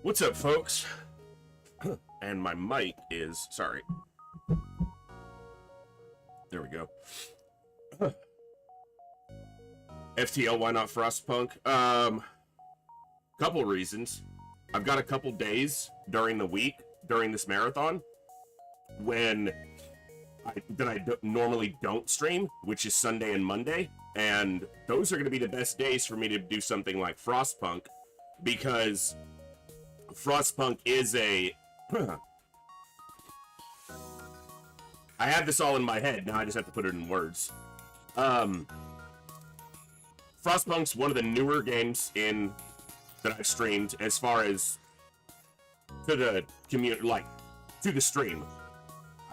What's up, folks? And my mic is... Sorry. There we go. FTL, why not Frostpunk? Couple reasons. I've got a couple days during the week, during this marathon, when I normally don't stream, which is Sunday and Monday, and those are going to be the best days for me to do something like Frostpunk, because Frostpunk is a... I have this all in my head, now I just have to put it in words. Frostpunk's one of the newer games that I've streamed as far as to the community, like, to the stream.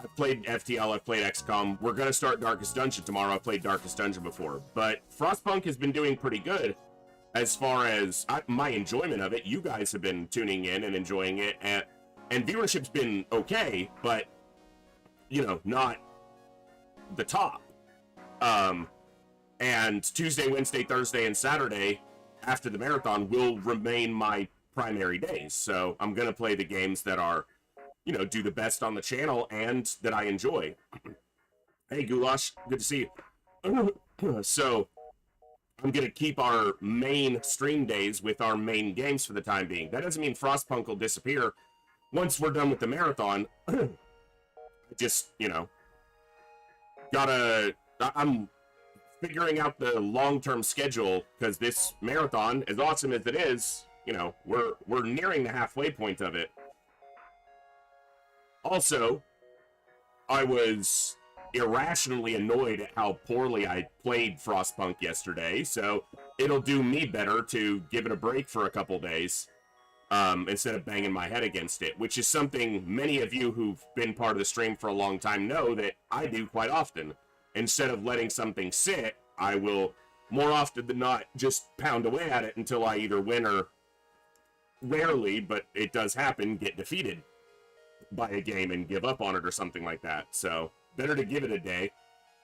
I've played FTL, I've played XCOM. We're gonna start Darkest Dungeon tomorrow. I've played Darkest Dungeon before, but Frostpunk has been doing pretty good as far as my enjoyment of it. You guys have been tuning in and enjoying it, and viewership's been okay, but, you know, not the top. And Tuesday, Wednesday, Thursday, and Saturday after the marathon will remain my primary days. So I'm going to play the games that are, you know, do the best on the channel and that I enjoy. Hey, Goulash, good to see you. So I'm going to keep our main stream days with our main games for the time being. That doesn't mean Frostpunk will disappear once we're done with the marathon. Just, you know, I'm figuring out the long-term schedule, because this marathon, as awesome as it is, you know, we're nearing the halfway point of it. Also, I was irrationally annoyed at how poorly I played Frostpunk yesterday, so it'll do me better to give it a break for a couple days, instead of banging my head against it, which is something many of you who've been part of the stream for a long time know that I do quite often. Instead of letting something sit, I will, more often than not, just pound away at it until I either win or, rarely, but it does happen, get defeated by a game and give up on it or something like that. So, better to give it a day,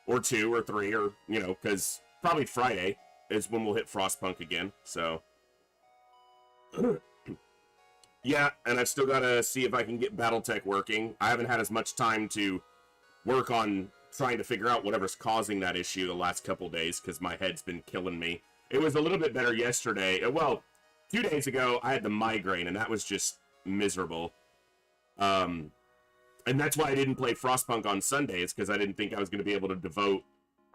or two, or three, or, you know, because probably Friday is when we'll hit Frostpunk again, so... Yeah, and I've still got to see if I can get Battletech working. I haven't had as much time to work on trying to figure out whatever's causing that issue the last couple days, because my head's been killing me. It was a little bit better yesterday. Well, 2 days ago, I had the migraine, and that was just miserable. And that's why I didn't play Frostpunk on Sundays, because I didn't think I was going to be able to devote,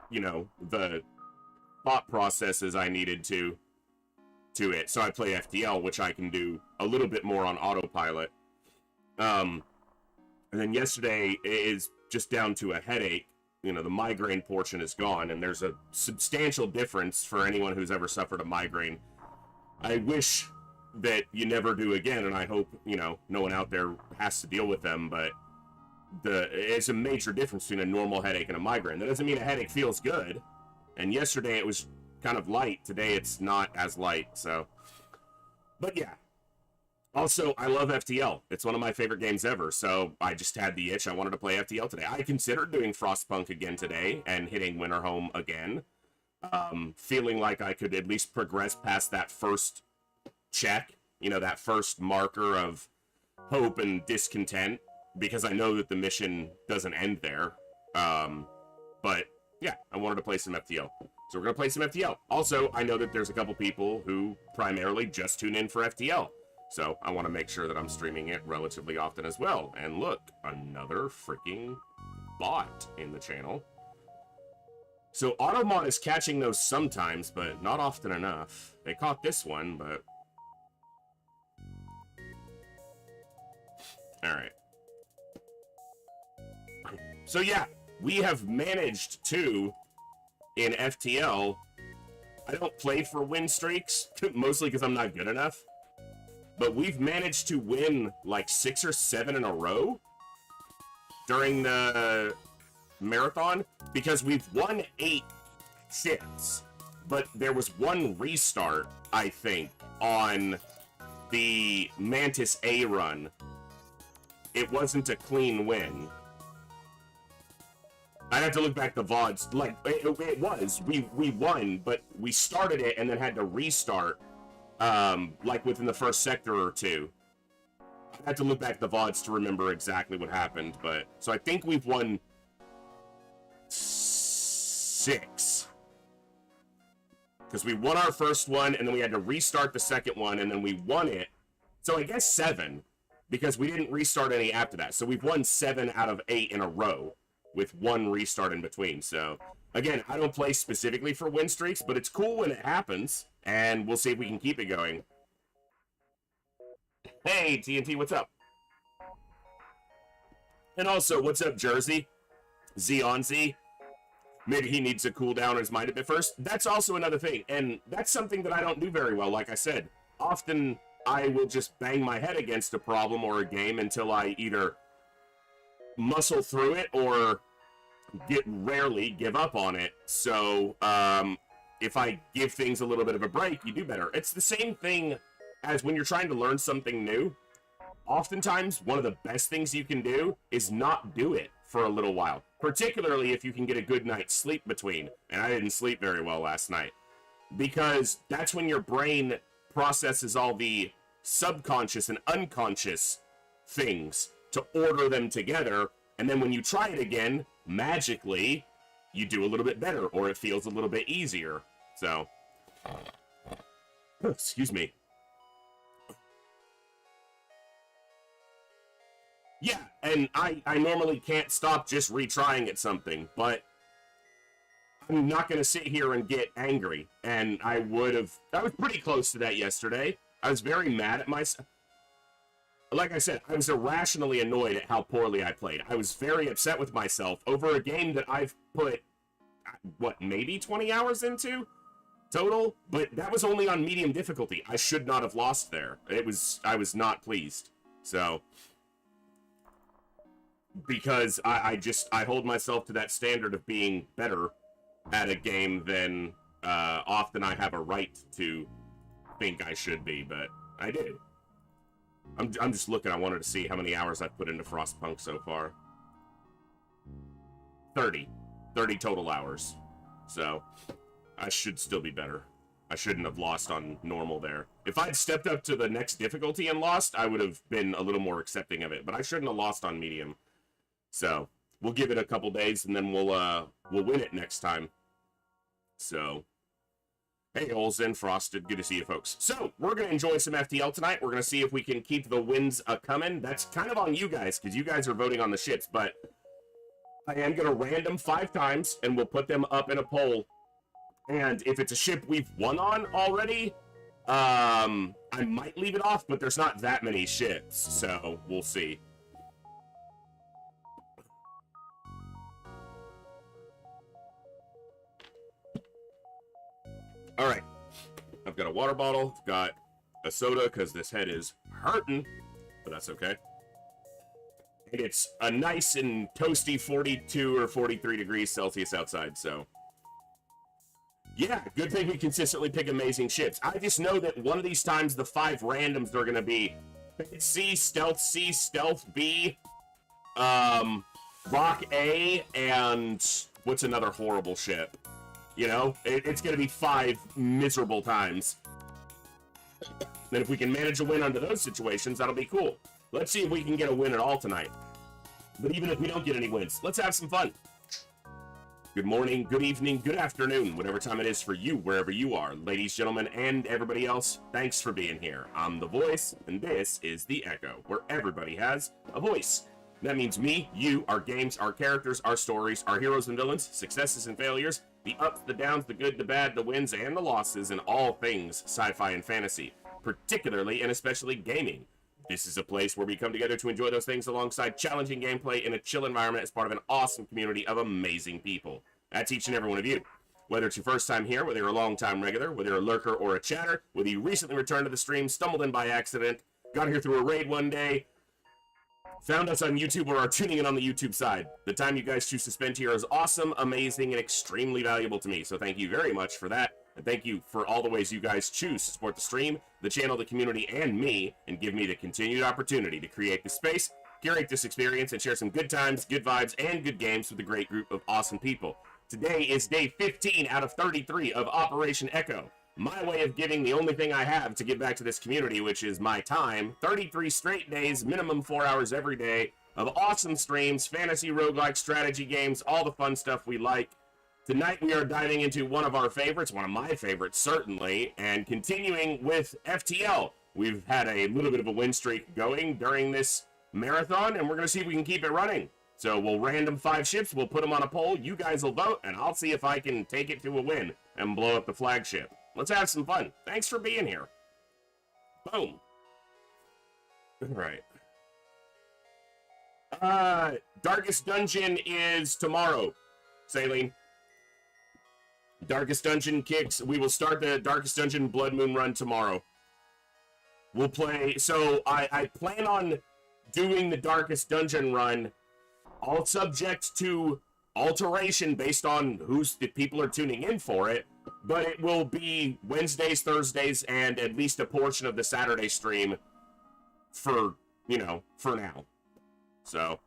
you know, the thought processes I needed to it. So I play FTL, which I can do a little bit more on autopilot. And then yesterday is just down to a headache. You know, the migraine portion is gone, and there's a substantial difference for anyone who's ever suffered a migraine. I wish that you never do again, and I hope, you know, no one out there has to deal with them, but it's a major difference between a normal headache and a migraine. That doesn't mean a headache feels good, and yesterday it was kind of light. Today it's not as light, so... But yeah. Also, I love FTL. It's one of my favorite games ever, so I just had the itch. I wanted to play FTL today. I considered doing Frostpunk again today and hitting Winterhome again. Feeling like I could at least progress past that first check, you know, that first marker of hope and discontent, because I know that the mission doesn't end there. But yeah, I wanted to play some FTL. So we're going to play some FTL. Also, I know that there's a couple people who primarily just tune in for FTL. So I want to make sure that I'm streaming it relatively often as well. And look, another freaking bot in the channel. So Automod is catching those sometimes, but not often enough. They caught this one, but... Alright. So yeah, we have managed to, in FTL, I don't play for win streaks, mostly because I'm not good enough. But we've managed to win like 6 or 7 in a row during the marathon, because we've won 8 shifts, but there was one restart, I think, on the Mantis A run. It wasn't a clean win. I'd have to look back the VODs. Like, it was. We won, but we started it and then had to restart, like, within the first sector or two. I have to look back at the VODs to remember exactly what happened, but... So I think we've won 6. Because we won our first one, and then we had to restart the second one, and then we won it. So I guess 7, because we didn't restart any after that. So we've won 7 out of 8 in a row, with 1 restart in between. So, again, I don't play specifically for win streaks, but it's cool when it happens, and we'll see if we can keep it going. Hey, TNT, what's up? And also, what's up, Jersey? Z on Z? Maybe he needs to cool down his mind a bit first. That's also another thing, and that's something that I don't do very well, like I said. Often, I will just bang my head against a problem or a game until I either muscle through it or rarely give up on it. So, if I give things a little bit of a break, you do better. It's the same thing as when you're trying to learn something new. Oftentimes, one of the best things you can do is not do it for a little while, particularly if you can get a good night's sleep between. And I didn't sleep very well last night, because that's when your brain processes all the subconscious and unconscious things to order them together, and then when you try it again, magically, you do a little bit better, or it feels a little bit easier. So, excuse me. Yeah, and I normally can't stop just retrying at something, but I'm not going to sit here and get angry, and I was pretty close to that yesterday. I was very mad at myself. Like I said, I was irrationally annoyed at how poorly I played. I was very upset with myself over a game that I've put, what, maybe 20 hours into total? But that was only on medium difficulty. I should not have lost there. I was not pleased. So, because I hold myself to that standard of being better at a game than often I have a right to think I should be, but I did. I'm just looking. I wanted to see how many hours I've put into Frostpunk so far. 30 total hours. So, I should still be better. I shouldn't have lost on normal there. If I'd stepped up to the next difficulty and lost, I would have been a little more accepting of it, but I shouldn't have lost on medium. So, we'll give it a couple days, and then we'll win it next time. So, hey, Olsen, Frosted, good to see you folks. So, we're going to enjoy some FTL tonight. We're going to see if we can keep the wins a-coming. That's kind of on you guys, because you guys are voting on the ships, but I am going to random 5 times, and we'll put them up in a poll. And if it's a ship we've won on already, I might leave it off, but there's not that many ships, so we'll see. Alright, I've got a water bottle, I've got a soda, because this head is hurting, but that's okay. And it's a nice and toasty 42 or 43 degrees Celsius outside, so... Yeah, good thing we consistently pick amazing ships. I just know that one of these times the 5 randoms are going to be C, Stealth B, Rock A, and what's another horrible ship? You know, it's going to be 5 miserable times. And if we can manage a win under those situations, that'll be cool. Let's see if we can get a win at all tonight. But even if we don't get any wins, let's have some fun. Good morning, good evening, good afternoon, whatever time it is for you, wherever you are. Ladies, gentlemen, and everybody else, thanks for being here. I'm The Voice, and this is The Echo, where everybody has a voice. That means me, you, our games, our characters, our stories, our heroes and villains, successes and failures, the ups, the downs, the good, the bad, the wins, and the losses in all things sci-fi and fantasy, particularly and especially gaming. This is a place where we come together to enjoy those things alongside challenging gameplay in a chill environment as part of an awesome community of amazing people. That's each and every one of you. Whether it's your first time here, whether you're a long-time regular, whether you're a lurker or a chatter, whether you recently returned to the stream, stumbled in by accident, got here through a raid one day, found us on YouTube, or are tuning in on the YouTube side. The time you guys choose to spend here is awesome, amazing, and extremely valuable to me. So thank you very much for that. And thank you for all the ways you guys choose to support the stream, the channel, the community, and me, and give me the continued opportunity to create this space, curate this experience, and share some good times, good vibes, and good games with a great group of awesome people. Today is day 15 out of 33 of Operation Echo. my way of giving the only thing I have to give back to this community, which is my time. 33 straight days, minimum 4 hours every day of awesome streams, fantasy, roguelike, strategy games, all the fun stuff we like. Tonight we are diving into one of our favorites, one of my favorites certainly, and continuing with FTL. We've had a little bit of a win streak going during this marathon, and we're going to see if we can keep it running. So we'll random 5 ships, we'll put them on a poll, you guys will vote, and I'll see if I can take it to a win and blow up the flagship. Let's have some fun. Thanks for being here. Boom. Alright. Darkest Dungeon is tomorrow, Saline. Darkest Dungeon kicks. We will start the Darkest Dungeon Blood Moon run tomorrow. We'll play. So I plan on doing the Darkest Dungeon run, all subject to alteration based on who's the people are tuning in for it. But it will be Wednesdays, Thursdays, and at least a portion of the Saturday stream for, you know, for now. So.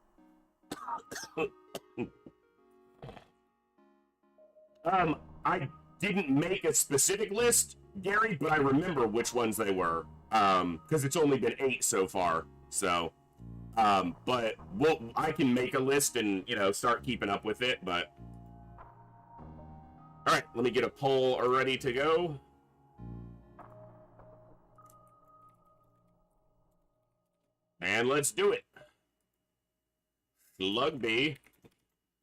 I didn't make a specific list, Gary, but I remember which ones they were. Because it's only been 8 so far. So, but I can make a list and, you know, start keeping up with it, but. Alright, let me get a poll ready to go. And let's do it. Slugby.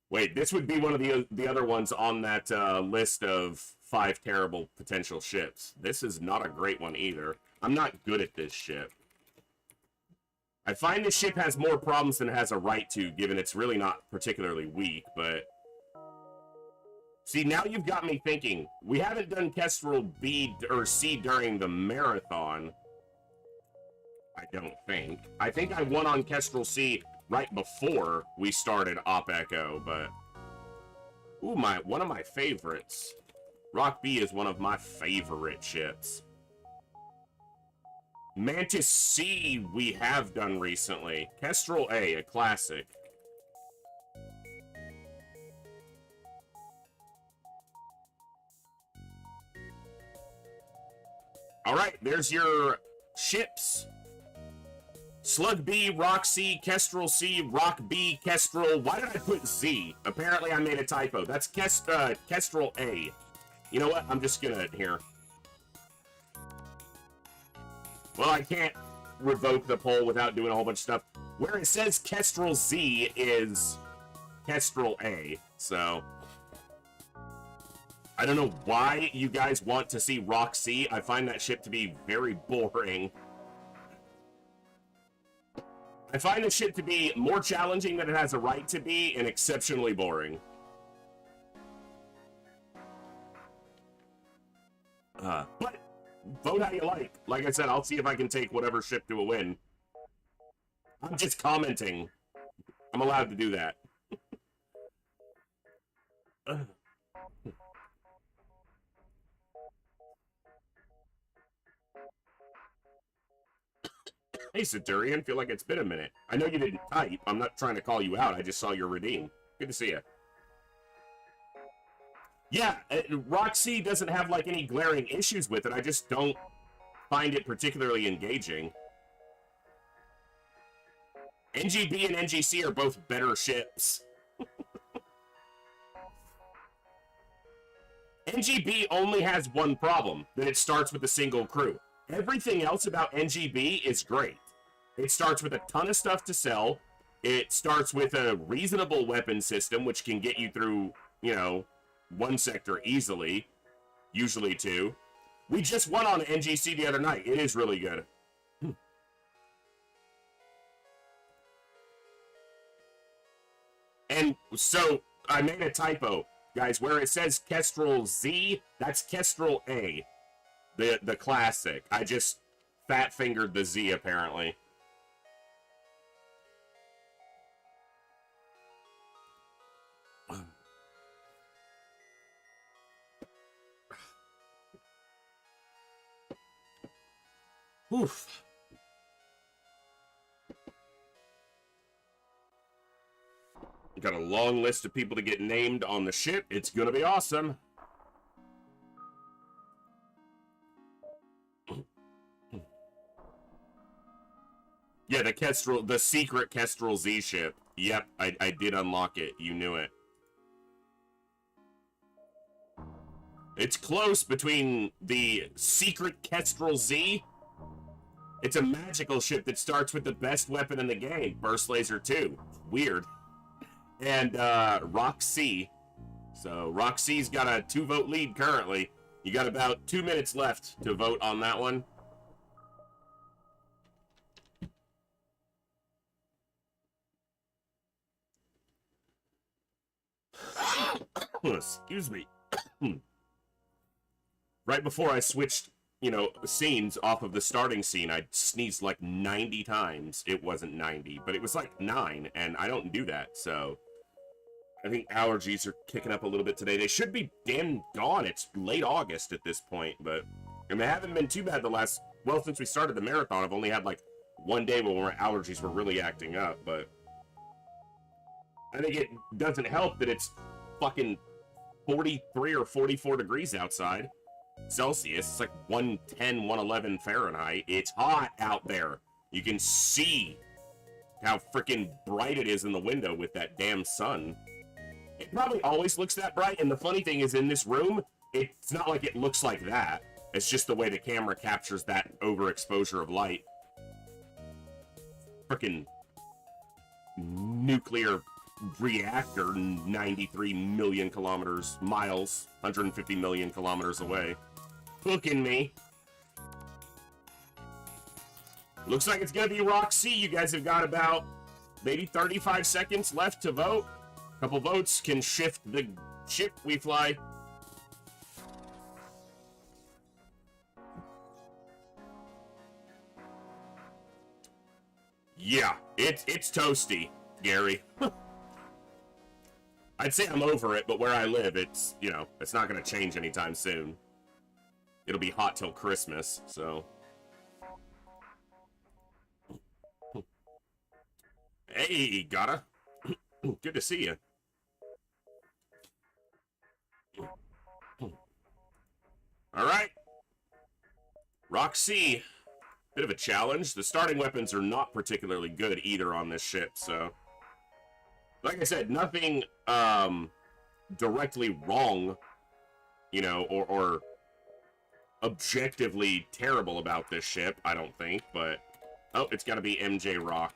Wait, this would be one of the other ones on that list of 5 terrible potential ships. This is not a great one either. I'm not good at this ship. I find this ship has more problems than it has a right to, given it's really not particularly weak, but... See, now you've got me thinking. We haven't done Kestrel B or C during the marathon. I don't think. I think I won on Kestrel C right before we started opecho, but... Ooh, one of my favorites. Rock B is one of my favorite ships. Mantis C we have done recently. Kestrel A, a classic. Alright, there's your ships. Slug B, Rock C, Kestrel C, Rock B, Kestrel. Why did I put Z? Apparently I made a typo. That's Kestrel A. You know what? I'm just gonna, here. Well, I can't revoke the poll without doing a whole bunch of stuff. Where it says Kestrel Z is Kestrel A, so... I don't know why you guys want to see Rock C. I find that ship to be very boring. I find the ship to be more challenging than it has a right to be and exceptionally boring. But vote how you like. Like I said, I'll see if I can take whatever ship to a win. I'm just commenting. I'm allowed to do that. Hey, Centurion, feel like it's been a minute. I know you didn't type. I'm not trying to call you out. I just saw your redeem. Good to see you. Yeah, Roxy doesn't have, like, any glaring issues with it. I just don't find it particularly engaging. NGB and NGC are both better ships. NGB only has one problem, that it starts with a single crew. Everything else about NGB is great. It starts with a ton of stuff to sell. It starts with a reasonable weapon system, which can get you through, you know, 1 sector easily. Usually 2. We just won on NGC the other night. It is really good. And so, I made a typo. Guys, where it says Kestrel Z, that's Kestrel A. The classic. I just fat-fingered the Z, apparently. Oof. Got a long list of people to get named on the ship. It's gonna be awesome. Yeah, the secret Kestrel Z ship. Yep, I did unlock it. You knew it. It's close between the secret Kestrel Z. It's a magical ship that starts with the best weapon in the game, Burst Laser 2. Weird. And Roxy. So Roxy's got a 2-vote lead currently. You got about 2 minutes left to vote on that one. Excuse me. Right before I switched, scenes off of the starting scene, I sneezed like 90 times. It wasn't 90, but it was like 9, and I don't do that, so I think allergies are kicking up a little bit today. They should be damn gone. It's late August at this point, but they haven't been too bad since we started the marathon. I've only had like one day where my allergies were really acting up, but I think it doesn't help that it's fucking 43 or 44 degrees outside Celsius. It's like 110, 111 Fahrenheit. It's hot out there. You can see how freaking bright it is in the window with that damn sun. It probably always looks that bright, and the funny thing is, in this room, it's not like it looks like that. It's just the way the camera captures that overexposure of light. Freaking nuclear reactor 93 million miles, 150 million kilometers away. Hooking me. Looks like it's gonna be Roxy. You guys have got about maybe 35 seconds left to vote. A couple votes can shift the ship we fly. Yeah, it's toasty, Gary. I'd say I'm over it, but where I live, it's not going to change anytime soon. It'll be hot till Christmas, so. Hey, Gotta. Good to see you. All right. Roxy. Bit of a challenge. The starting weapons are not particularly good either on this ship, so. Like I said, nothing directly wrong, or objectively terrible about this ship, I don't think, but oh, it's got to be MJ Rock.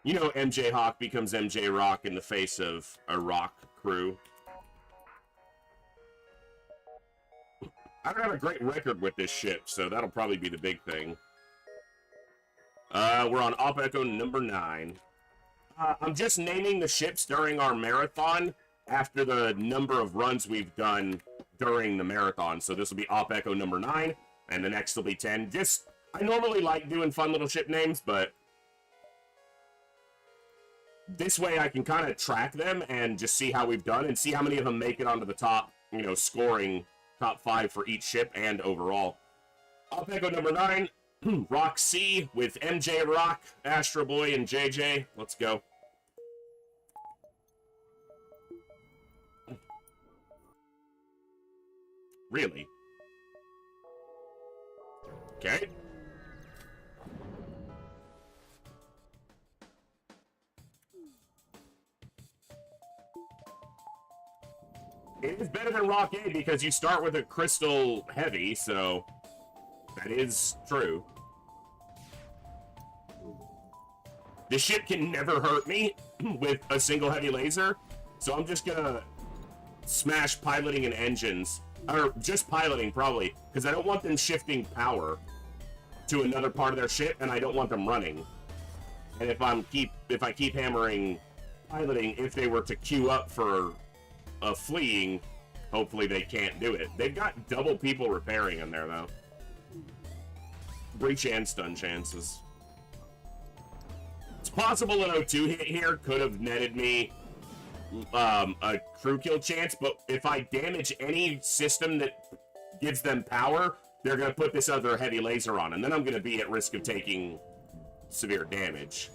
MJ Hawk becomes MJ Rock in the face of a rock crew. I don't have a great record with this ship, so that'll probably be the big thing. We're on opecho number 9. I'm just naming the ships during our marathon after the number of runs we've done during the marathon. So this will be opecho number 9, and the next will be 10. I normally like doing fun little ship names, but this way I can kind of track them and just see how we've done and see how many of them make it onto the top, scoring top 5 for each ship and overall. Opecho number 9. Roxy with MJ Rock, Astro Boy, and JJ. Let's go. Really? Okay. It is better than Rock A because you start with a crystal heavy, so that is true. The ship can never hurt me with a single heavy laser, so I'm just gonna smash piloting and engines, or just piloting probably, because I don't want them shifting power to another part of their ship, and I don't want them running. And if I keep hammering piloting, if they were to queue up for a fleeing, hopefully they can't do it. They've got double people repairing in there though. Breach and stun chances. It's possible an O2 hit here could have netted me a crew kill chance, but if I damage any system that gives them power, they're going to put this other heavy laser on, and then I'm going to be at risk of taking severe damage.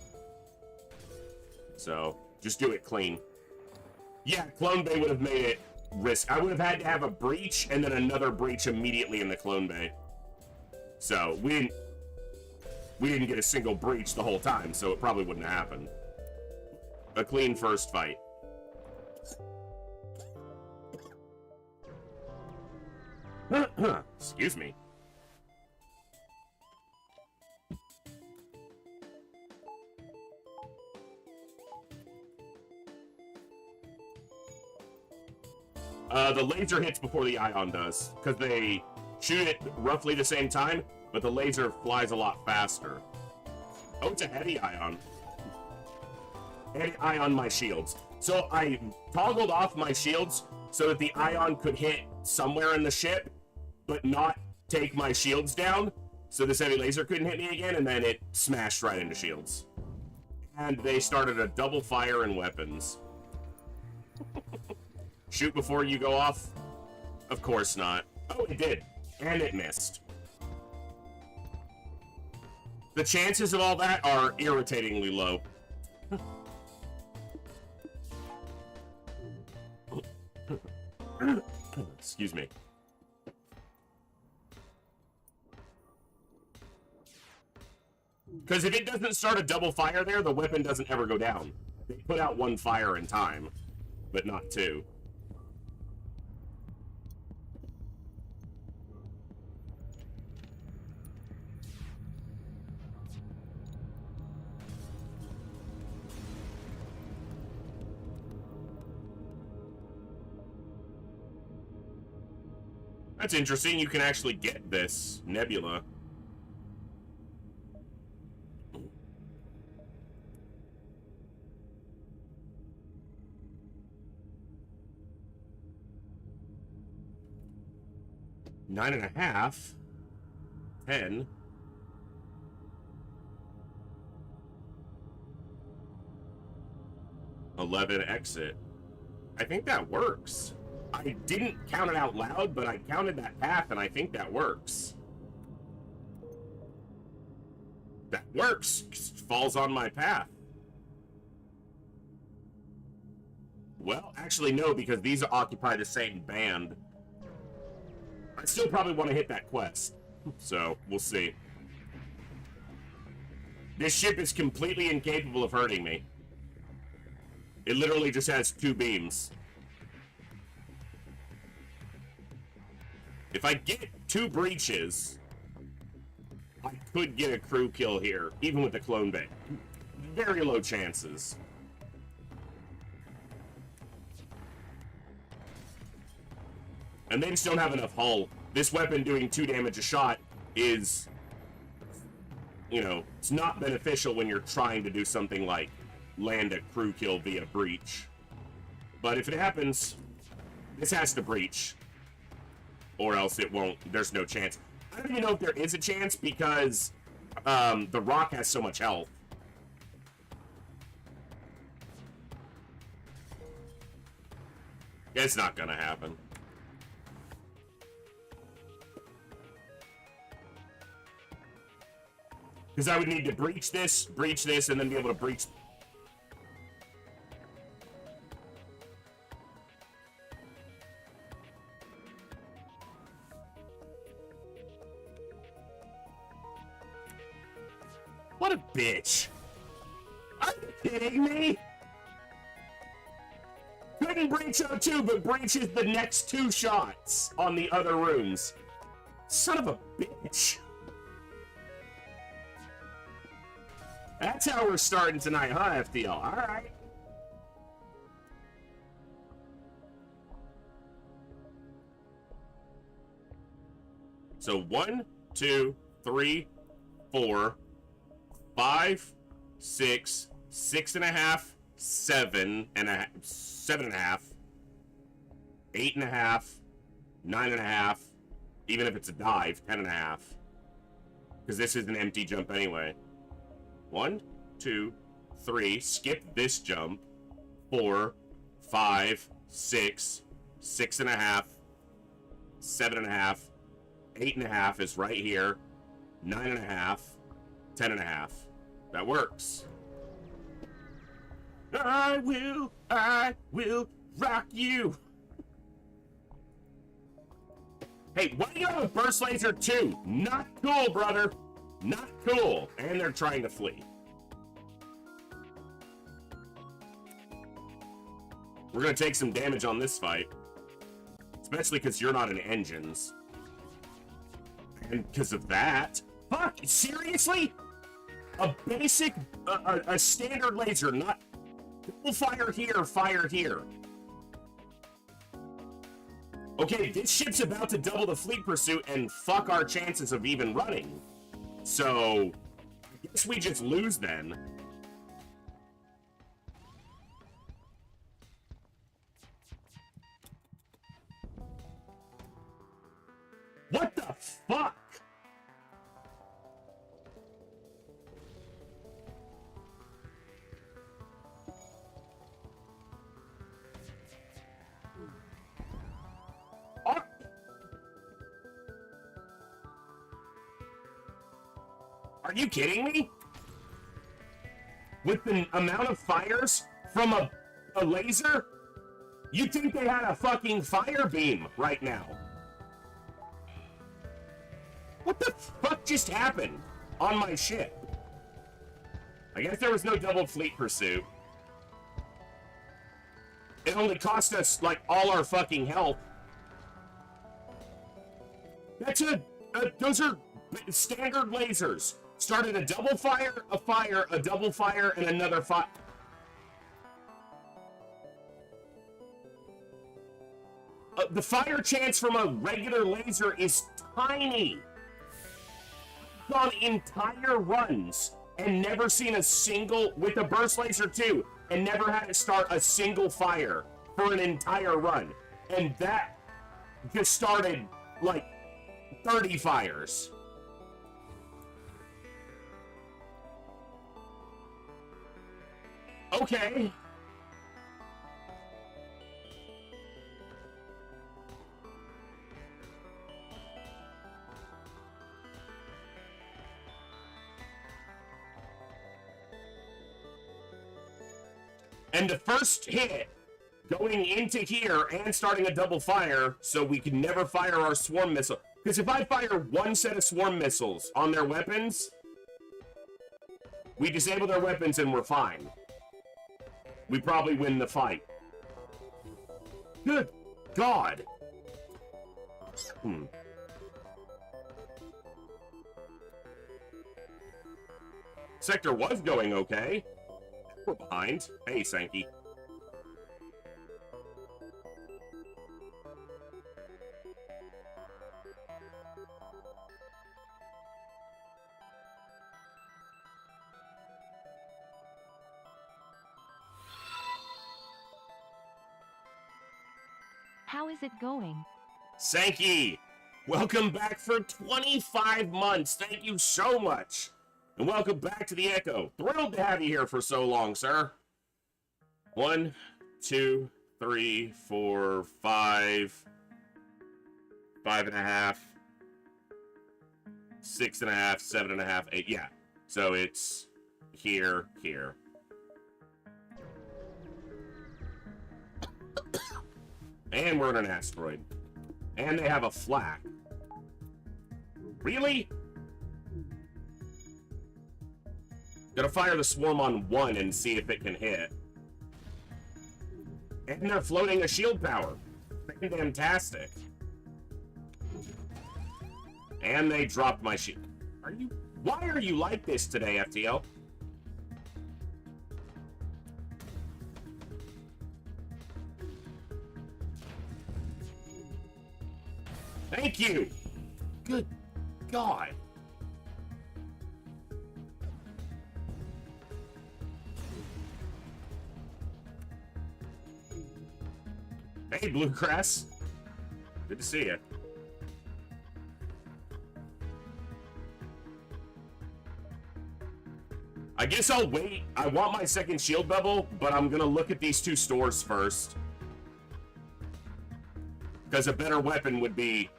So, just do it clean. Yeah, Clone Bay would have made it risk. I would have had to have a breach and then another breach immediately in the Clone Bay. So, we didn't get a single breach the whole time, so it probably wouldn't have happened. A clean first fight. Excuse me. The laser hits before the ion does, because they shoot it roughly the same time, but the laser flies a lot faster. Oh, it's a heavy ion. Heavy ion my shields. So I toggled off my shields so that the ion could hit somewhere in the ship, but not take my shields down, so this heavy laser couldn't hit me again, and then it smashed right into shields. And they started a double fire in weapons. Shoot before you go off? Of course not. Oh, it did. And it missed. The chances of all that are irritatingly low. Excuse me. Because if it doesn't start a double fire there, the weapon doesn't ever go down. They put out one fire in time, but not two. That's interesting. You can actually get this nebula. Nine and a half. 10. $11 exit. I think that works. I didn't count it out loud, but I counted that path, and I think that works. That works. It falls on my path. Well, actually, no, because these occupy the same band. I still probably want to hit that quest, so we'll see. This ship is completely incapable of hurting me. It literally just has 2 beams. If I get 2 breaches, I could get a crew kill here, even with the clone bay. Very low chances. And they just don't have enough hull. This weapon doing 2 damage a shot is, you know, it's not beneficial when you're trying to do something like land a crew kill via breach. But if it happens, this has to breach. Or else it won't. There's no chance. I don't even know if there is a chance because the rock has so much health. It's not gonna happen. Because I would need to breach this, and then be able to breach. What a bitch. Are you kidding me? Couldn't breach O2, but breaches the next 2 shots on the other rooms. Son of a bitch. That's how we're starting tonight, huh, FTL? Alright. So 1, 2, 3, 4, 5, 6, 6.5, 7.5, 7.5, 8.5, 9.5, even if it's a dive, 10.5. Because this is an empty jump anyway. 1, 2, 3, skip this jump. 4, 5, 6, 6.5, 7.5, 8.5 is right here. 9.5, 10.5. That works. I will rock you. Hey, why do you have a burst laser too? Not cool, brother. Not cool. And they're trying to flee. We're going to take some damage on this fight. Especially because you're not in engines. And because of that... Fuck! Seriously? A basic... a standard laser, not... Fire here, fire here. Okay, this ship's about to double the fleet pursuit and fuck our chances of even running. So, I guess we just lose then. What the fuck? Are you kidding me? With the amount of fires from a laser? You'd think they had a fucking fire beam right now. What the fuck just happened on my ship? I guess there was no double fleet pursuit. It only cost us, like, all our fucking health. That's those are standard lasers. Started a double fire, a double fire, and another fire. The fire chance from a regular laser is tiny. On entire runs and never seen a single, with a burst laser too, and never had to start a single fire for an entire run. And that just started like 30 fires. Okay. And the first hit going into here and starting a double fire so we can never fire our swarm missile. Because if I fire one set of swarm missiles on their weapons, we disable their weapons and we're fine. We probably win the fight. Good God. Sector was going okay. We're behind. Hey, Sankey. How is it going? Sankey, welcome back for 25 months. Thank you so much. And welcome back to the Echo. Thrilled to have you here for so long, sir. 1, 2, 3, 4, 5. 5.5. 6.5, 7.5, 8. Yeah. So it's here. And we're in an asteroid. And they have a flak. Really? Gonna fire the swarm on 1 and see if it can hit. And they're floating a shield power. Fantastic. And they dropped my shield. Why are you like this today, FTL? Thank you! Good God. Hey, Bluegrass. Good to see you. I guess I'll wait. I want my second shield bubble, but I'm gonna look at these 2 stores first. Because a better weapon would be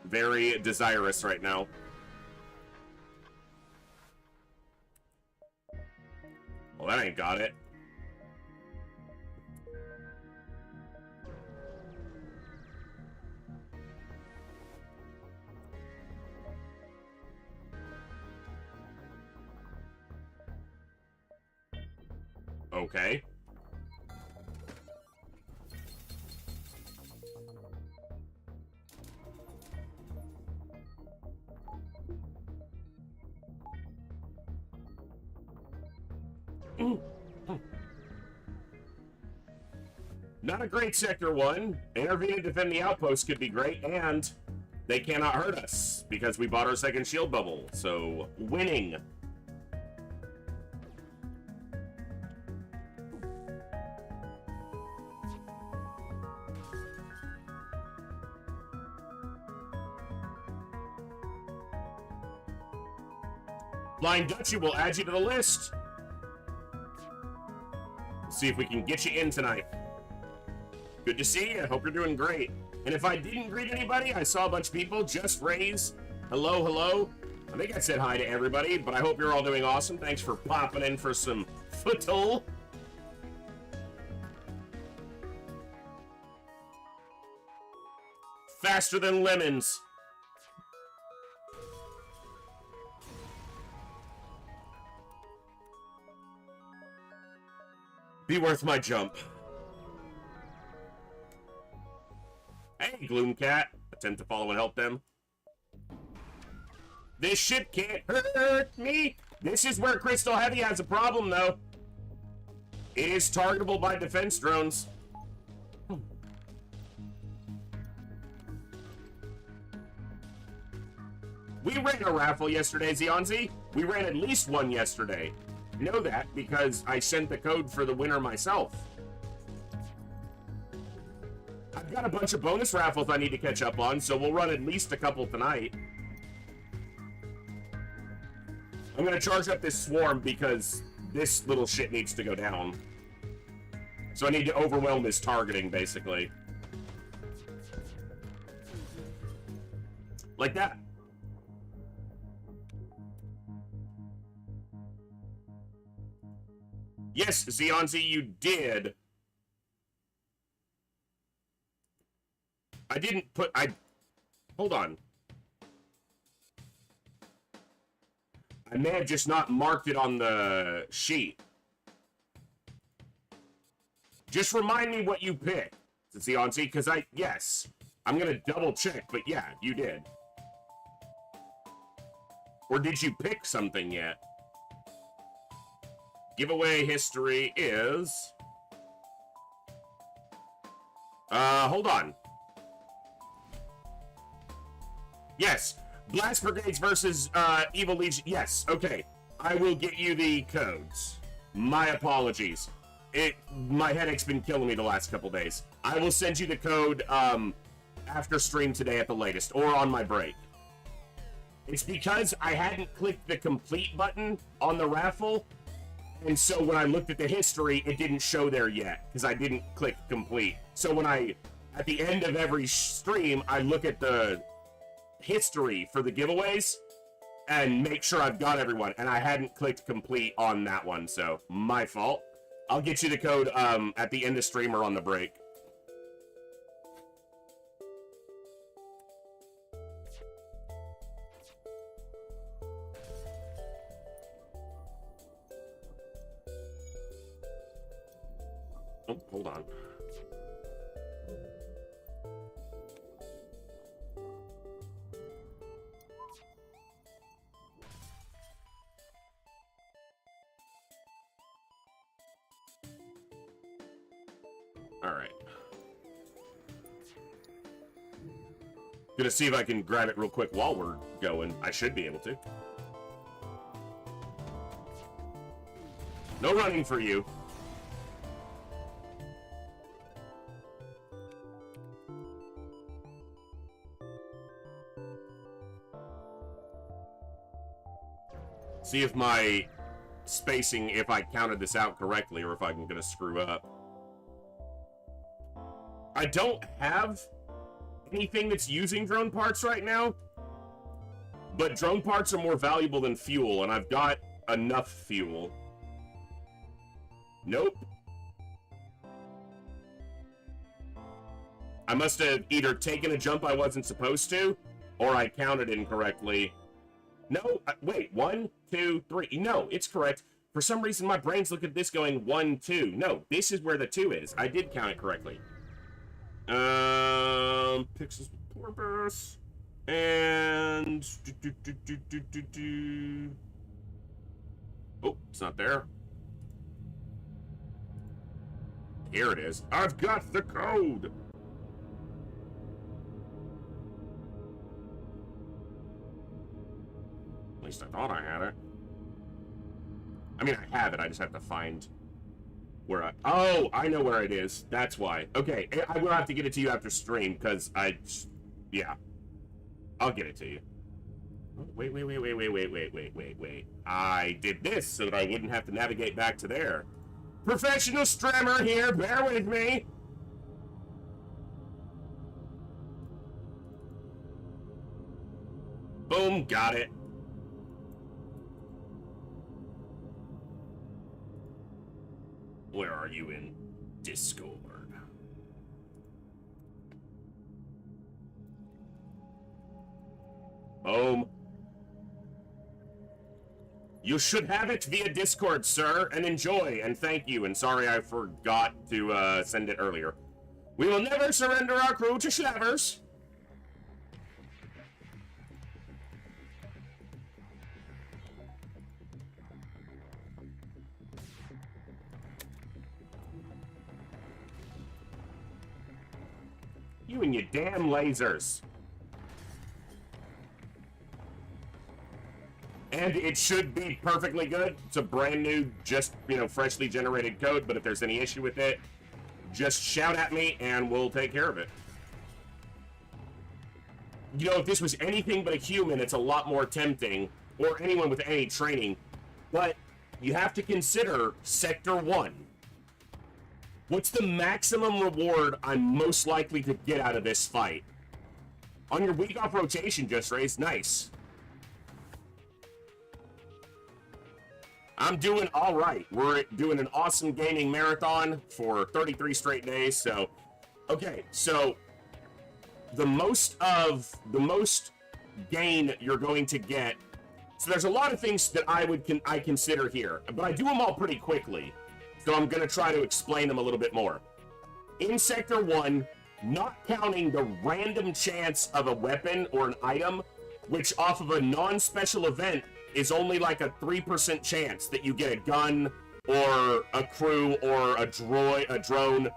very desirous right now. Well, that ain't got it. Okay. Not a great Sector 1. Intervene and defend the outpost could be great, and they cannot hurt us because we bought our second shield bubble. So, winning. Blind Dutchie will add you to the list. See if we can get you in tonight. Good to see you. Hope you're doing great. And if I didn't greet anybody, I saw a bunch of people. Just Raise. Hello, hello. I think I said hi to everybody, but I hope you're all doing awesome. Thanks for popping in for some footle. Faster than lemons. Be worth my jump. Hey, Gloomcat. Attempt to follow and help them. This ship can't hurt me. This is where Crystal Heavy has a problem, though. It is targetable by defense drones. We ran a raffle yesterday, Zionzi. We ran at least one yesterday. I know that because I sent the code for the winner myself. I've got a bunch of bonus raffles I need to catch up on, so we'll run at least a couple tonight. I'm gonna charge up this swarm because this little shit needs to go down. So I need to overwhelm his targeting, basically. Like that. Yes, Zionzi, you did. I didn't put... Hold on. I may have just not marked it on the sheet. Just remind me what you picked, Zionzi, because yes. I'm going to double check, but yeah, you did. Or did you pick something yet? Giveaway history is... hold on. Yes, Blast Brigades versus Evil Legion. Yes, okay. I will get you the codes. My apologies. My headache's been killing me the last couple days. I will send you the code after stream today at the latest, or on my break. It's because I hadn't clicked the complete button on the raffle, and so when I looked at the history, it didn't show there yet, because I didn't click complete. So when at the end of every stream, I look at the history for the giveaways, and make sure I've got everyone, and I hadn't clicked complete on that one, so my fault. I'll get you the code at the end of stream or on the break. Oh, hold on. All right. Gonna see if I can grab it real quick while we're going. I should be able to. No running for you. See if my spacing, if I counted this out correctly, or if I'm gonna screw up. I don't have anything that's using drone parts right now, but drone parts are more valuable than fuel, and I've got enough fuel. Nope. I must have either taken a jump I wasn't supposed to, or I counted incorrectly. No, wait, 1, 2, 3. No, it's correct. For some reason, my brain's looking at this going 1, 2. No, this is where the 2 is. I did count it correctly. Pixels with porpoise. And... Oh, it's not there. Here it is. I've got the code! At least I thought I had it. I mean, I have it. I just have to find where I... Oh, I know where it is. That's why. Okay, I will have to get it to you after stream, because yeah. I'll get it to you. Oh, wait. I did this so that I wouldn't have to navigate back to there. Professional streamer here. Bear with me. Boom. Got it. Where are you in Discord? Boom. You should have it via Discord, sir, and enjoy, and thank you, and sorry I forgot to send it earlier. We will never surrender our crew to Slavers. You and your damn lasers. And it should be perfectly good. It's a brand new, just, freshly generated code, but if there's any issue with it, just shout at me and we'll take care of it. If this was anything but a human, it's a lot more tempting, or anyone with any training, but you have to consider Sector 1. What's the maximum reward I'm most likely to get out of this fight? On your week off rotation, Just Raised, nice. I'm doing all right. We're doing an awesome gaming marathon for 33 straight days. So, okay. So, the most gain you're going to get. So there's a lot of things that I consider here, but I do them all pretty quickly. So I'm going to try to explain them a little bit more. In Sector 1, not counting the random chance of a weapon or an item, which off of a non-special event is only like a 3% chance that you get a gun or a crew or a drone.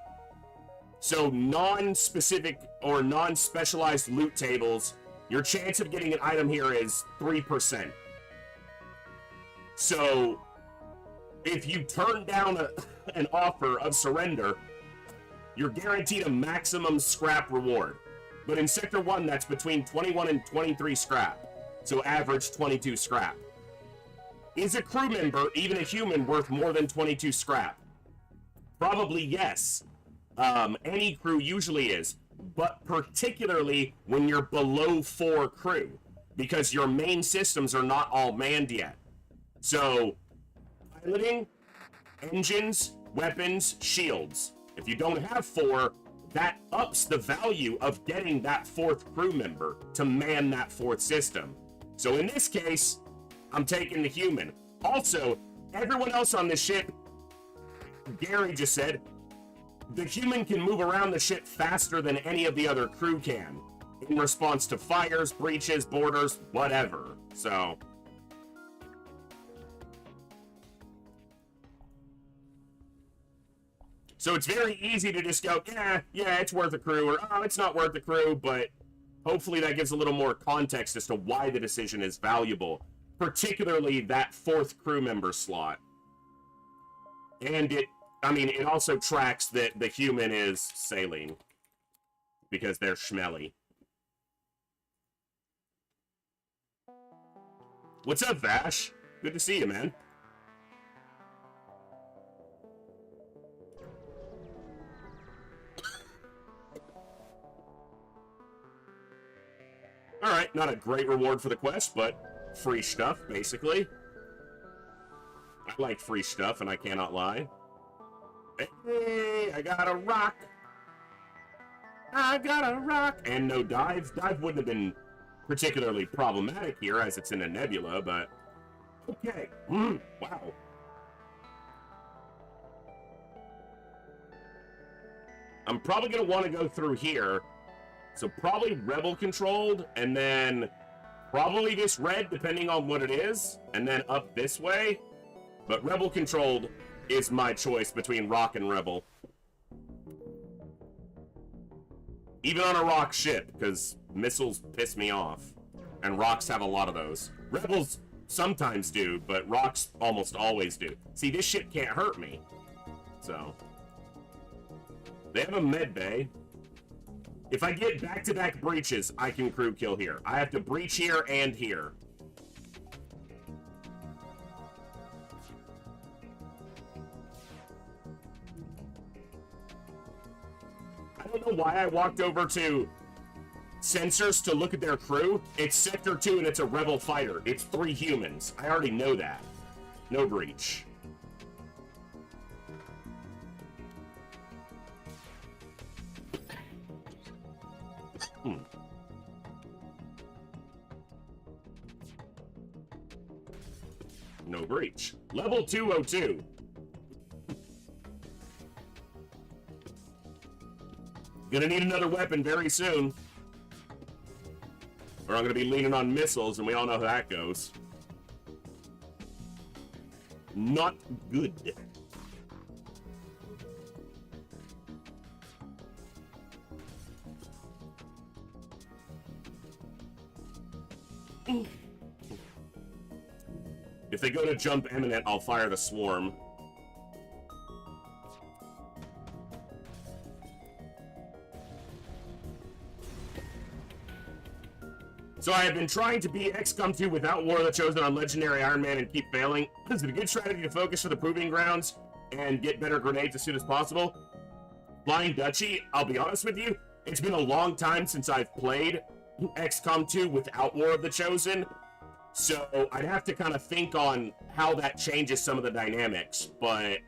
So non-specific or non-specialized loot tables, your chance of getting an item here is 3%. So if you turn down an offer of surrender, you're guaranteed a maximum scrap reward. But in Sector 1, that's between 21 and 23 scrap. So average 22 scrap. Is a crew member, even a human, worth more than 22 scrap? Probably yes. Any crew usually is, but particularly when you're below 4 crew, because your main systems are not all manned yet. So, piloting, engines, weapons, shields. If you don't have 4, that ups the value of getting that 4th crew member to man that 4th system. So in this case, I'm taking the human. Also, everyone else on the ship, Gary just said, the human can move around the ship faster than any of the other crew can, in response to fires, breaches, borders, whatever. So it's very easy to just go, yeah, it's worth a crew, or oh, it's not worth a crew, but hopefully that gives a little more context as to why the decision is valuable, particularly that 4th crew member slot. And it also tracks that the human is saline, because they're schmelly. What's up, Vash? Good to see you, man. Alright, not a great reward for the quest, but free stuff, basically. I like free stuff, and I cannot lie. Hey, I got a rock! I got a rock! And no dive. Dive wouldn't have been particularly problematic here, as it's in a nebula, but... Okay. Wow. I'm probably going to want to go through here. So probably rebel controlled, and then probably just red, depending on what it is, and then up this way. But rebel controlled is my choice between rock and rebel. Even on a rock ship, because missiles piss me off. And rocks have a lot of those. Rebels sometimes do, but rocks almost always do. See, this ship can't hurt me. So. They have a med bay. If I get back-to-back breaches, I can crew kill here. I have to breach here and here. I don't know why I walked over to sensors to look at their crew. It's Sector 2 and it's a rebel fighter. It's 3 humans. I already know that. No breach. No breach. Level 202. Gonna need another weapon very soon. Or I'm gonna be leaning on missiles, and we all know how that goes. Not good. If they go to jump imminent, I'll fire the swarm. So I have been trying to beat XCOM 2 without War of the Chosen on Legendary Iron Man and keep failing. Is it a good strategy to focus for the proving grounds and get better grenades as soon as possible? Flying Dutchie, I'll be honest with you, it's been a long time since I've played XCOM 2 without War of the Chosen, so I'd have to kind of think on how that changes some of the dynamics, but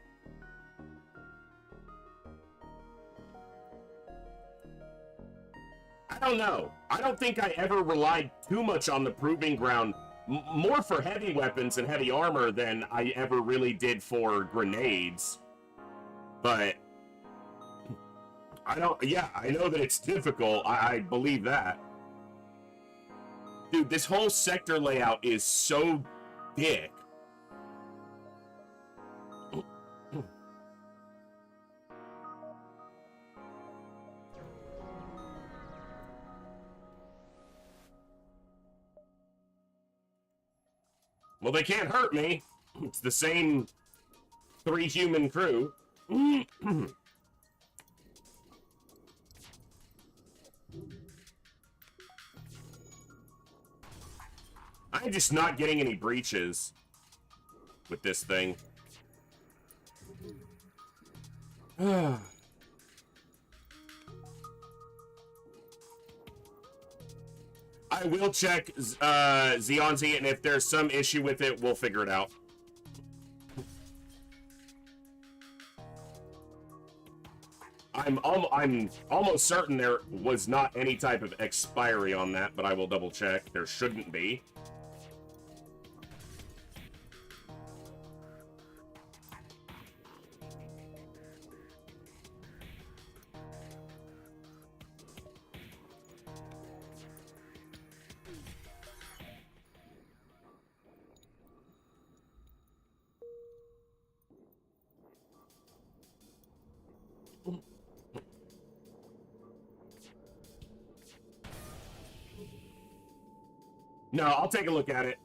I don't know. I don't think I ever relied too much on the proving ground, more for heavy weapons and heavy armor than I ever really did for grenades. But I don't, yeah, I know that it's difficult. I believe that. Dude, this whole sector layout is so thick. Well, they can't hurt me. It's the same 3 human crew. I'm just not getting any breaches with this thing. I will check Xeonzi, and if there's some issue with it, we'll figure it out. I'm almost certain there was not any type of expiry on that, but I will double check. There shouldn't be. No, I'll take a look at it.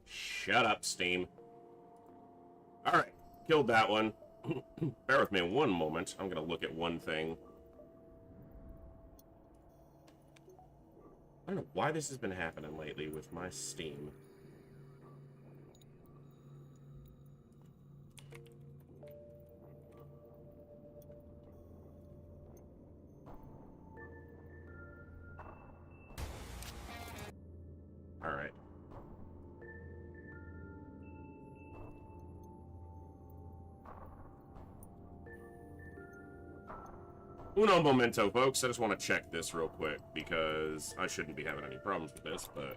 Shut up, Steam. Alright, killed that one. Bear with me one moment. I'm gonna look at one thing. I don't know why this has been happening lately with my Steam. Alright. Uno momento, folks. I just want to check this real quick, because I shouldn't be having any problems with this, but...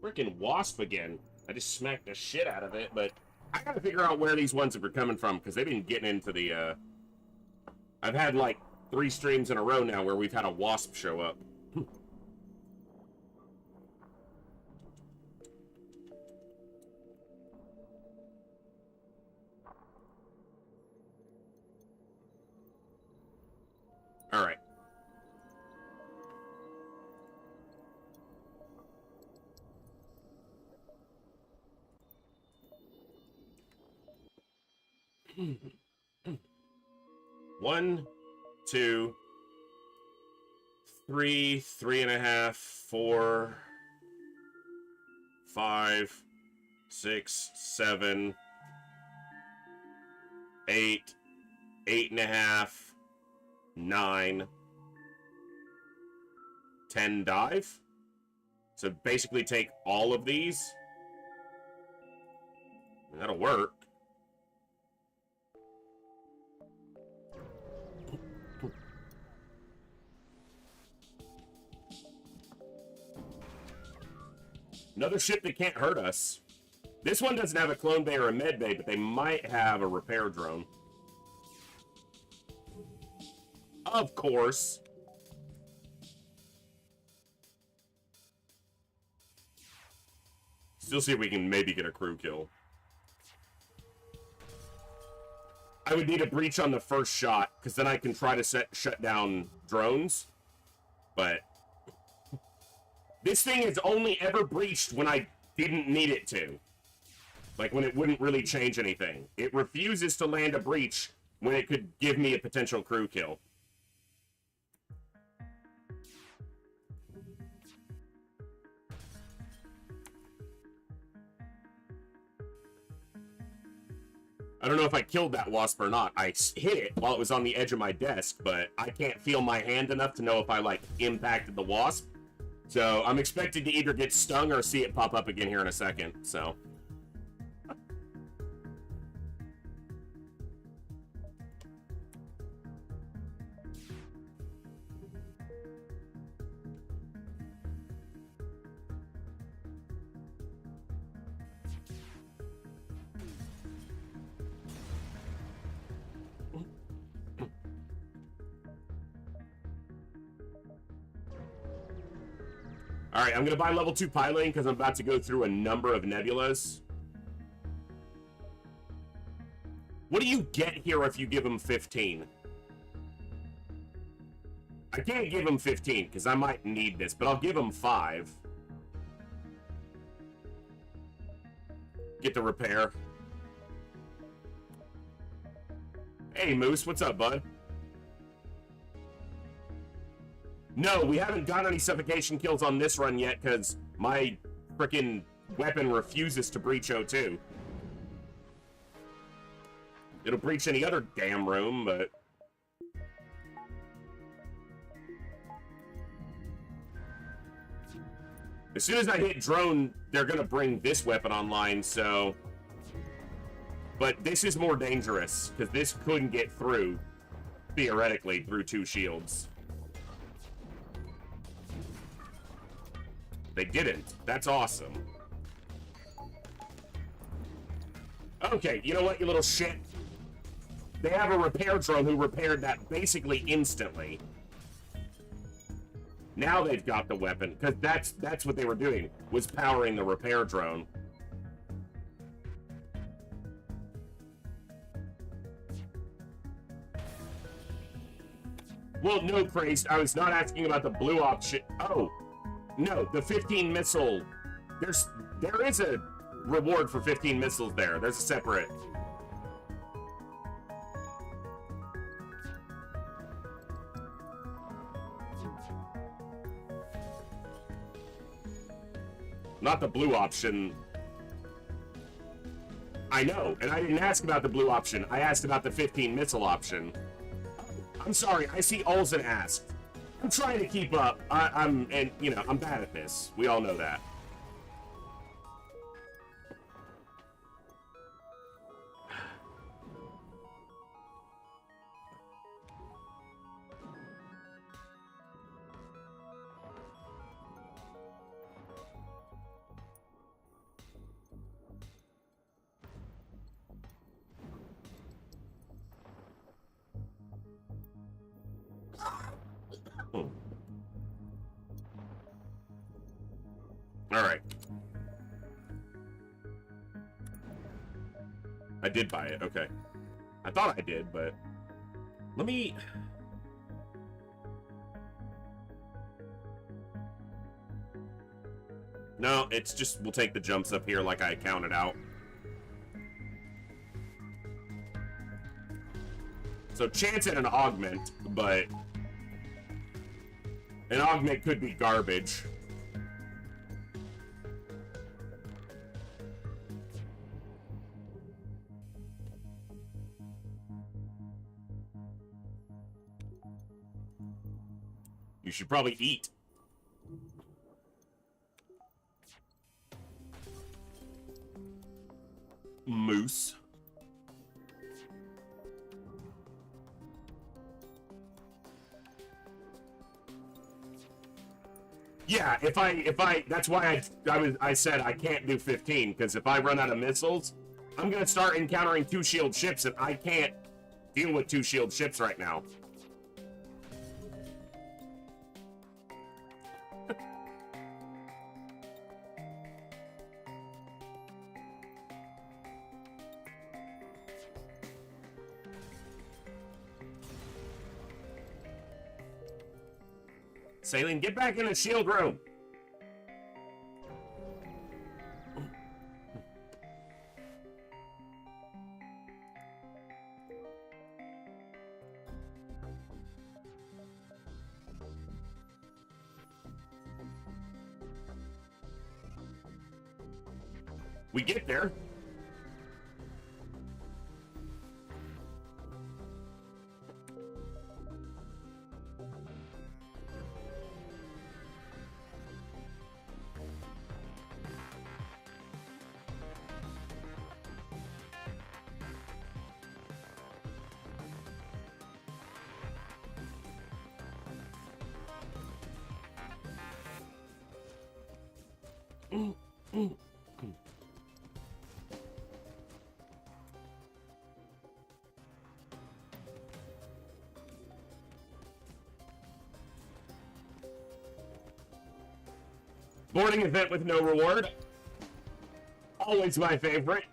Frickin' wasp again. I just smacked the shit out of it, but I gotta figure out where these ones are coming from, because they've been getting into the, I've had, like, 3 streams in a row now where we've had a wasp show up. All right. One, 2, 3, 3.5, 4, 5, 6, 7, 8, 8.5, 9, 10 dive. So basically take all of these. And that'll work. Another ship that can't hurt us. This one doesn't have a clone bay or a med bay, but they might have a repair drone. Of course. Still see if we can maybe get a crew kill. I would need a breach on the first shot, because then I can try to shut down drones. But this thing has only ever breached when I didn't need it to. Like when it wouldn't really change anything. It refuses to land a breach when it could give me a potential crew kill. I don't know if I killed that wasp or not. I hit it while it was on the edge of my desk, but I can't feel my hand enough to know if I, like, impacted the wasp. So I'm expected to either get stung or see it pop up again here in a second, so... Alright, I'm going to buy level 2 piloting because I'm about to go through a number of nebulas. What do you get here if you give him 15? I can't give him 15 because I might need this, but I'll give him 5. Get the repair. Hey, Moose, what's up, bud? No, we haven't got any suffocation kills on this run yet because my frickin' weapon refuses to breach O2. It'll breach any other damn room, but... As soon as I hit drone, they're gonna bring this weapon online, so... But this is more dangerous, because this couldn't get through, theoretically, through 2 shields. They didn't. That's awesome. Okay, you know what, you little shit? They have a repair drone who repaired that basically instantly. Now they've got the weapon, because that's what they were doing, was powering the repair drone. Well, no, Christ, I was not asking about the blue option. Oh, no, the 15 missile. There is a reward for 15 missiles there. There's a separate. Not the blue option. I know, and I didn't ask about the blue option. I asked about the 15 missile option. I'm sorry, I see Olsen asked. I'm trying to keep up. I'm bad at this. We all know that. Alright. I did buy it, okay. I thought I did, but... Let me... No, it's just, we'll take the jumps up here like I counted out. So chance at an augment, but... An augment could be garbage. You should probably eat. Moose. Yeah, if I, that's why I said I can't do 15, because if I run out of missiles, I'm gonna start encountering 2 shield ships, and I can't deal with 2 shield ships right now. Saline, get back in the shield room. We get there. Boarding event with no reward. Always my favorite.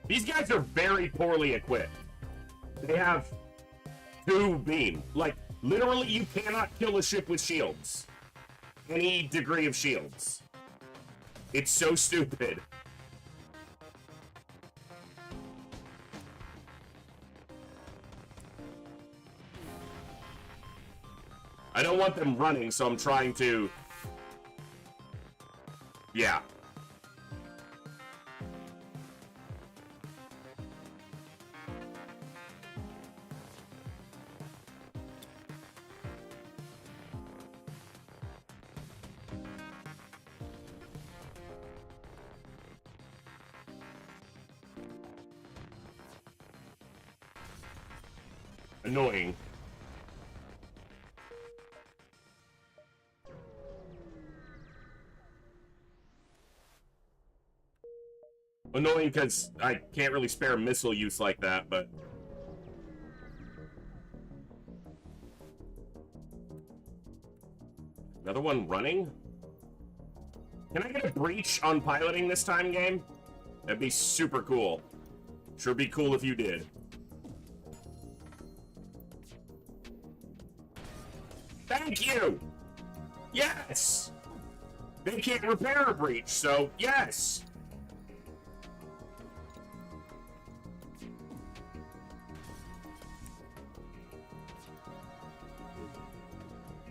These guys are very poorly equipped. They have 2 beam. Like, literally, you cannot kill a ship with shields. Any degree of shields. It's so stupid. I don't want them running, so I'm trying to... Yeah. Annoying. Annoying because I can't really spare missile use like that, but... Another one running? Can I get a breach on piloting this time, game? That'd be super cool. Sure be cool if you did. Thank you! Yes! They can't repair a breach, so yes!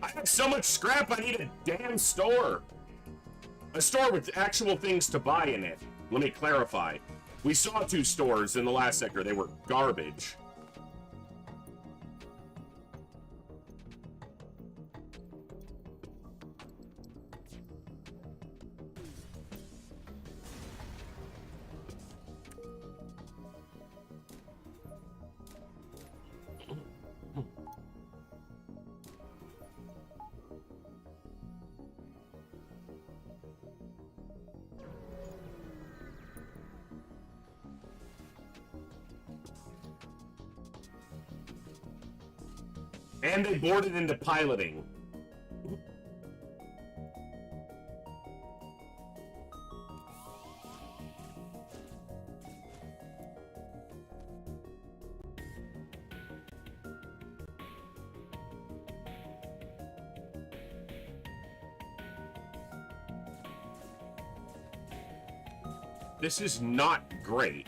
I have so much scrap, I need a damn store. A store with actual things to buy in it. Let me clarify. We saw 2 stores in the last sector. They were garbage. And they boarded into piloting. This is not great.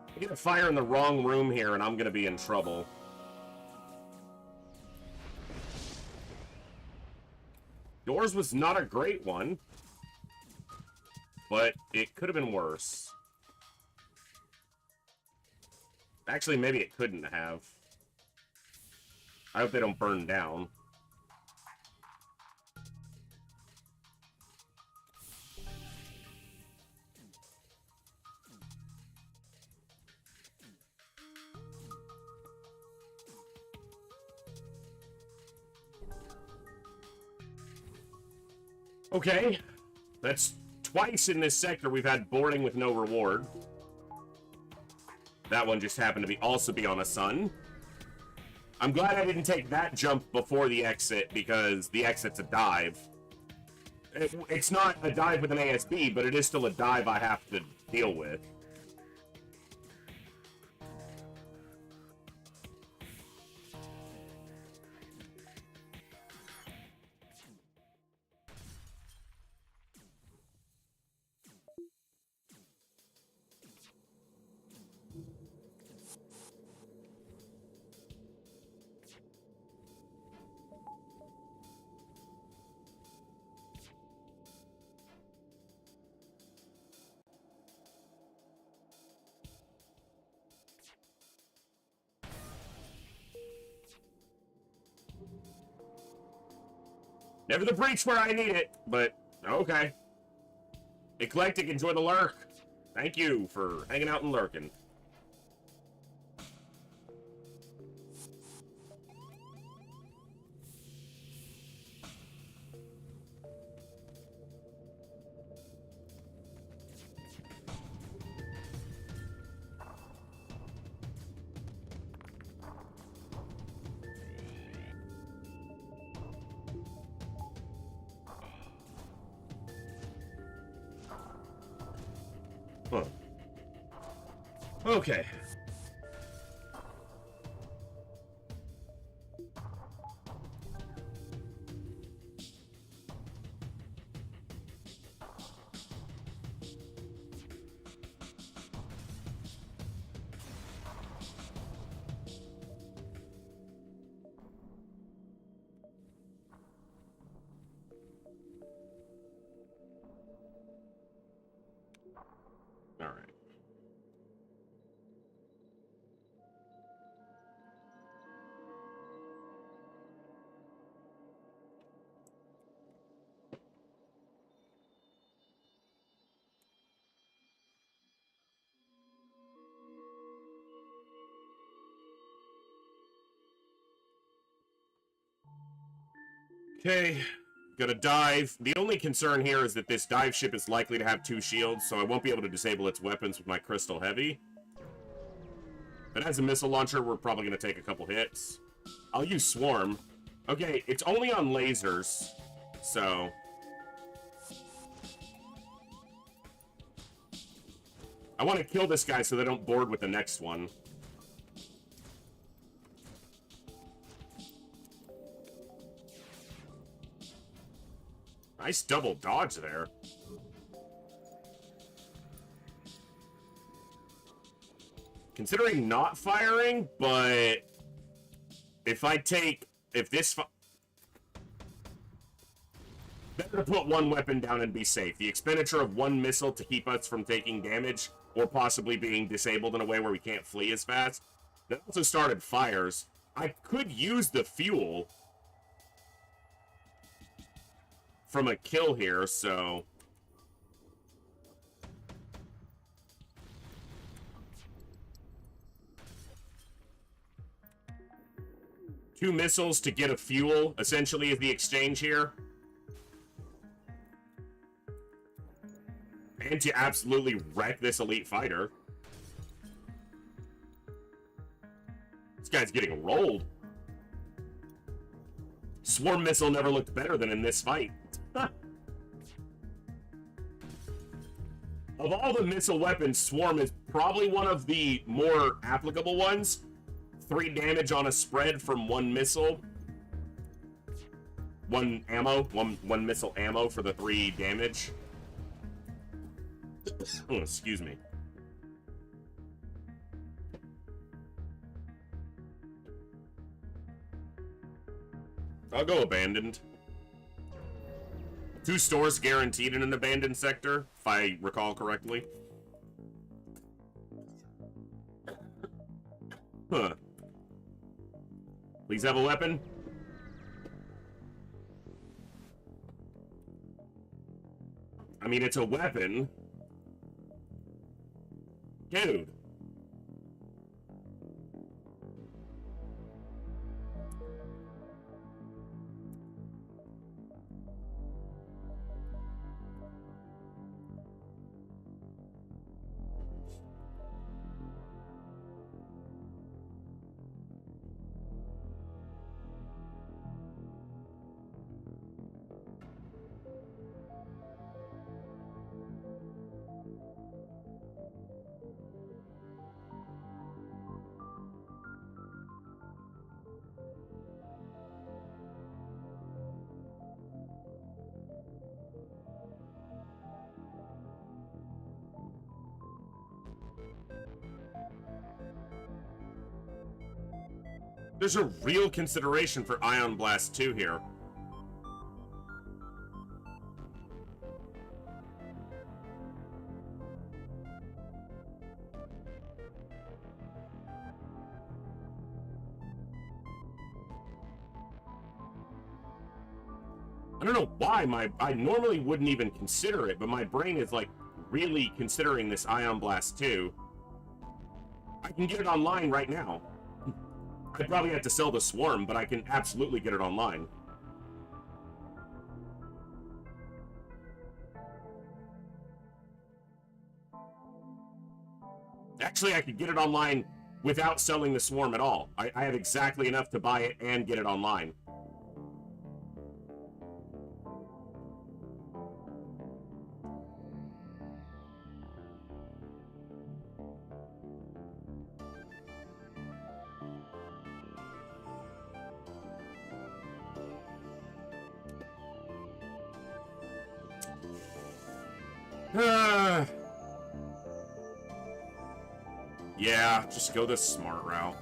I get a fire in the wrong room here, and I'm gonna be in trouble. Yours was not a great one, but it could have been worse. Actually, maybe it couldn't have. I hope they don't burn down. Okay, that's twice in this sector we've had boarding with no reward. That one just happened to also be on a sun. I'm glad I didn't take that jump before the exit, because the exit's a dive. It's not a dive with an ASB, but it is still a dive I have to deal with. Never the breach where I need it, but okay. Eclectic, enjoy the lurk. Thank you for hanging out and lurking. Huh. Okay. All right. Okay, gonna dive. The only concern here is that this dive ship is likely to have 2 shields, so I won't be able to disable its weapons with my Crystal Heavy. If it has a missile launcher, we're probably gonna take a couple hits. I'll use Swarm. Okay, it's only on lasers, so... I want to kill this guy so they don't board with the next one. Nice double dodge there. Considering not firing, but if I take... Better to put one weapon down and be safe. The expenditure of one missile to keep us from taking damage or possibly being disabled in a way where we can't flee as fast. That also started fires. I could use the fuel from a kill here, so... Two missiles to get a fuel, essentially, is the exchange here. And to absolutely wreck this elite fighter. This guy's getting rolled. Swarm missile never looked better than in this fight. Of all the missile weapons, Swarm is probably one of the more applicable ones. 3 damage on a spread from one missile. One ammo, one missile ammo for the 3 damage. Oh, excuse me. I'll go abandoned. 2 stores guaranteed in an abandoned sector, if I recall correctly. Huh. Please have a weapon. I mean, it's a weapon. Dude. There's a real consideration for Ion Blast 2 here. I don't know why I normally wouldn't even consider it, but my brain is like really considering this Ion Blast 2. I can get it online right now. I'd probably have to sell the Swarm, but I can absolutely get it online. Actually, I could get it online without selling the Swarm at all. I have exactly enough to buy it and get it online. Yeah, just go the smart route.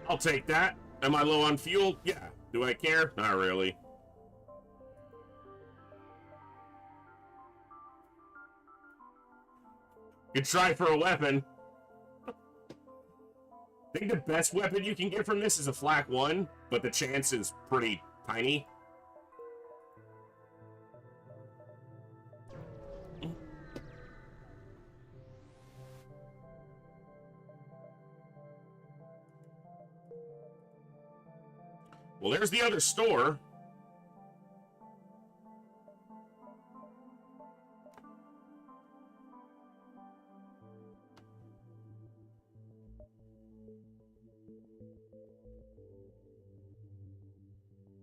I'll take that. Am I low on fuel? Yeah. Do I care? Not really. Good try for a weapon. I think the best weapon you can get from this is a flak 1, but the chance is pretty tiny. Well, there's the other store.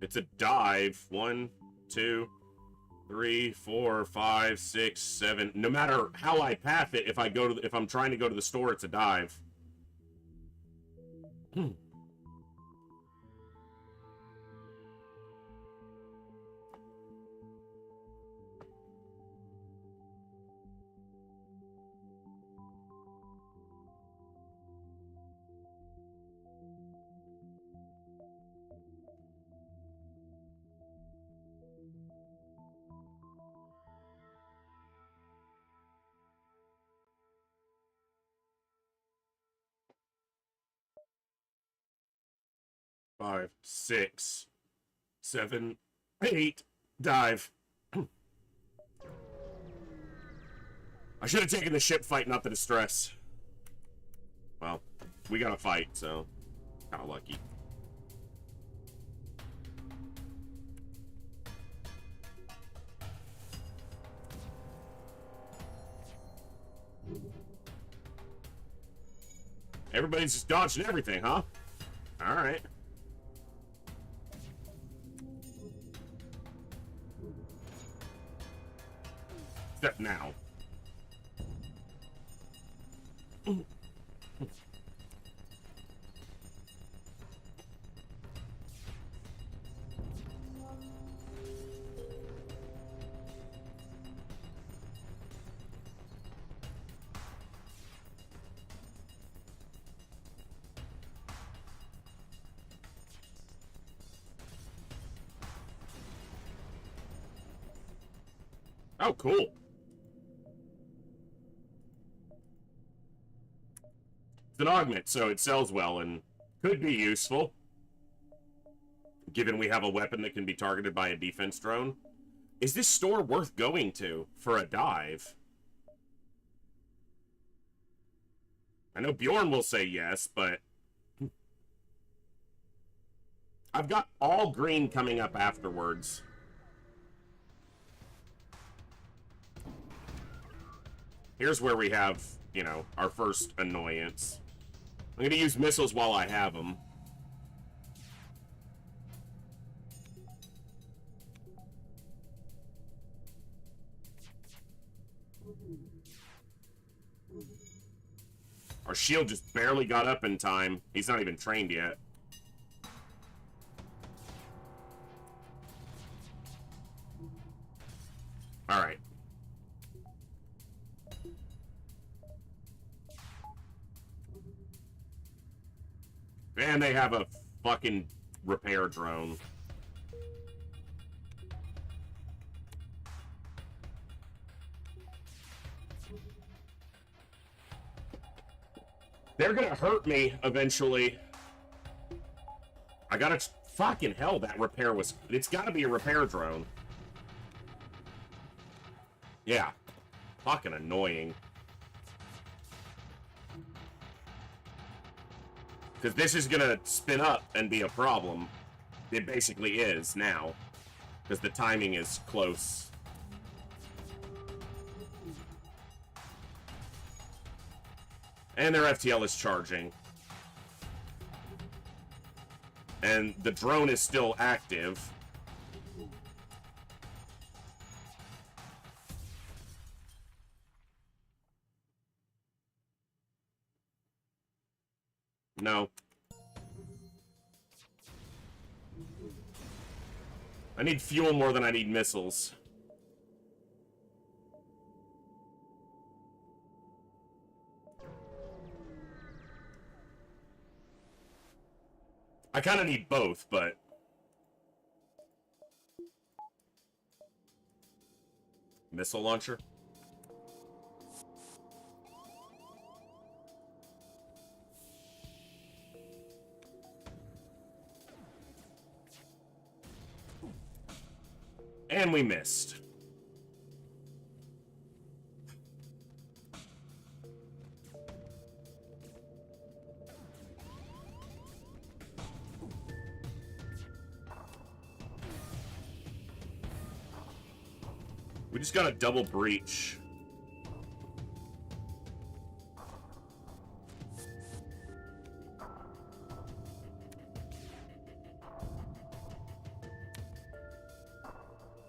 It's a dive. 1, 2. 3, 4, 5, 6, 7. No matter how I path it, if I'm trying to go to the store, it's a dive. 5, 6, 7, 8. Dive. I should have taken the ship fight, not the distress. Well, we got a fight, so kind of lucky. Everybody's just dodging everything, huh? All right. Except now. Oh, cool. It's an augment, so it sells well and could be useful, given we have a weapon that can be targeted by a defense drone. Is this store worth going to for a dive? I know Bjorn will say yes, but I've got all green coming up afterwards. Here's where we have, you know, our first annoyance. I'm going to use missiles while I have them. Our shield just barely got up in time. He's not even trained yet. All right. And they have a fucking repair drone. They're gonna hurt me eventually. I gotta... Fucking hell, that repair was... It's gotta be a repair drone. Yeah. Fucking annoying. Because this is gonna spin up and be a problem. It basically is now. Because the timing is close. And their FTL is charging. And the drone is still active. No. I need fuel more than I need missiles. I kind of need both, but... Missile launcher? And we missed. We just got a double breach.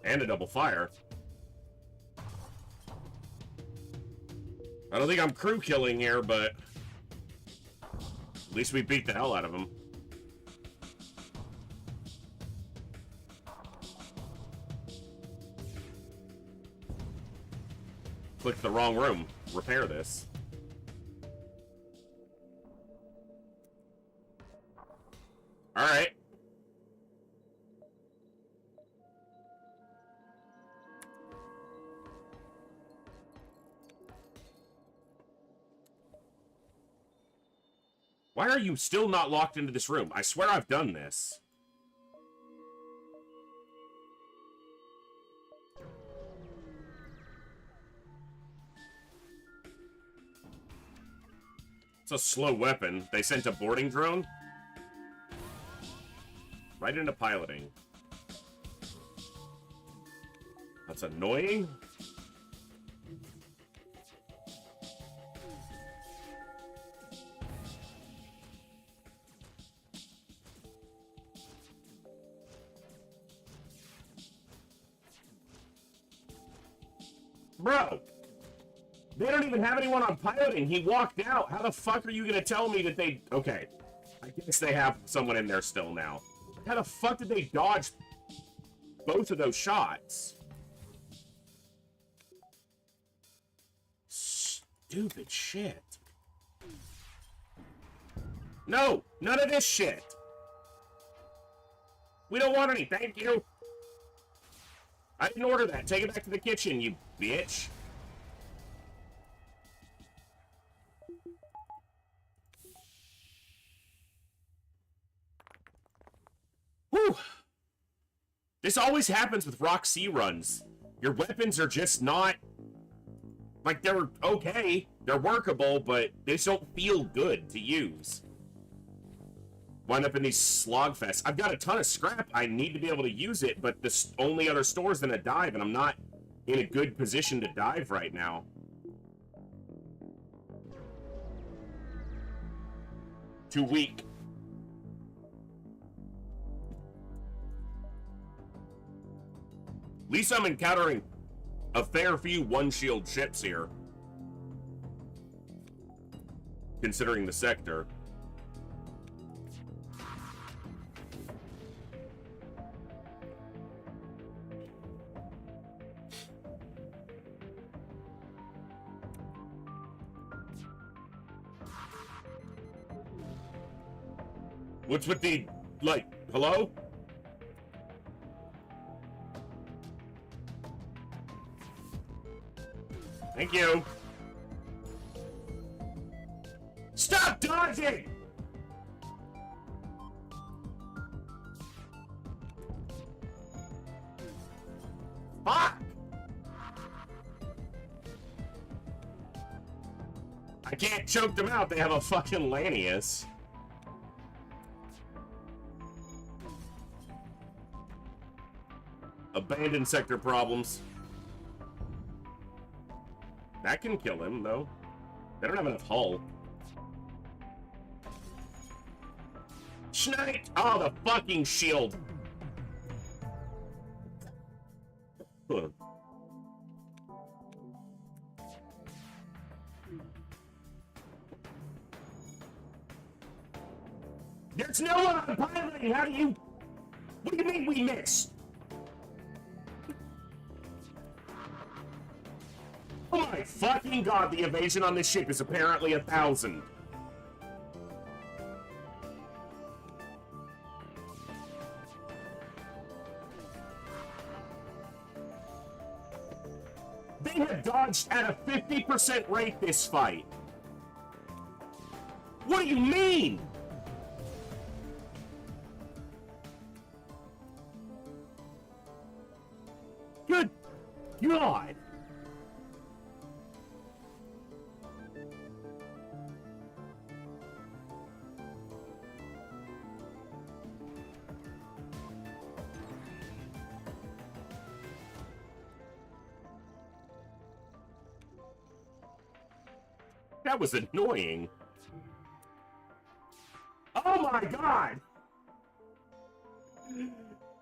And a double fire. I don't think I'm crew killing here, but at least we beat the hell out of him. Clicked the wrong room. Repair this. Alright. Why are you still not locked into this room? I swear I've done this. It's a slow weapon. They sent a boarding drone? Right into piloting. That's annoying. Bro, they don't even have anyone on piloting. He walked out. How the fuck are you gonna tell me that they... Okay, I guess they have someone in there still now. How the fuck did they dodge both of those shots? Stupid shit. No, none of this shit. We don't want any, thank you. I didn't order that. Take it back to the kitchen, you bitch. Whew. This always happens with Rock C runs. Your weapons are just not... Like, they're okay. They're workable, but they just don't feel good to use. Wind up in these slogfests. I've got a ton of scrap. I need to be able to use it, but the only other store is in a dive, and I'm not in a good position to dive right now. Too weak. At least I'm encountering a fair few one-shield ships here, considering the sector. What's with the, like, hello? Thank you. Stop dodging! Fuck! I can't choke them out. They have a fucking Lanius. Abandoned sector problems. That can kill him, though. They don't have enough hull. Schneid! Oh, the fucking shield! Huh. There's no one on piloting! How do you... What do you mean we missed? Oh my fucking god, the evasion on this ship is apparently 1,000. They have dodged at a 50% rate this fight. What do you mean? Good God. That was annoying. Oh my god!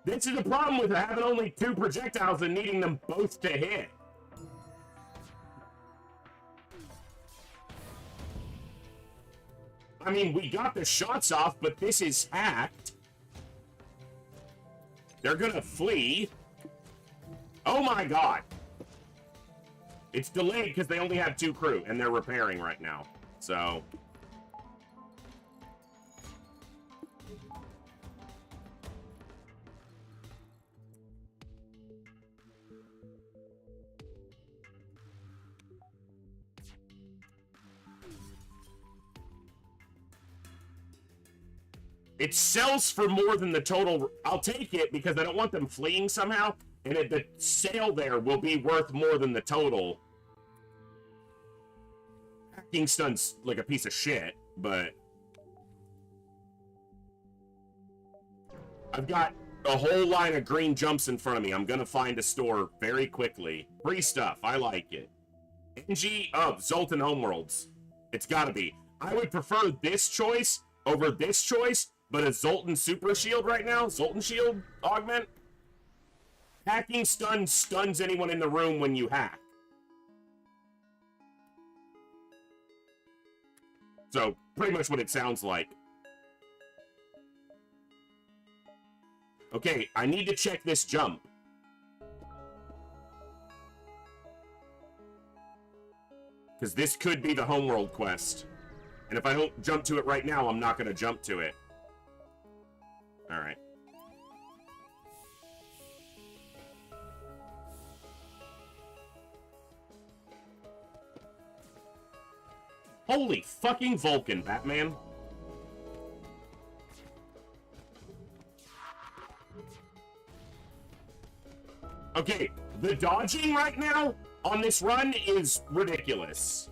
This is the problem with having only 2 projectiles and needing them both to hit. I mean, we got the shots off, but this is hacked. They're gonna flee. Oh my god. It's delayed because they only have 2 crew, and they're repairing right now. So... It sells for more than the total. I'll take it because I don't want them fleeing somehow. And the sale there will be worth more than the total. Hacking Stun's like a piece of shit, but... I've got a whole line of green jumps in front of me. I'm gonna find a store very quickly. Free stuff. I like it. NG of Zoltan Homeworlds. It's gotta be. I would prefer this choice over this choice. But a Zoltan Super Shield right now? Zoltan Shield Augment? Hacking Stun stuns anyone in the room when you hack. So, pretty much what it sounds like. Okay, I need to check this jump. Because this could be the Homeworld quest. And if I don't jump to it right now, I'm not going to jump to it. Alright. Holy fucking Vulcan, Batman. Okay, the dodging right now on this run is ridiculous.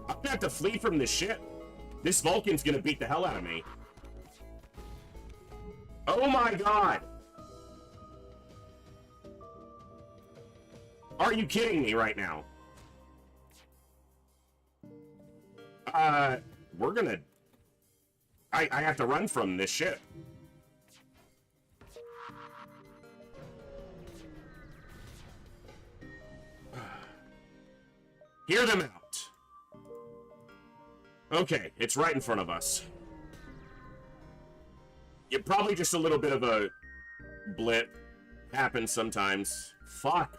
I'm gonna have to flee from this ship. This Vulcan's gonna beat the hell out of me. Oh my god! Are you kidding me right now? We're gonna... I have to run from this ship. Hear them out. Okay, it's right in front of us. Yeah, probably just a little bit of a blip. Happens sometimes. Fuck.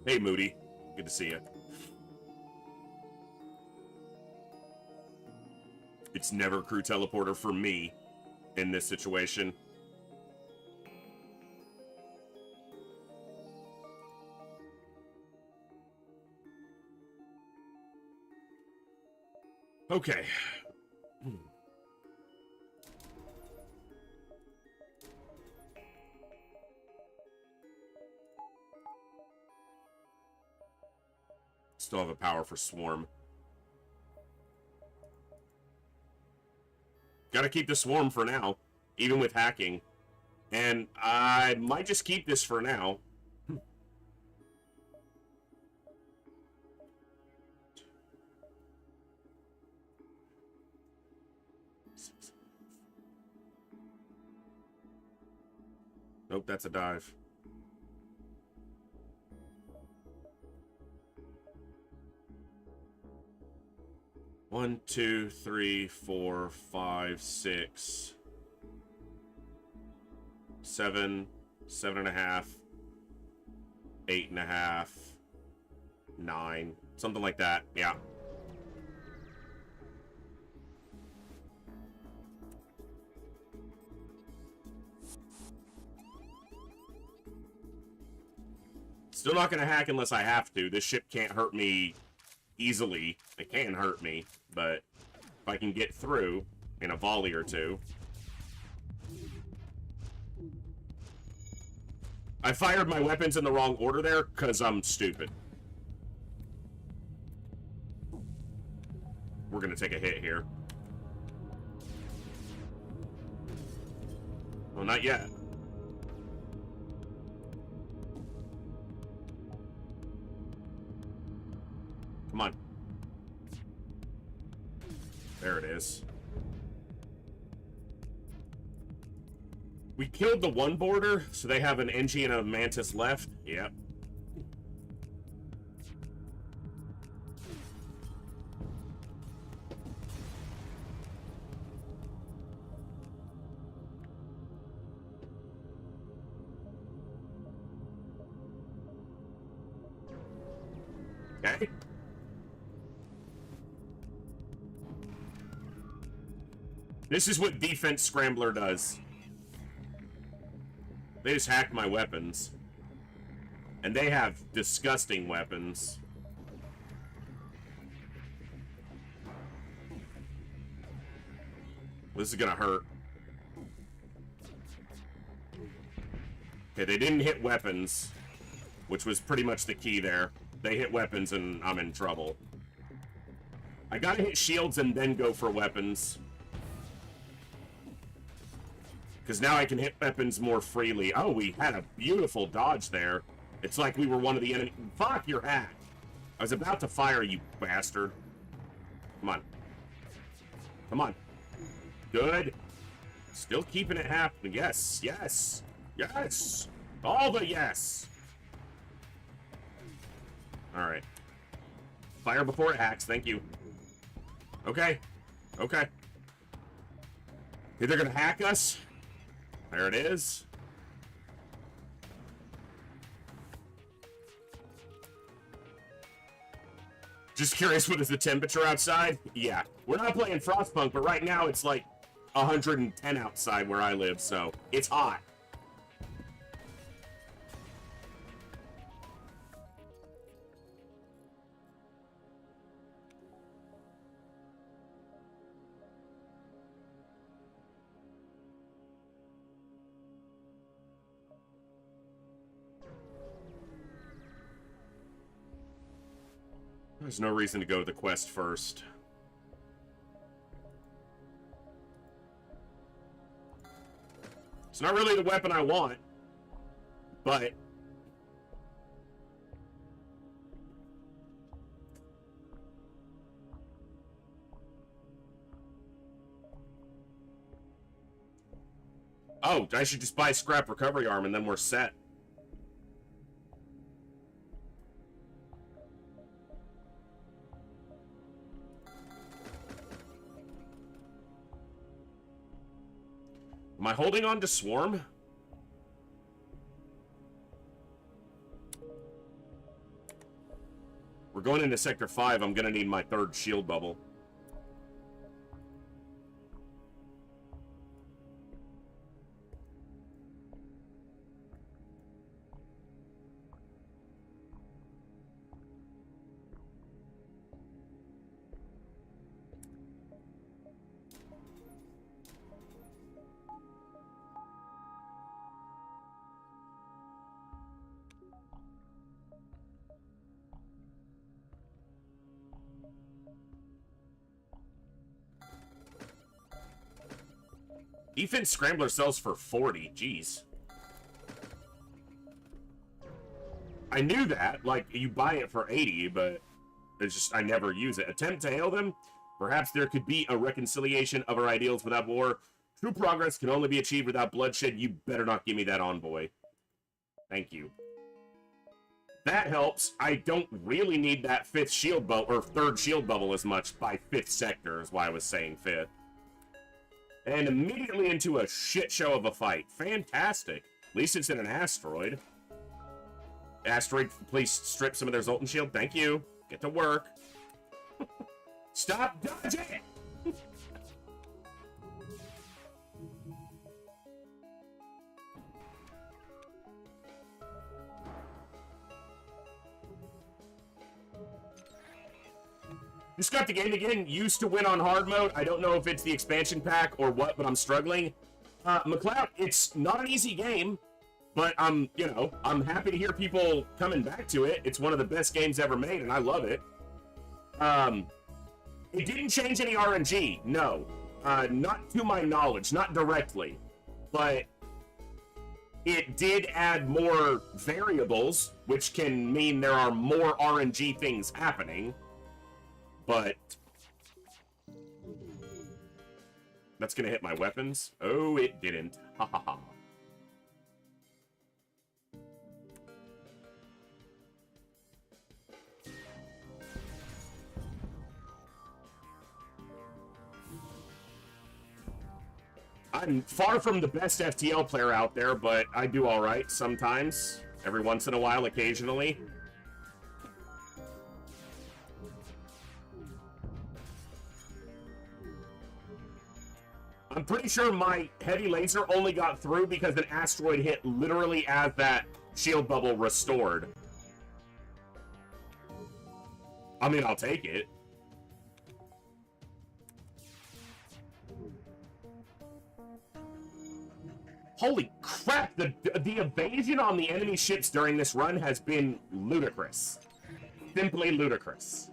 Hey, Moody. Good to see you. It's never crew teleporter for me in this situation. Okay. Still have a power for Swarm. Gotta keep the Swarm for now, even with hacking. And I might just keep this for now. Nope, that's a dive. One, two, three, four, five, 6, 7, 7.5, 8.5, 9, something like that. Yeah. Still not going to hack unless I have to. This ship can't hurt me easily. It can hurt me, but if I can get through in a volley or two. I fired my weapons in the wrong order there, because I'm stupid. We're gonna take a hit here. Well, not yet. Come on. There it is. We killed the one boarder, so they have an Engie and a Mantis left. Yep. Okay. This is what Defense Scrambler does. They just hacked my weapons. And they have disgusting weapons. This is gonna hurt. Okay, they didn't hit weapons, which was pretty much the key there. They hit weapons and I'm in trouble. I gotta hit shields and then go for weapons. Because now I can hit weapons more freely. Oh, we had a beautiful dodge there. It's like we were one of the enemy. Fuck your hat. I was about to fire, you bastard. Come on. Come on. Good. Still keeping it happening. Yes, yes, yes. All the yes. All right. Fire before it hacks. Thank you. Okay. Okay. They're gonna hack us. There it is. Just curious, what is the temperature outside? Yeah, we're not playing Frostpunk, but right now it's like 110 outside where I live, so it's hot. There's no reason to go to the quest first. It's not really the weapon I want, but oh, I should just buy scrap recovery arm and then we're set. Am I holding on to Swarm? We're going into Sector 5. I'm gonna need my third shield bubble. Defense Scrambler sells for 40. Jeez. I knew that. Like, you buy it for 80, but it's just, I never use it. Attempt to hail them? Perhaps there could be a reconciliation of our ideals without war. True progress can only be achieved without bloodshed. You better not give me that envoy. Thank you. That helps. I don't really need that fifth shield bubble, or third shield bubble as much by 5th sector, is why I was saying 5th. And immediately into a shit show of a fight. Fantastic. At least it's in an asteroid. Asteroid, please strip some of their Zoltan shield. Thank you. Get to work. Stop dodging! Just got the game again. Used to win on hard mode. I don't know if it's the expansion pack or what, but I'm struggling. McLeod, it's not an easy game, But you know, I'm happy to hear people coming back to it. It's one of the best games ever made, and I love it. It didn't change any RNG, no. Not to my knowledge, not directly. But it did add more variables, which can mean there are more RNG things happening. But that's gonna hit my weapons. Oh, it didn't. Ha ha ha. I'm far from the best FTL player out there, but I do all right sometimes. Every once in a while, occasionally. I'm pretty sure my heavy laser only got through because an asteroid hit literally as that shield bubble restored. I mean, I'll take it. Holy crap, the evasion on the enemy ships during this run has been ludicrous. Simply ludicrous.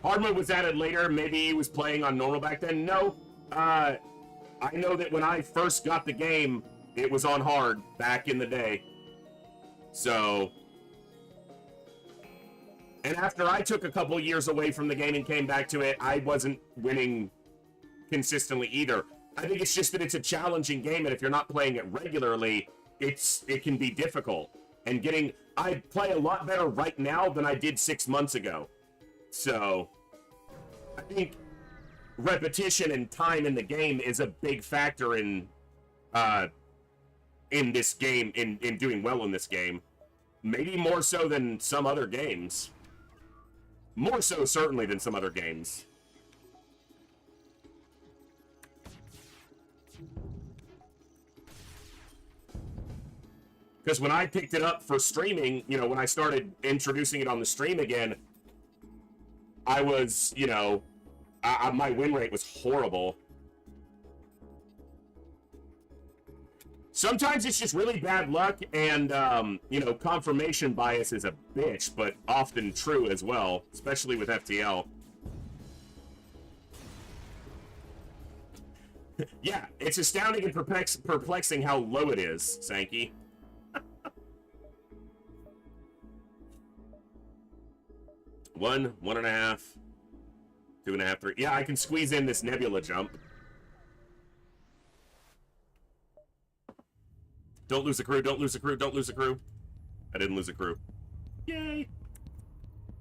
Hard mode was added later. Maybe he was playing on normal back then. No. I know that when I first got the game, it was on hard back in the day. So... And after I took a couple years away from the game and came back to it, I wasn't winning consistently either. I think it's just that it's a challenging game, and if you're not playing it regularly, it can be difficult. And I play a lot better right now than I did 6 months ago. So I think repetition and time in the game is a big factor in this game, in doing well in this game. Maybe more so than some other games. More so certainly than some other games. Because when I picked it up for streaming, you know, when I started introducing it on the stream again, I was, you know, my win rate was horrible. Sometimes it's just really bad luck, and, you know, confirmation bias is a bitch, but often true as well, especially with FTL. Yeah, it's astounding and perplexing how low it is, Sankey. One and a half, 2.5, 3. Yeah, I can squeeze in this nebula jump. Don't lose the crew, don't lose the crew, don't lose the crew. I didn't lose the crew. Yay!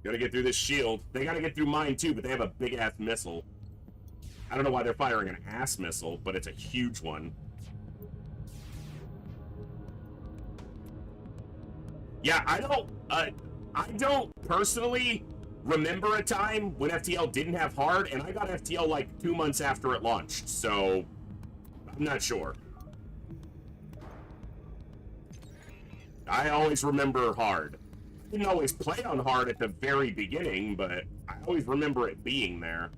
Gotta get through this shield. They gotta get through mine too, but they have a big-ass missile. I don't know why they're firing an ass missile, but it's a huge one. Yeah, I don't personally remember a time when FTL didn't have hard, and I got FTL like 2 months after it launched, so I'm not sure. I always remember hard. I didn't always play on hard at the very beginning, but I always remember it being there.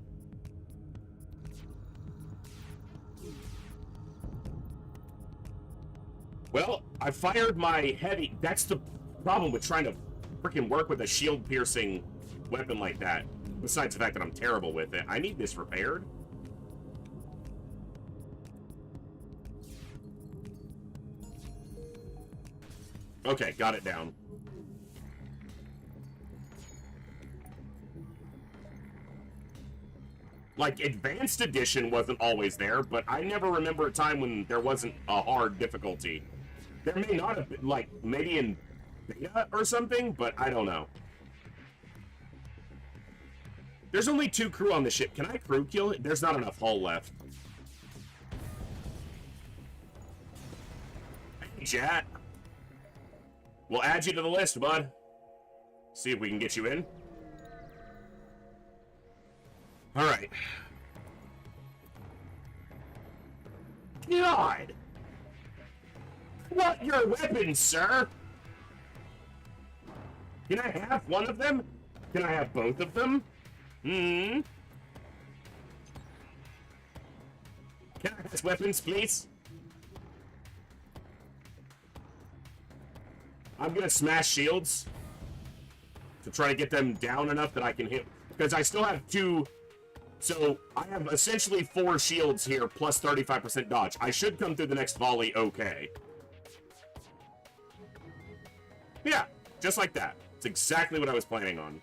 Well, I fired my heavy. That's the problem with trying to freaking work with a shield-piercing weapon like that. Besides the fact that I'm terrible with it. I need this repaired. Okay, got it down. Like, Advanced Edition wasn't always there, but I never remember a time when there wasn't a hard difficulty. There may not have been, like, maybe in beta or something, but I don't know. There's only 2 crew on the ship. Can I crew kill it? There's not enough hull left. Hey, chat. We'll add you to the list, bud. See if we can get you in. All right. God! What your weapons, sir? Can I have one of them? Can I have both of them? Hmm? Can I have weapons, please? I'm gonna smash shields to try to get them down enough that I can hit, because I still have 2. So I have essentially 4 shields here plus 35% dodge. I should come through the next volley okay. Yeah, just like that. It's exactly what I was planning on.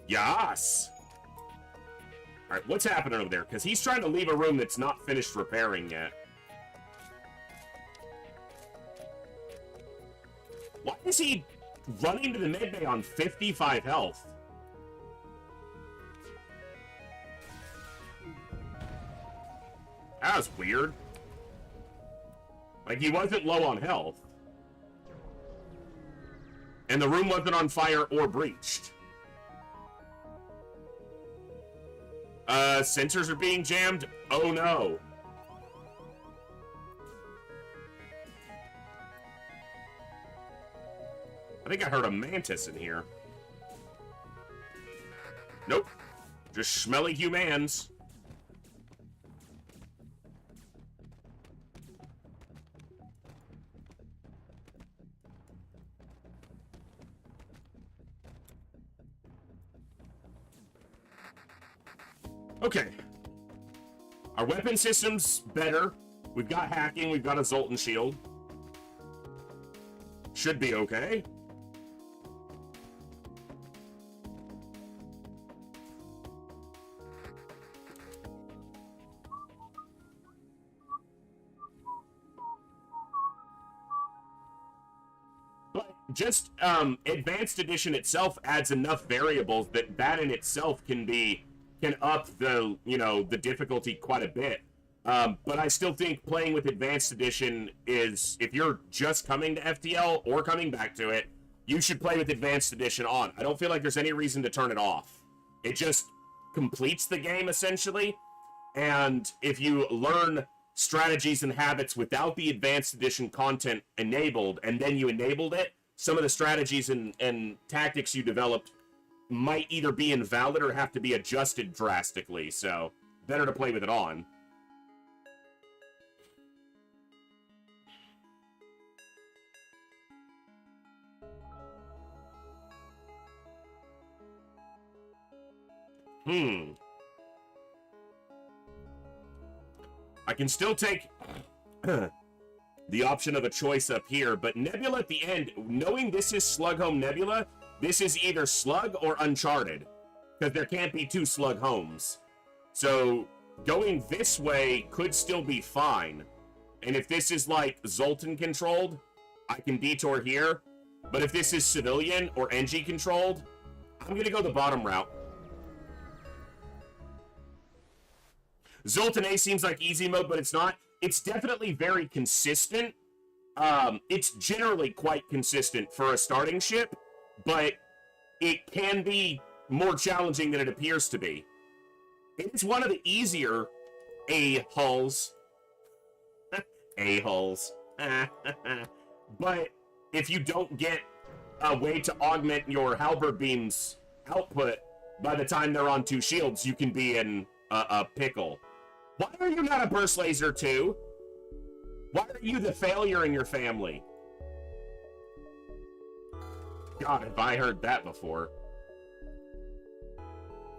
Yas! Alright, what's happening over there? Because he's trying to leave a room that's not finished repairing yet. Why is he running to the mid bay on 55 health? That was weird. Like, he wasn't low on health. And the room wasn't on fire or breached. Sensors are being jammed? Oh no. I think I heard a mantis in here. Nope. Just smelly humans. Okay. Our weapon system's better. We've got hacking, we've got a Zoltan shield. Should be okay. But just Advanced Edition itself adds enough variables that in itself can up the, the difficulty quite a bit. But I still think playing with Advanced Edition is, if you're just coming to FTL or coming back to it, you should play with Advanced Edition on. I don't feel like there's any reason to turn it off. It just completes the game, essentially. And if you learn strategies and habits without the Advanced Edition content enabled, and then you enabled it, some of the strategies and tactics you developed might either be invalid or have to be adjusted drastically, so better to play with it on. I can still take the option of a choice up here, but Nebula at the end, knowing this is Slug Home Nebula, this is either Slug or Uncharted, because there can't be 2 Slug Homes. So going this way could still be fine. And if this is like Zoltan controlled, I can detour here. But if this is civilian or NG controlled, I'm going to go the bottom route. Zoltan A seems like easy mode, but it's not. It's definitely very consistent. It's generally quite consistent for a starting ship, but it can be more challenging than it appears to be. It's one of the easier A-hulls. A-hulls. But if you don't get a way to augment your halberd beam's output by the time they're on 2 shields, you can be in a pickle. Why are you not a burst laser too? Why are you the failure in your family? God, have I heard that before.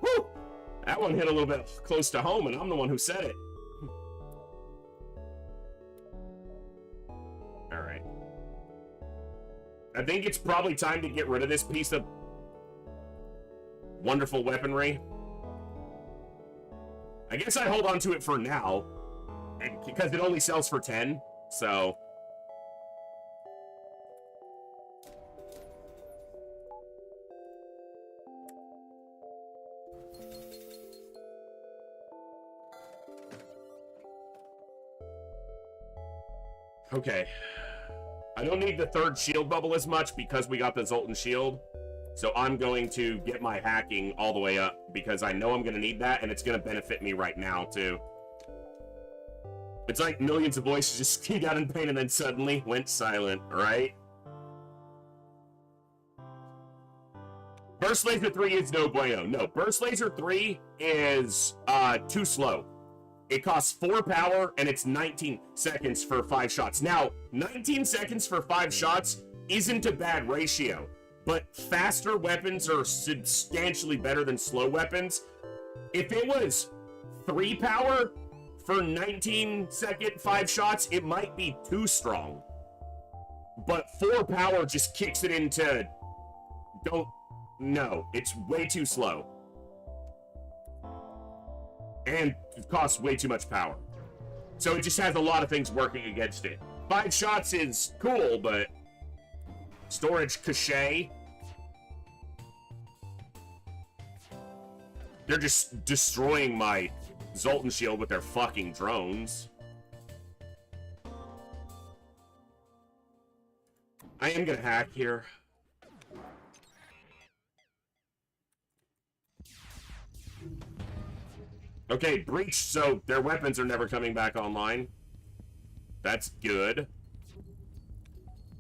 Whew! That one hit a little bit close to home, and I'm the one who said it. Alright. I think it's probably time to get rid of this piece of wonderful weaponry. I guess I hold on to it for now, because it only sells for 10, so... Okay. I don't need the 3rd shield bubble as much because we got the Zoltan shield. So I'm going to get my hacking all the way up because I know I'm going to need that, and it's going to benefit me right now, too. It's like millions of voices just screamed out in pain and then suddenly went silent, right? Burst Laser 3 is no bueno. No, Burst Laser 3 is too slow. It costs 4 power, and it's 19 seconds for 5 shots. Now, 19 seconds for 5 shots isn't a bad ratio, but faster weapons are substantially better than slow weapons. If it was 3 power for 19-second 5 shots, it might be too strong. But 4 power just kicks it into... No, it's way too slow. And it costs way too much power. So it just has a lot of things working against it. 5 shots is cool, but... Storage cachet... They're just destroying my Zoltan shield with their fucking drones. I am gonna hack here. Okay, breach, so their weapons are never coming back online. That's good.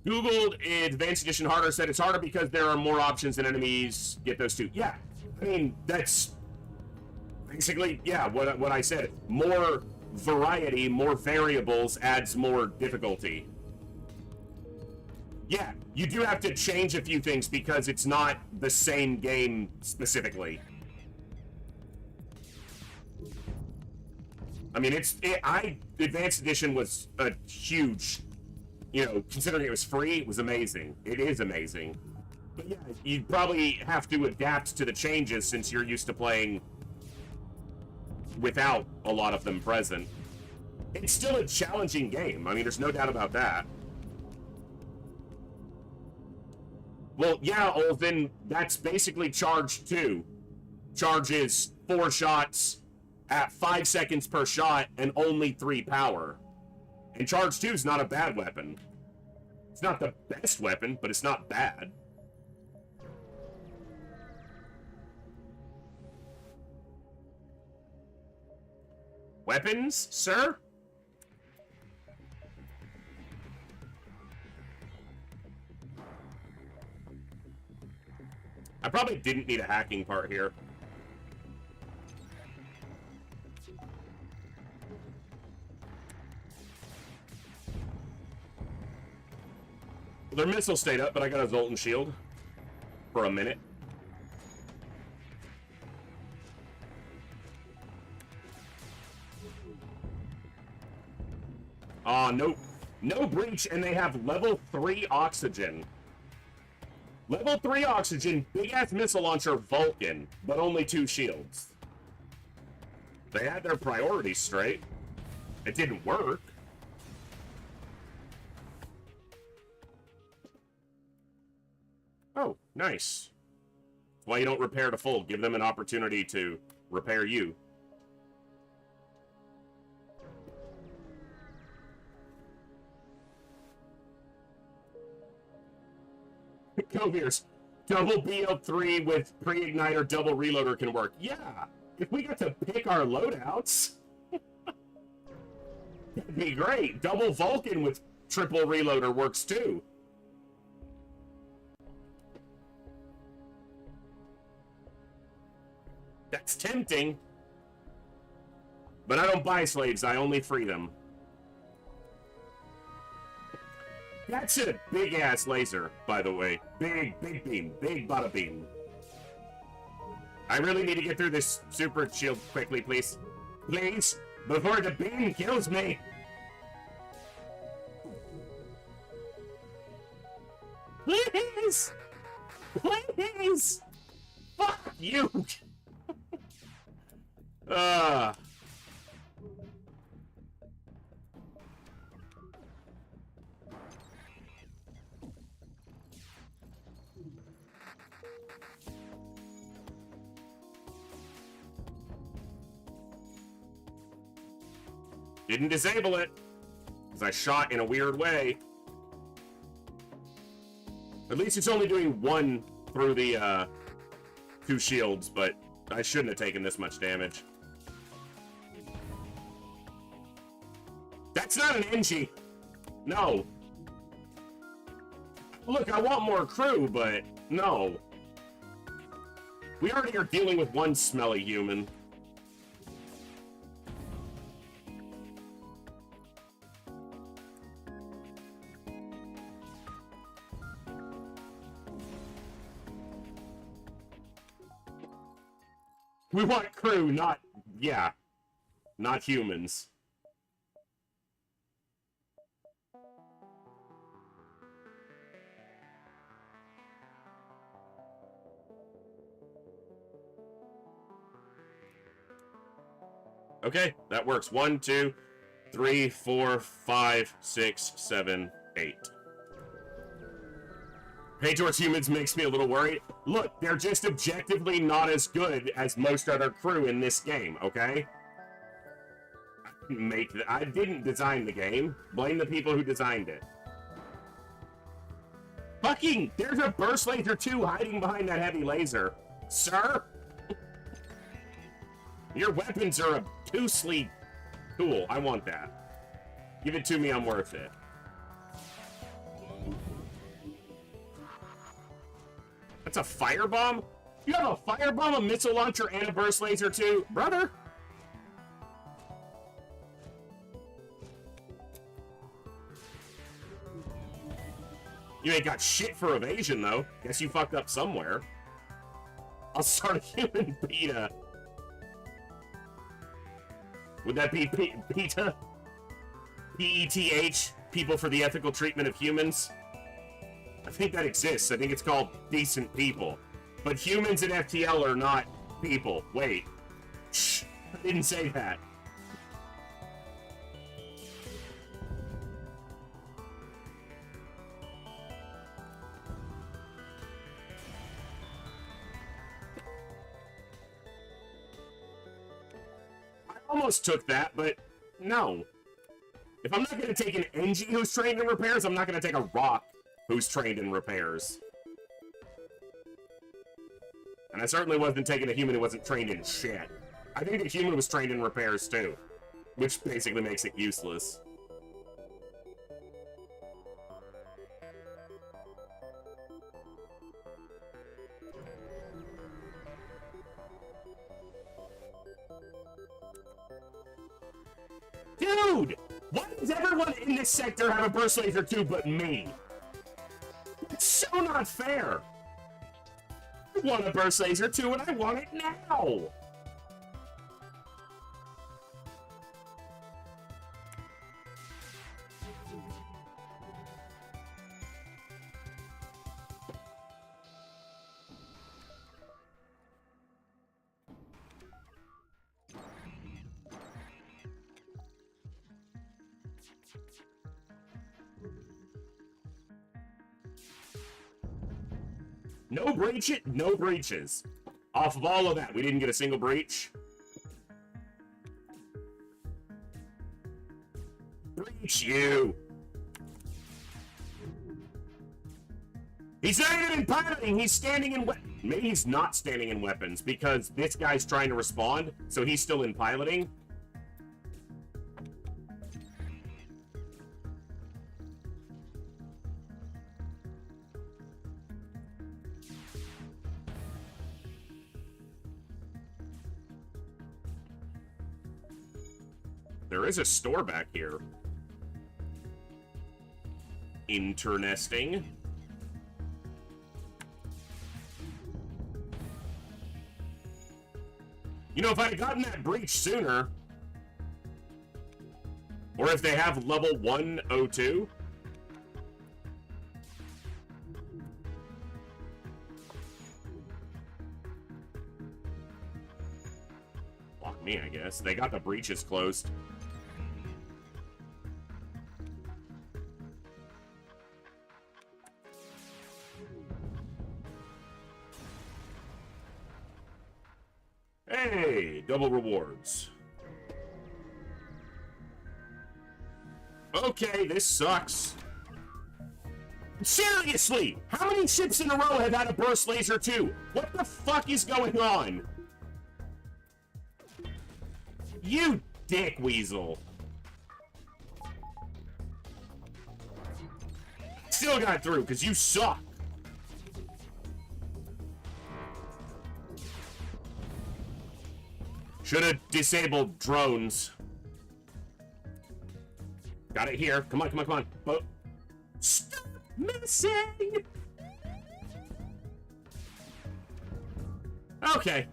Googled Advanced Edition harder, said it's harder because there are more options than enemies get those too. Yeah, I mean, that's basically, yeah, what I said. More variety, more variables adds more difficulty. Yeah, you do have to change a few things because it's not the same game specifically. I mean, Advanced Edition was a huge, you know, considering it was free, it was amazing. It is amazing. But yeah, you probably have to adapt to the changes since you're used to playing without a lot of them present. It's still a challenging game. I mean, there's no doubt about that. Well, yeah, then that's basically Charge 2. Charge is 4 shots at 5 seconds per shot and only 3 power. And Charge 2 is not a bad weapon. It's not the best weapon, but it's not bad. Weapons, sir? I probably didn't need a hacking part here. Their missile stayed up, but I got a Zoltan shield for a minute. Nope. No breach, and they have level 3 oxygen. Level 3 oxygen, big-ass missile launcher, Vulcan, but only 2 shields. They had their priorities straight. It didn't work. Oh, nice. That's why you don't repair to full. Give them an opportunity to repair you. Coviers, double BL3 with pre-igniter double reloader can work. Yeah, if we got to pick our loadouts, that'd be great. Double Vulcan with triple reloader works too. That's tempting. But I don't buy slaves, I only free them. That's a big-ass laser, by the way. Big beam. Big bada beam. I really need to get through this super shield quickly, please. Please, before the beam kills me. Please! Please! Fuck you! Didn't disable it, because I shot in a weird way. At least it's only doing 1 through the 2 shields, but I shouldn't have taken this much damage. That's not an NG. No. Look, I want more crew, but no. We already are dealing with one smelly human. We want crew, not... yeah. Not humans. Okay, that works. 1, 2, 3, 4, 5, 6, 7, 8. Hate towards humans makes me a little worried. Look, they're just objectively not as good as most other crew in this game, okay? I didn't design the game. Blame the people who designed it. Fucking, there's a burst laser too hiding behind that heavy laser. Sir? Your weapons are obtusely cool. I want that. Give it to me, I'm worth it. That's a firebomb? You have a firebomb, a missile launcher, and a burst laser too? Brother? You ain't got shit for evasion, though. Guess you fucked up somewhere. I'll start a human PETA. Would that be PETA? P-E-T-H? People for the Ethical Treatment of Humans? I think that exists. I think it's called Decent People. But humans in FTL are not people. Wait. Shh. I didn't say that. Almost took that, but no. If I'm not going to take an NG who's trained in repairs, I'm not going to take a rock who's trained in repairs. And I certainly wasn't taking a human who wasn't trained in shit. I think the human was trained in repairs too, which basically makes it useless. Dude! Why does everyone in this sector have a burst laser too but me? It's so not fair! I want a burst laser too and I want it now! No breach it, no breaches. Off of all of that, we didn't get a single breach. Breach you. He's not even in piloting, he's standing in maybe he's not standing in weapons because this guy's trying to respond, so he's still in piloting. There is a store back here. Interesting. You know, if I'd gotten that breach sooner, or if they have level 102, block me, I guess. They got the breaches closed. Hey, double rewards. Okay, this sucks. Seriously, how many ships in a row have had a burst laser too? What the fuck is going on? You dick weasel. Still got through, because you suck. Should have disabled drones. Got it here. Come on, come on, come on. Oh. Stop missing! Okay.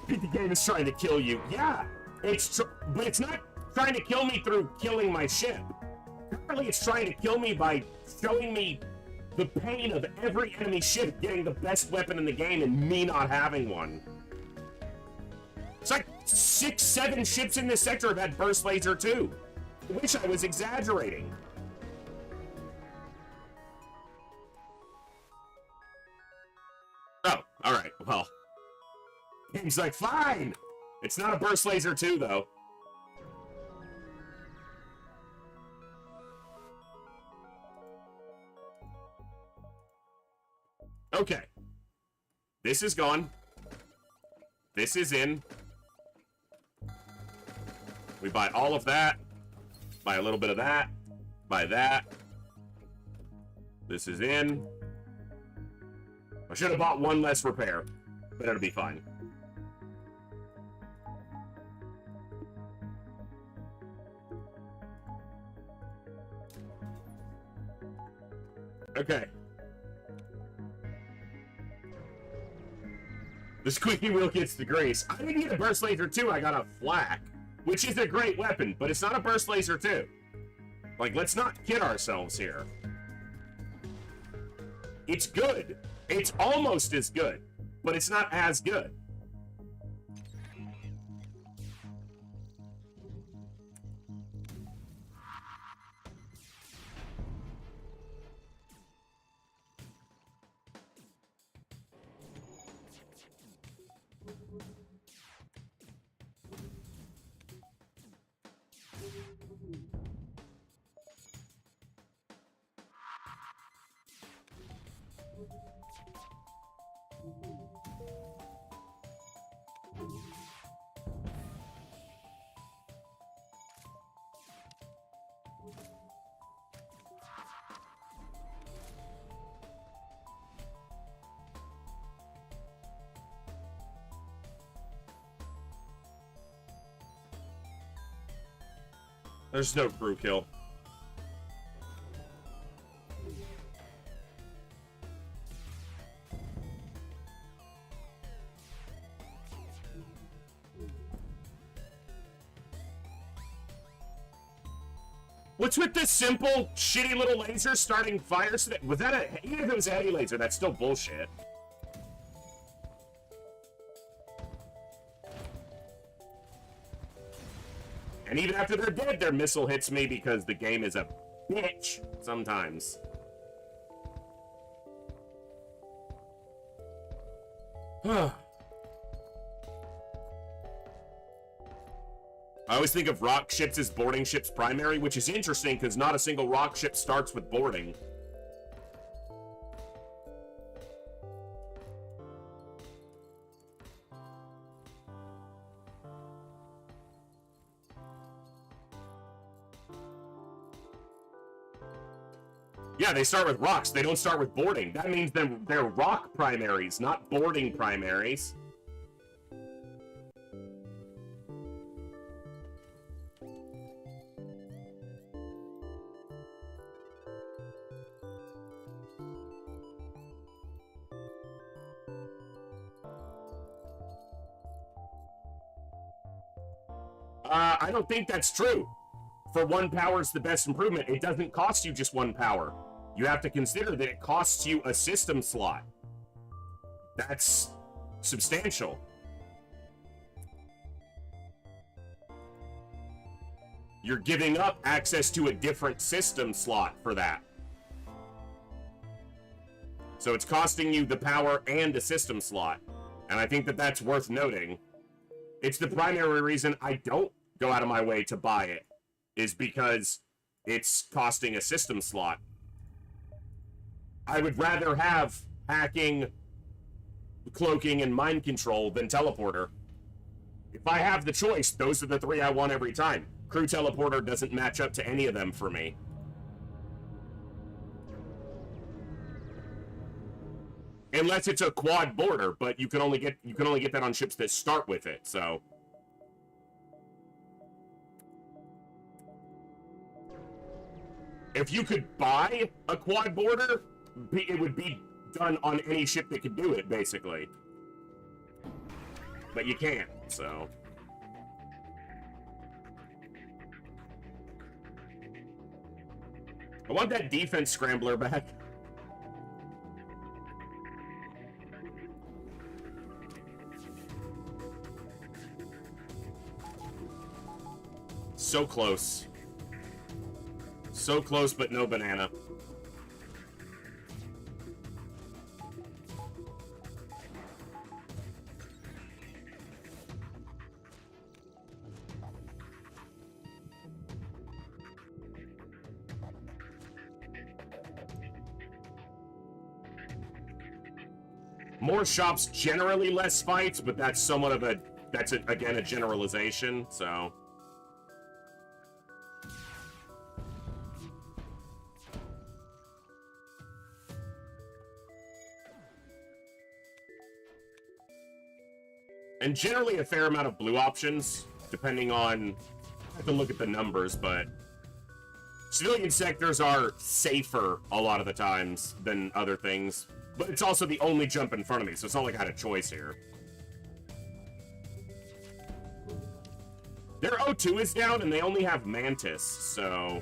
The game is trying to kill you. Yeah, but it's not trying to kill me through killing my ship. Apparently, it's trying to kill me by showing me the pain of every enemy ship getting the best weapon in the game and me not having one. It's like 6, 7 ships in this sector have had burst laser too. I wish I was exaggerating. Oh, alright, well. Game's like, fine! It's not a burst laser 2, though. Okay. This is gone. This is in. We buy all of that. Buy a little bit of that. Buy that. This is in. I should have bought one less repair, but it'll be fine. Okay. The squeaky wheel gets the grease. I didn't get a burst laser 2, I got a flak, which is a great weapon, but it's not a burst laser 2. Like, let's not kid ourselves here. It's good. It's almost as good, but it's not as good. There's no crew kill. What's with this simple, shitty little laser starting fire? Was that a... Even if it was a heavy laser, that's still bullshit. And even after they're dead, their missile hits me because the game is a bitch sometimes. I always think of rock ships as boarding ships primary, which is interesting because not a single rock ship starts with boarding. Yeah, they start with rocks. They don't start with boarding. That means they're rock primaries, not boarding primaries. I don't think that's true. For 1 power is the best improvement. It doesn't cost you just 1 power. You have to consider that it costs you a system slot. That's substantial. You're giving up access to a different system slot for that. So it's costing you the power and a system slot. And I think that that's worth noting. It's the primary reason I don't go out of my way to buy it, is because it's costing a system slot. I would rather have hacking, cloaking, and mind control than teleporter. If I have the choice, those are the 3 I want every time. crew teleporter doesn't match up to any of them for me. Unless it's a quad border, but you can only get that on ships that start with it, so. If you could buy a quad border, it would be done on any ship that could do it, basically. But you can't, so. I want that defense scrambler back. So close. So close, but no banana. More shops, generally less fights, but that's somewhat of a, again, a generalization, so. And generally a fair amount of blue options, depending on, I have to look at the numbers, but civilian sectors are safer a lot of the times than other things. But it's also the only jump in front of me, so it's not like I had a choice here. Their O2 is down, and they only have Mantis, so...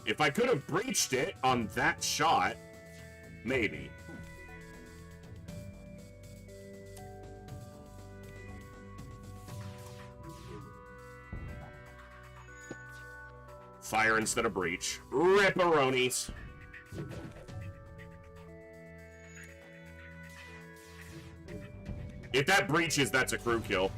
If I could have breached it on that shot, maybe. Fire instead of breach. Ripperonis. If that breaches, that's a crew kill.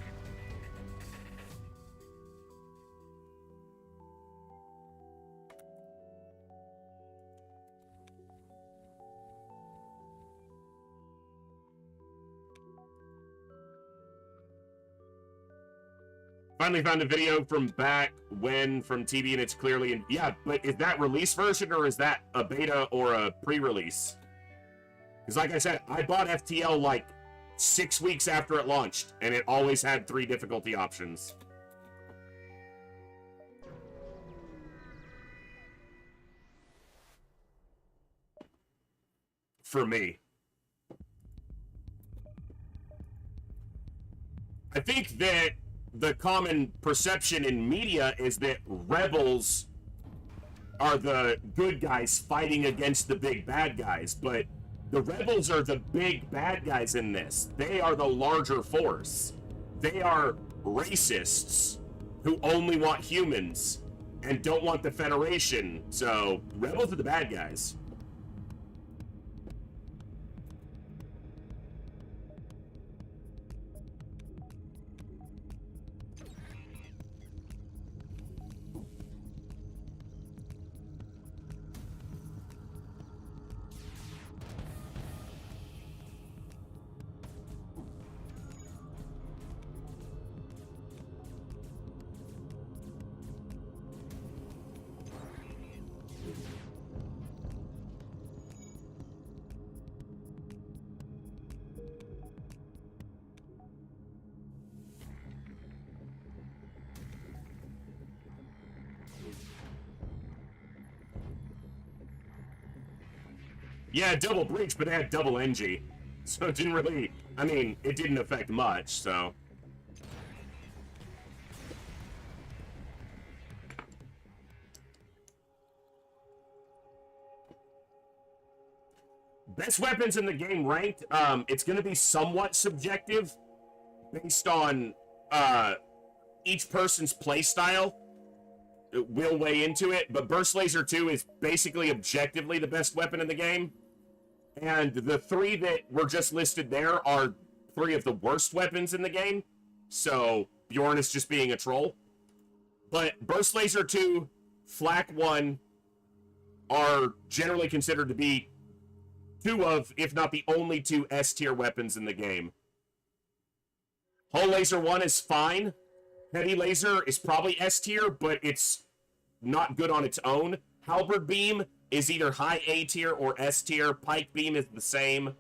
Finally found a video from back when from TV, and it's clearly in, yeah, but is that release version or is that a beta or a pre-release? Because like I said, I bought FTL like 6 weeks after it launched, and it always had 3 difficulty options. For me. I think that the common perception in media is that rebels are the good guys fighting against the big bad guys, but the rebels are the big bad guys in this. They are the larger force. They are racists who only want humans and don't want the Federation. So, rebels are the bad guys. Yeah, double breach, but they had double NG. So it didn't really, I mean, it didn't affect much, so. Best weapons in the game ranked, it's going to be somewhat subjective based on each person's playstyle. It will weigh into it, but Burst Laser 2 is basically objectively the best weapon in the game. And the 3 that were just listed there are 3 of the worst weapons in the game. So Bjorn is just being a troll. But Burst Laser 2, Flak 1 are generally considered to be 2 of, if not the only 2 S-tier weapons in the game. Hull Laser 1 is fine. Heavy Laser is probably S tier, but it's not good on its own. Halberd Beam is either high A tier or S tier. Pike Beam is the same.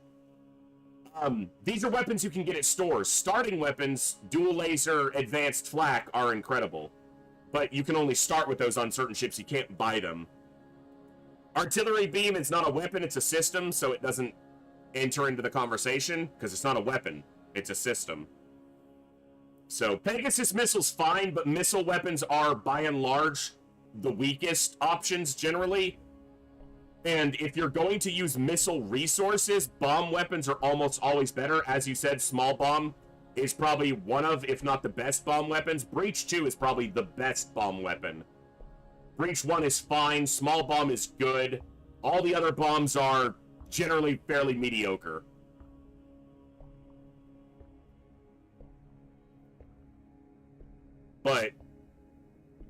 These are weapons you can get at stores. Starting weapons, Dual Laser, Advanced Flak, are incredible. But you can only start with those on certain ships. You can't buy them. Artillery Beam is not a weapon, it's a system, so it doesn't enter into the conversation, because it's not a weapon, it's a system. So, Pegasus Missile's fine, but missile weapons are, by and large, the weakest options, generally. And if you're going to use missile resources, bomb weapons are almost always better. As you said, small bomb is probably one of, if not the best bomb weapons. Breach 2 is probably the best bomb weapon. Breach 1 is fine, small bomb is good. All the other bombs are generally fairly mediocre. But,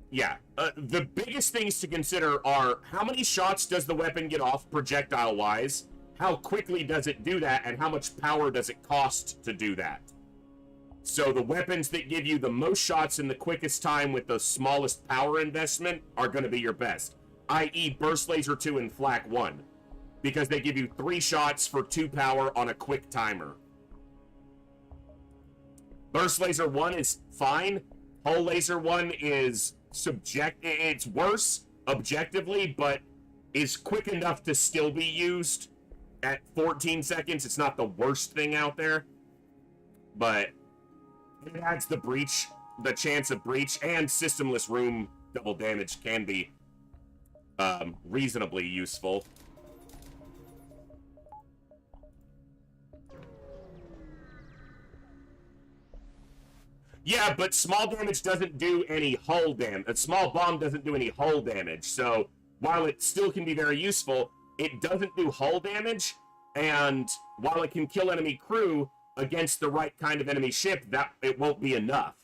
yeah, the biggest things to consider are how many shots does the weapon get off projectile-wise, how quickly does it do that, and how much power does it cost to do that. So the weapons that give you the most shots in the quickest time with the smallest power investment are going to be your best, i.e. Burst Laser 2 and Flak 1, because they give you 3 shots for 2 power on a quick timer. Burst Laser 1 is fine. Hull Laser 1 is it's worse objectively, but is quick enough to still be used at 14 seconds. It's not the worst thing out there, but it adds the breach, the chance of breach, and systemless room double damage can be reasonably useful. Yeah, but small damage doesn't do any hull damage. A small bomb doesn't do any hull damage. So while it still can be very useful, it doesn't do hull damage. And while it can kill enemy crew against the right kind of enemy ship, that it won't be enough.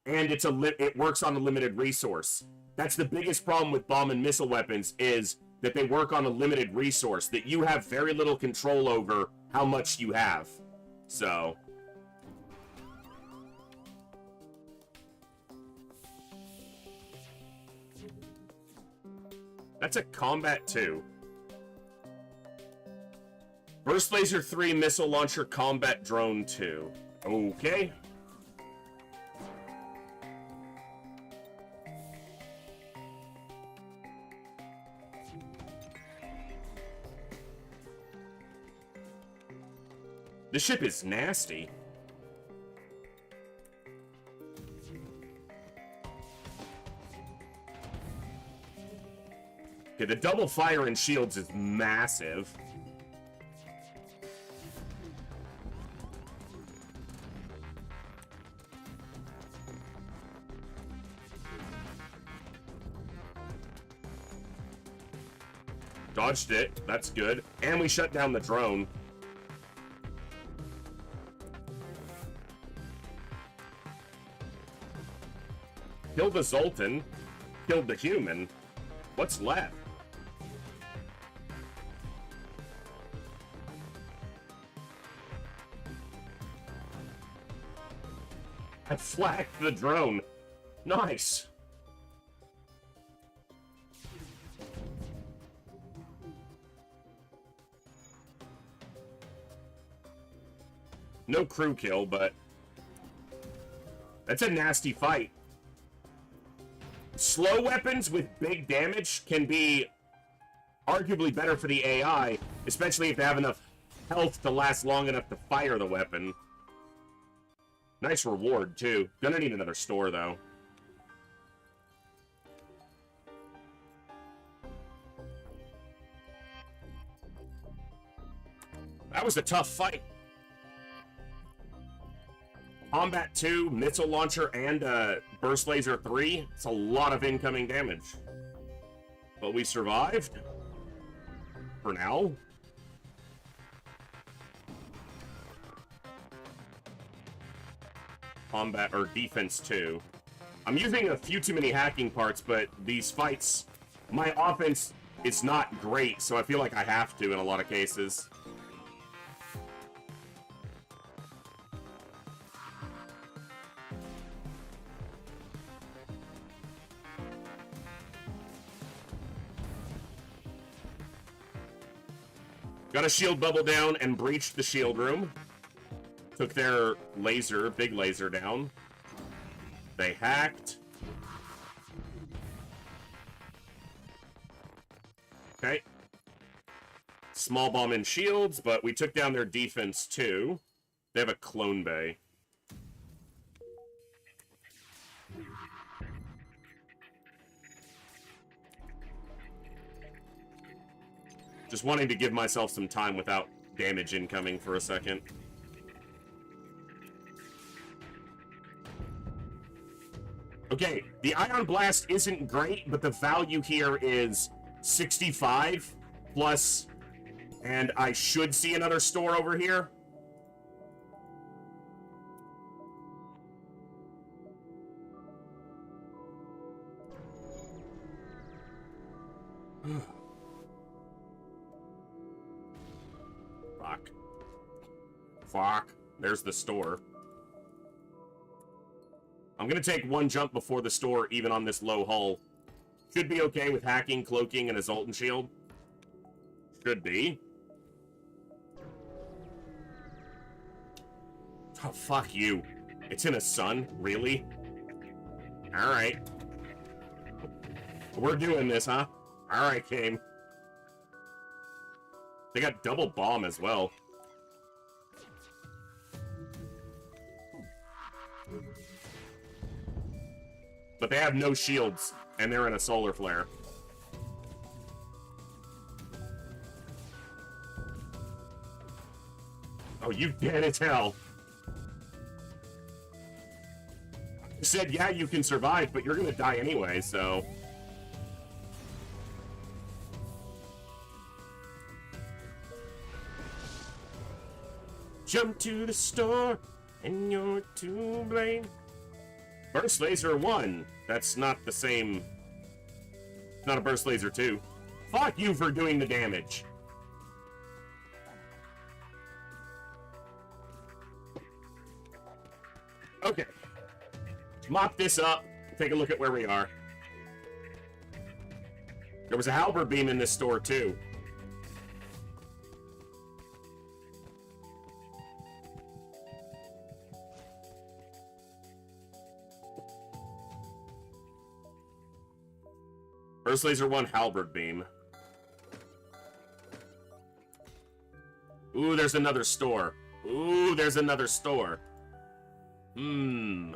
And it works on a limited resource. That's the biggest problem with bomb and missile weapons, is that they work on a limited resource that you have very little control over how much you have. So that's a combat 2. Burst Laser 3, Missile Launcher, Combat Drone 2. Okay. The ship is nasty. Okay, the double fire and shields is massive. Dodged it. That's good. And we shut down the drone. Killed the Zoltan. Killed the human. What's left? I flagged the drone. Nice. No crew kill, but that's a nasty fight. Slow weapons with big damage can be arguably better for the AI, especially if they have enough health to last long enough to fire the weapon. Nice reward, too. Gonna need another store, though. That was a tough fight. Combat 2, Missile Launcher, and Burst Laser 3. It's a lot of incoming damage. But we survived. For now. Combat, or Defense 2. I'm using a few too many hacking parts, but these fights, my offense is not great, so I feel like I have to in a lot of cases. Got a shield bubble down and breached the shield room. Took their laser, big laser down. They hacked. Okay. Small bomb in shields, but we took down their defense too. They have a clone bay. Just wanting to give myself some time without damage incoming for a second. Okay, the Ion Blast isn't great, but the value here is 65 plus, and I should see another store over here. Fuck. Fuck. There's the store. I'm gonna take one jump before the store, even on this low hull. Should be okay with hacking, cloaking, and a Zoltan shield. Should be. Oh, fuck you. It's in a sun? Really? Alright. We're doing this, huh? Alright, game. They got double bomb as well. But they have no shields, and they're in a solar flare. Oh, you dead as hell. I said, yeah, you can survive, but you're gonna die anyway, so... Jump to the store, and you're to blame. Burst Laser 1. That's not the same... It's not a Burst Laser 2. Fuck you for doing the damage. Okay. Mop this up. Take a look at where we are. There was a halberd beam in this store, too. Burst Laser 1 halberd beam. Ooh, there's another store. Ooh, there's another store. I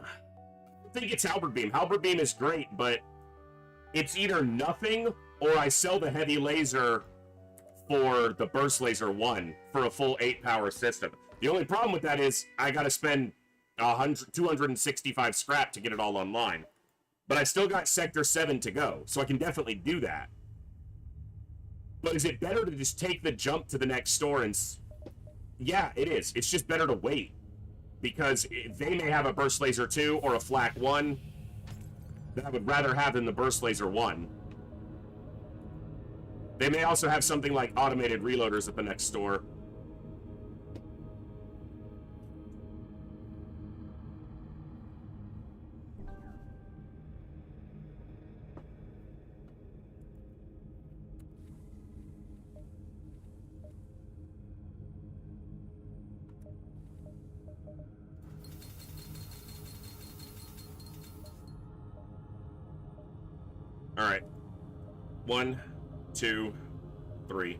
think it's halberd beam. Halberd beam is great, but it's either nothing or I sell the heavy laser for the Burst Laser 1 for a full 8-power system. The only problem with that is I gotta spend 265 scrap to get it all online. But I still got Sector 7 to go, so I can definitely do that. But is it better to just take the jump to the next store and... Yeah, it is. It's just better to wait. Because they may have a Burst Laser 2 or a Flak 1 that I would rather have than the Burst Laser 1. They may also have something like automated reloaders at the next store. Alright. 1, 2, 3,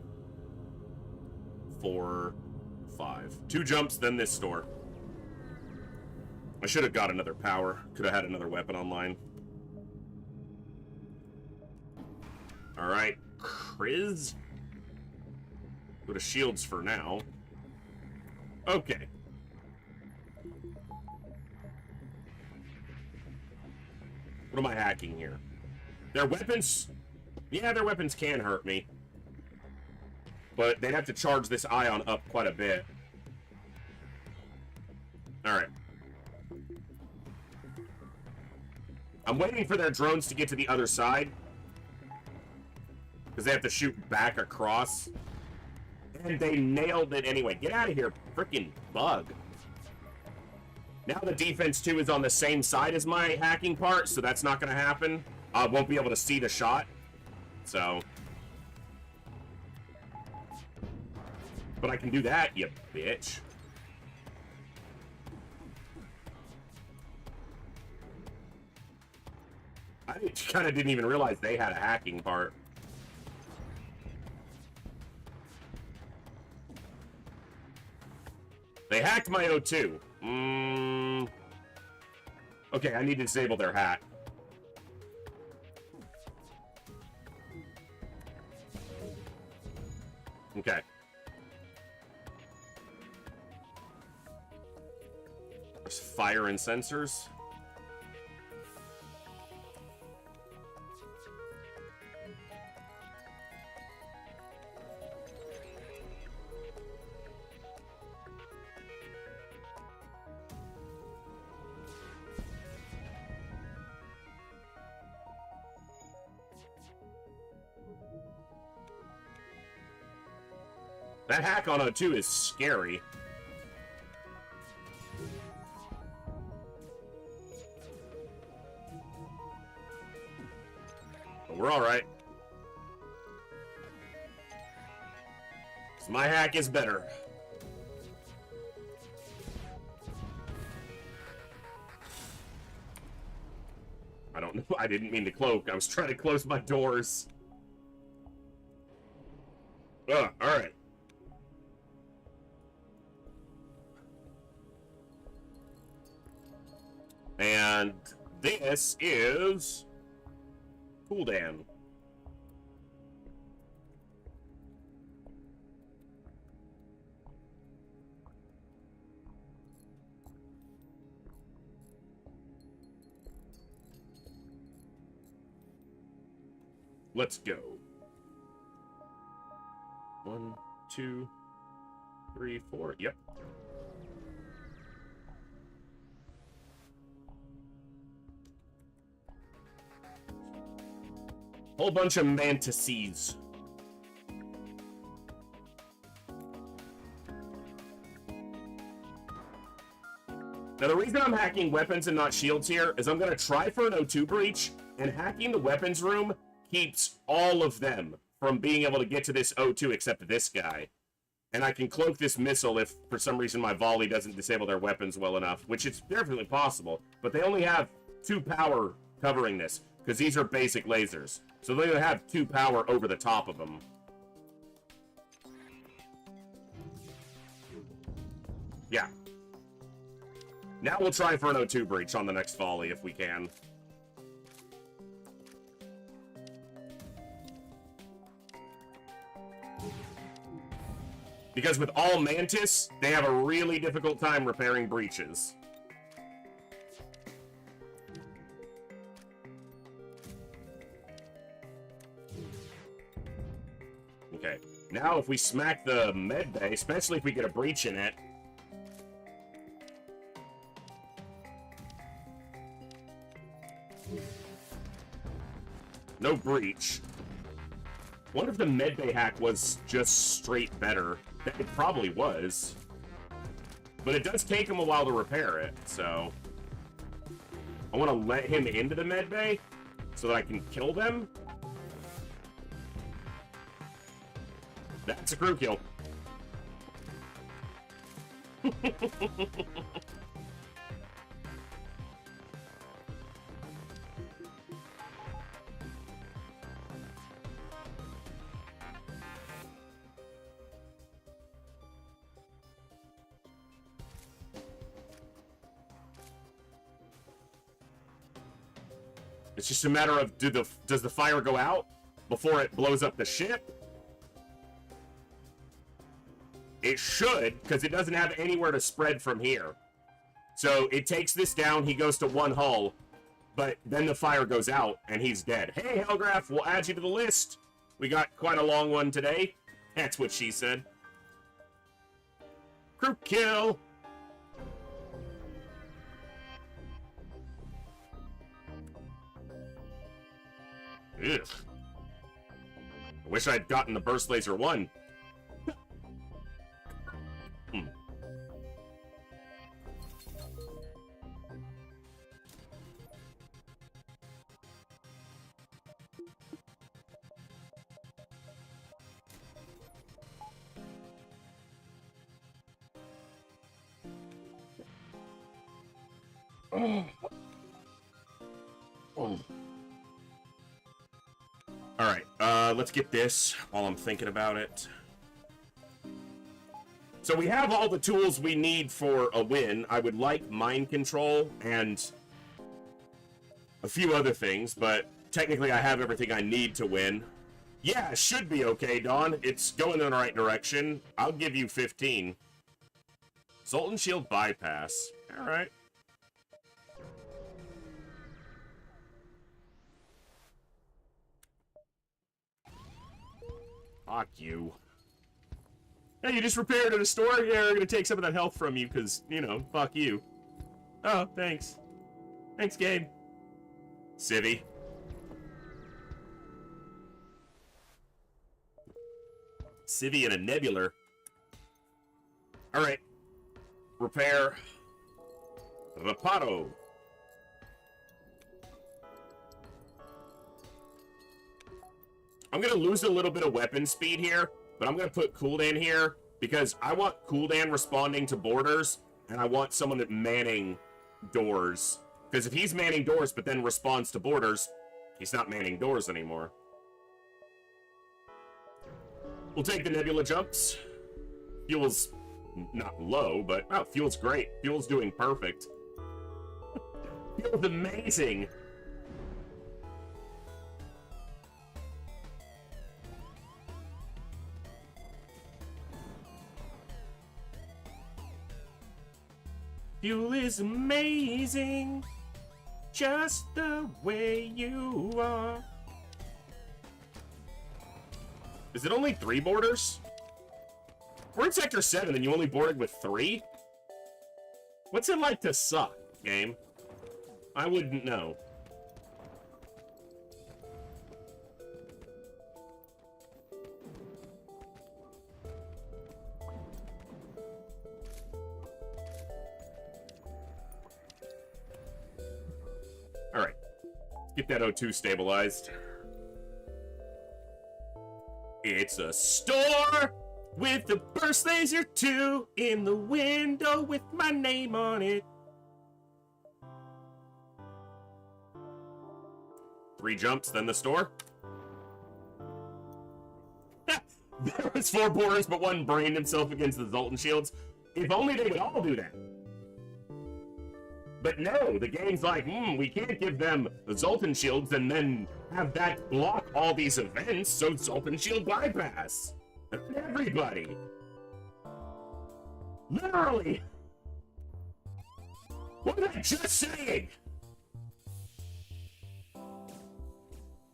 4, 5. 2 jumps, then this store. I should have got another power. Could have had another weapon online. Alright. Kriz. Go to shields for now. Okay. What am I hacking here? Their weapons... Yeah, their weapons can hurt me. But they'd have to charge this ion up quite a bit. Alright. I'm waiting for their drones to get to the other side. Because they have to shoot back across. And they nailed it anyway. Get out of here, freaking bug. Now the defense 2 is on the same side as my hacking part, so that's not going to happen. I won't be able to see the shot. So. But I can do that, you bitch. I kind of didn't even realize they had a hacking part. They hacked my O2. Okay, I need to disable their hack. Okay. There's fire and sensors. That hack on O2 is scary. But we're alright. My hack is better. I don't know. I didn't mean to cloak. I was trying to close my doors. Alright. And this is Cooldan. Let's go. 1, 2, 3, 4. Yep. Whole bunch of mantises. Now, the reason I'm hacking weapons and not shields here is I'm going to try for an O2 breach, and hacking the weapons room keeps all of them from being able to get to this O2 except this guy. And I can cloak this missile if, for some reason, my volley doesn't disable their weapons well enough, which is definitely possible. But they only have 2 power covering this, because these are basic lasers. So they have 2 power over the top of them. Yeah. Now we'll try for an O2 breach on the next volley if we can. Because with all Mantis, they have a really difficult time repairing breaches. Okay, now if we smack the med bay, especially if we get a breach in it. No breach. Wonder if the med bay hack was just straight better. It probably was. But it does take him a while to repair it, so... I want to let him into the med bay so that I can kill them. That's a crew kill. It's just a matter of does the fire go out before it blows up the ship? It should, because it doesn't have anywhere to spread from here. So it takes this down, he goes to one hull, but then the fire goes out and he's dead. Hey, Hellgraph, we'll add you to the list. We got quite a long one today. That's what she said. Crew kill. Ugh. I wish I'd gotten the burst laser 1. Oh. Oh. Alright, let's get this while I'm thinking about it. So we have all the tools we need for a win. I would like mind control and a few other things, but technically I have everything I need to win. Yeah, it should be okay, Dawn. It's going in the right direction. I'll give you 15. Zoltan Shield bypass. Alright. Fuck you. Hey, you just repaired at a store? Yeah, we're gonna take some of that health from you, because, you know, fuck you. Oh, thanks. Thanks, game. Civvy. Civvy and a nebular. Alright. Repair. Reparo. I'm gonna lose a little bit of weapon speed here, but I'm gonna put cooldown here because I want cooldown responding to borders, and I want someone that manning doors. Because if he's manning doors but then responds to borders, he's not manning doors anymore. We'll take the nebula jumps. Fuel's not low, but oh, fuel's great. Fuel's doing perfect. Fuel's amazing. Fuel is amazing, just the way you are. Is it only 3 borders? We're in Sector 7 and you only boarded with 3? What's it like to suck, game? I wouldn't know. Alright. Get that O2 stabilized. It's a store with a burst laser 2 in the window with my name on it. 3 jumps, then the store. There was 4 borders, but one brained himself against the Zoltan shields. If only they would all do that. But no, the game's like, we can't give them the Zoltan shields and then have that block all these events, so Zoltan shield bypass. Everybody. Literally. What was I just saying?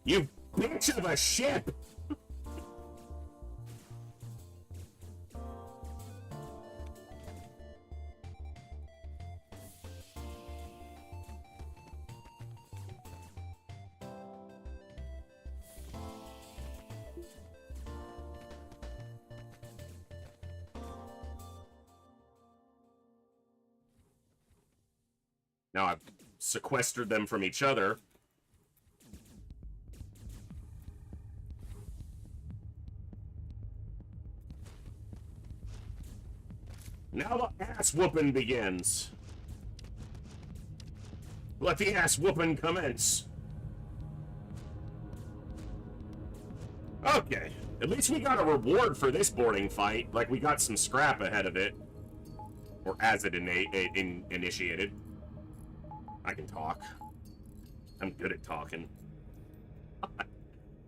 You bitch of a ship. Now I've sequestered them from each other. Now the ass whooping begins. Let the ass whooping commence. Okay, at least we got a reward for this boarding fight. Like we got some scrap ahead of it, or as it initiated. I can talk. I'm good at talking.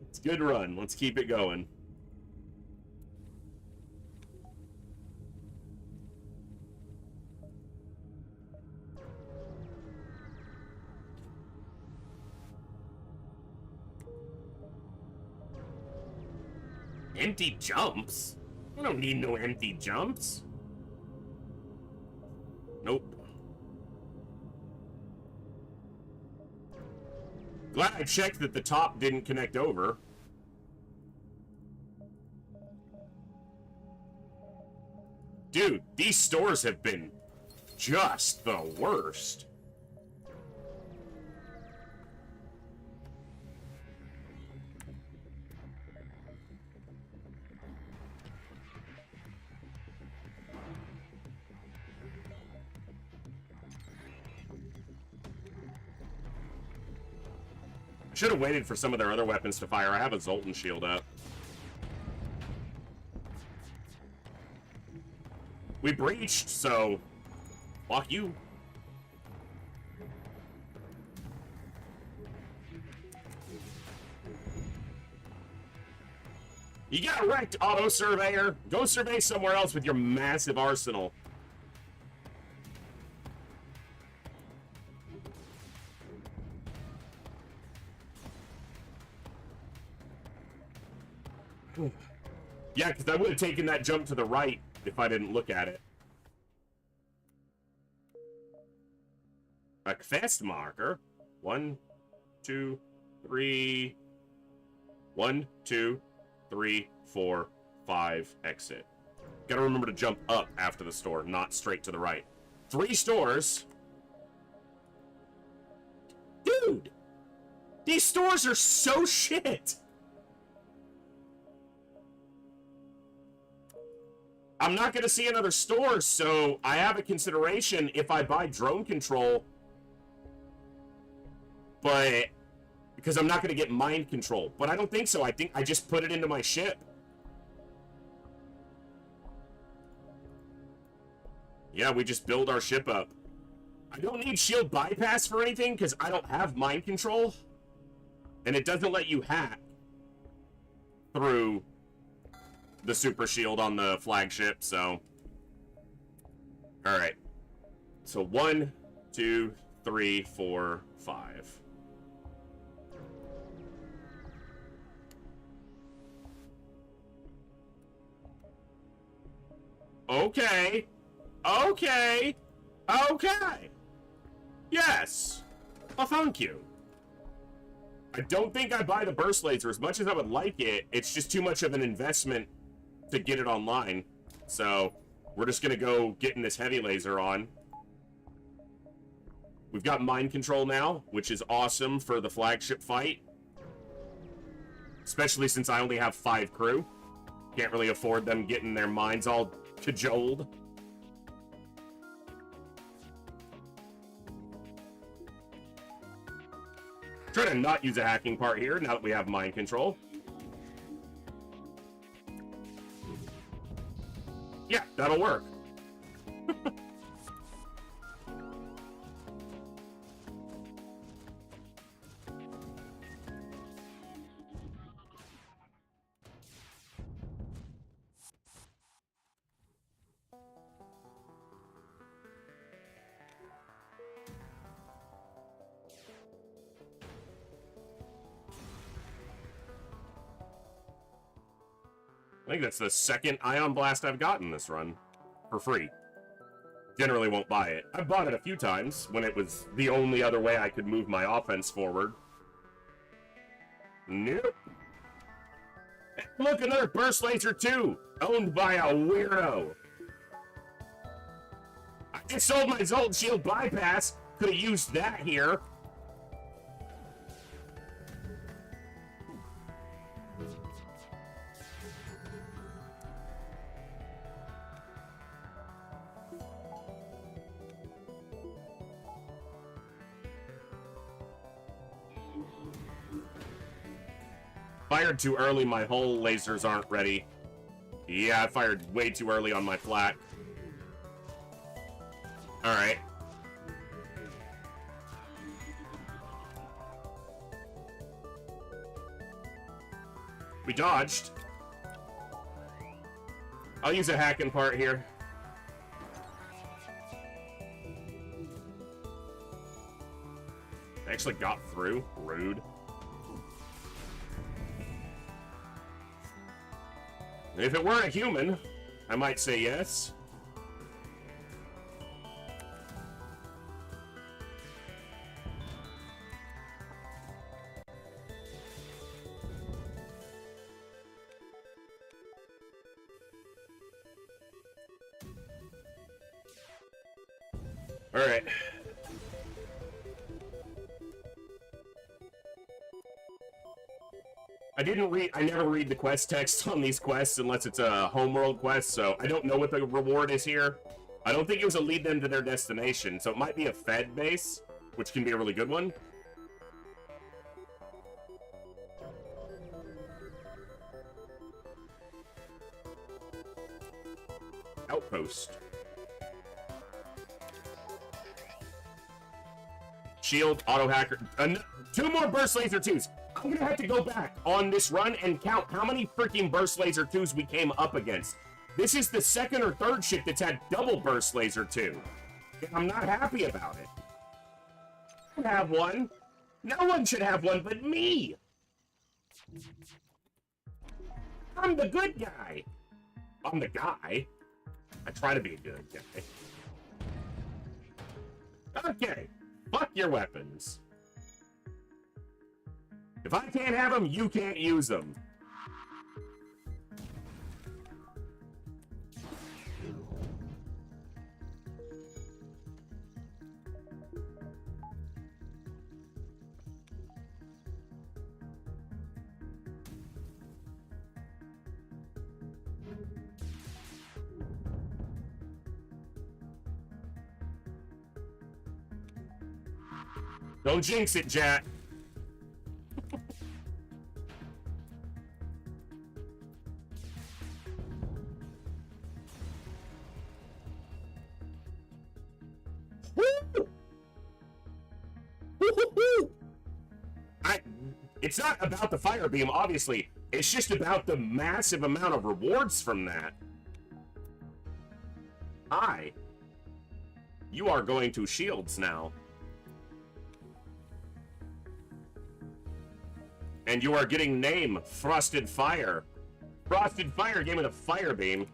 It's a good run. Let's keep it going. Empty jumps? I don't need no empty jumps. Nope. Glad I checked that the top didn't connect over. Dude, these stores have been just the worst. Should have waited for some of their other weapons to fire. I have a Zoltan shield up. We breached, so fuck you. You got wrecked, auto surveyor. Go survey somewhere else with your massive arsenal. Yeah, because I would have taken that jump to the right if I didn't look at it. A quest marker. 1, 2, 3. 1, 2, 3, 4, 5. Exit. Gotta remember to jump up after the store, not straight to the right. 3 stores. Dude! These stores are so shit! I'm not going to see another store, so I have a consideration if I buy drone control, but because I'm not going to get mind control. But I don't think so. I think I just put it into my ship. Yeah, we just build our ship up. I don't need shield bypass for anything because I don't have mind control, and it doesn't let you hack through the super shield on the flagship, so alright. So 1, 2, 3, 4, 5. Okay. Okay. Okay. Yes. Well, thank you. I don't think I buy the burst laser as much as I would like it. It's just too much of an investment to get it online, so we're just gonna go getting this heavy laser on. We've got mind control now, which is awesome for the flagship fight, especially since I only have 5 crew. Can't really afford them getting their minds all cajoled. Try to not use a hacking part here now that we have mind control. Yeah, that'll work. I think that's the second Ion Blast I've gotten this run. For free. Generally won't buy it. I've bought it a few times when it was the only other way I could move my offense forward. Nope. Look, another burst laser too, owned by a weirdo. I just sold my Zolt shield bypass. Could have used that here. Fired too early, my hull lasers aren't ready. Yeah, I fired way too early on my flak. Alright. We dodged. I'll use a hacking part here. I actually got through. Rude. If it weren't a human, I might say yes. All right. I never read the quest text on these quests unless it's a homeworld quest, so I don't know what the reward is here. I don't think it was a lead them to their destination, so it might be a fed base, which can be a really good one. outpost. Shield, auto hacker. 2 more burst laser 2s. I'm gonna have to go back on this run and count how many freaking burst laser 2s we came up against. This is the 2nd or 3rd ship that's had double burst laser 2. And I'm not happy about it. I have one. No one should have one but me. I'm the good guy. I'm the guy. I try to be a good guy. Okay. Fuck your weapons. If I can't have them, you can't use them. Don't jinx it, Jack. It's not about the fire beam, obviously. It's just about the massive amount of rewards from that. Hi. You are going to shields now. And you are getting name, Frosted Fire. Frosted Fire gave me the fire beam.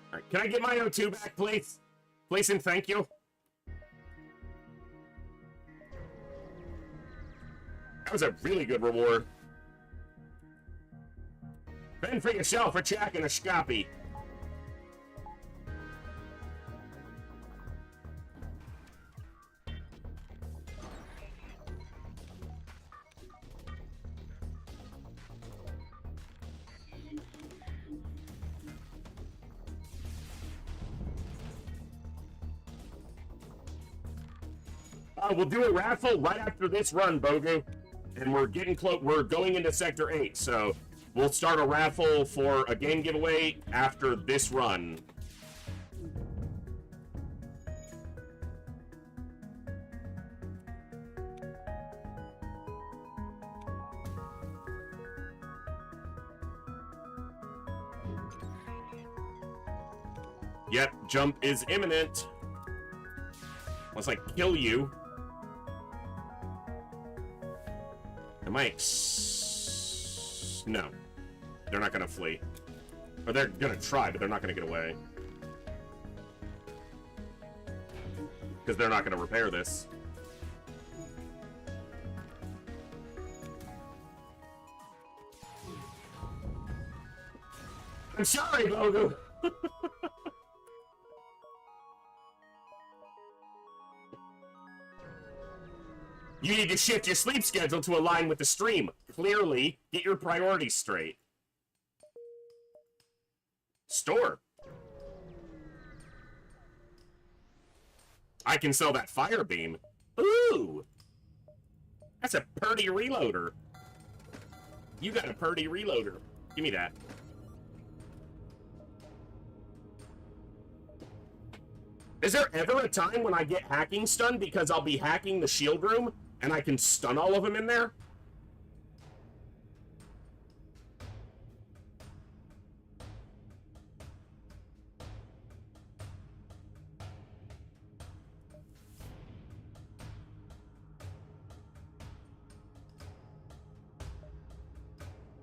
Alright, can I get my O2 back, please? Please and thank you. That was a really good reward. Fend for yourself for tracking a scopy. We'll do a raffle right after this run, Bogu. And we're getting close. We're going into Sector 8, so we'll start a raffle for a game giveaway after this run. Yep, jump is imminent. Unless I kill you. Am I No. They're not gonna flee. Or they're gonna try, but they're not gonna get away. Because they're not gonna repair this. I'm sorry, Bogu! You need to shift your sleep schedule to align with the stream. Clearly, get your priorities straight. Store. I can sell that fire beam. Ooh! That's a purdy reloader. You got a purdy reloader. Give me that. Is there ever a time when I get hacking stun because I'll be hacking the shield room and I can stun all of them in there?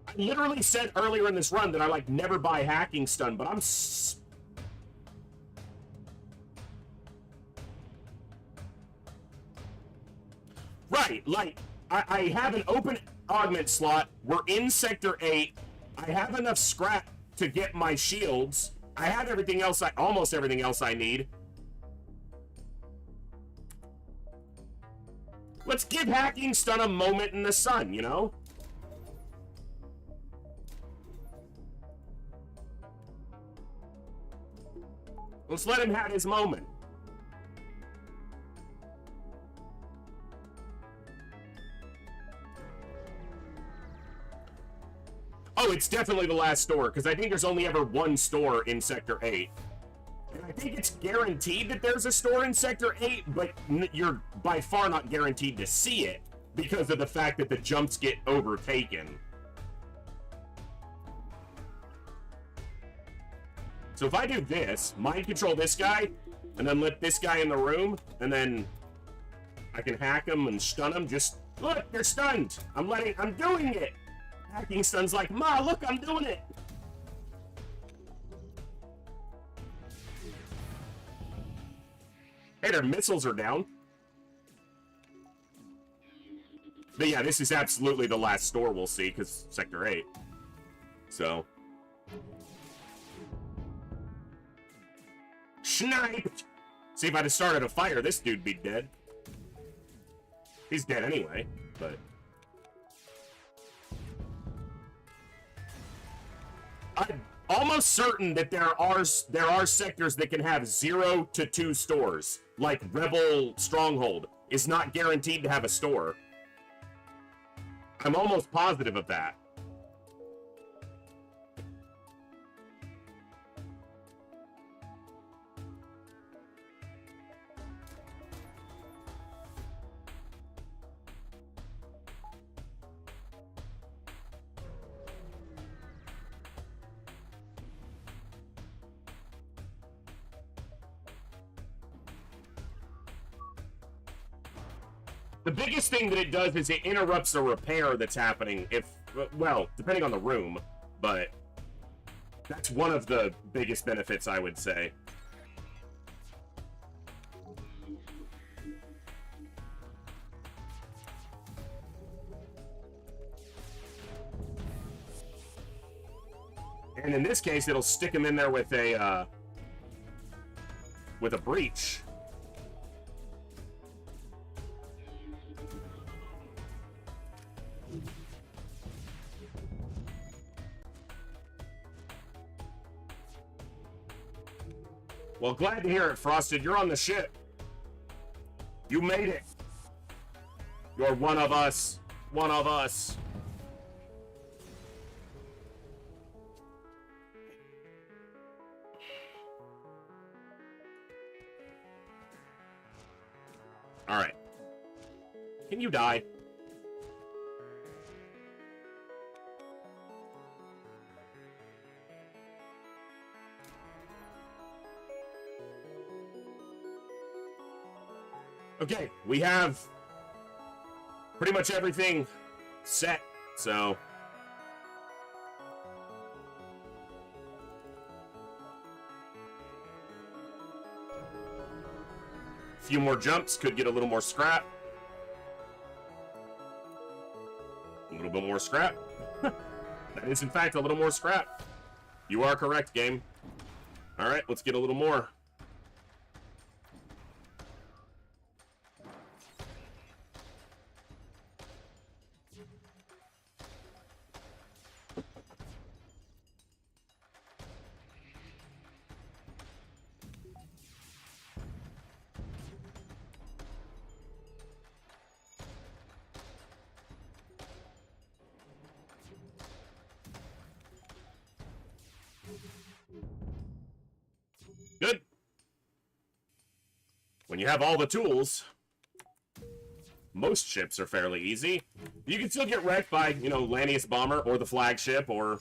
I literally said earlier in this run that I like never buy hacking stun, but I'm right, like, I have an open augment slot. We're in Sector 8. I have enough scrap to get my shields. I have everything else, almost everything else I need. Let's give hacking stun a moment in the sun, you know? Let's let him have his moment. Oh, it's definitely the last store, because I think there's only ever one store in Sector 8. And I think it's guaranteed that there's a store in Sector 8, but you're by far not guaranteed to see it because of the fact that the jumps get overtaken. So if I do this, mind control this guy, and then let this guy in the room, and then I can hack him and stun him. Just, look, they're stunned. I'm doing it. Hacking stun's like, Ma, look, I'm doing it. Hey, their missiles are down. But yeah, this is absolutely the last store we'll see, because Sector 8. So. Sniped! See, if I'd have started a fire, this dude'd be dead. He's dead anyway, but... I'm almost certain that there are sectors that can have 0 to 2 stores. Like Rebel Stronghold is not guaranteed to have a store. I'm almost positive of that. The biggest thing that it does is it interrupts a repair that's happening if, well, depending on the room, but that's one of the biggest benefits, I would say. And in this case, it'll stick him in there with a breach. Well, glad to hear it, Frosted. You're on the ship. You made it. You're one of us. One of us. All right. Can you die? Okay, we have pretty much everything set, so... A few more jumps, could get a little more scrap. A little bit more scrap. That is, in fact, a little more scrap. You are correct, game. Alright, let's get a little more. Good. When you have all the tools, most ships are fairly easy. You can still get wrecked by, you know, Lanius Bomber or the flagship or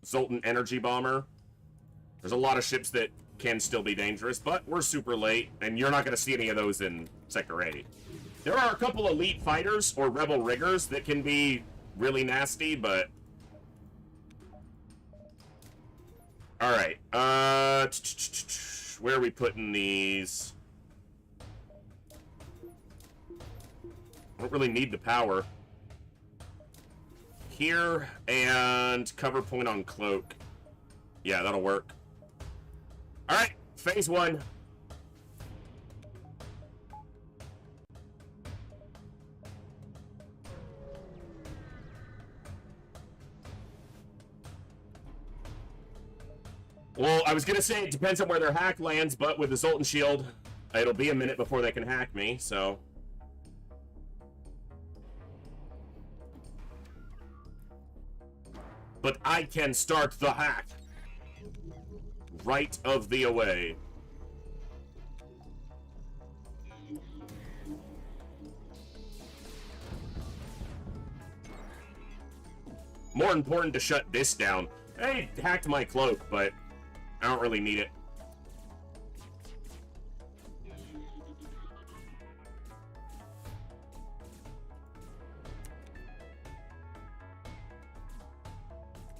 Zoltan Energy Bomber. There's a lot of ships that can still be dangerous, but we're super late, and you're not going to see any of those in Sector 8. There are a couple elite fighters or rebel riggers that can be really nasty, but... Alright, where are we putting these? I don't really need the power. Here, and cover point on cloak. Yeah, that'll work. Alright, phase 1. Well, I was going to say it depends on where their hack lands, but with the Zoltan Shield, it'll be a minute before they can hack me, so... but I can start the hack. Right of the away. More important to shut this down. I hacked my cloak, but I don't really need it.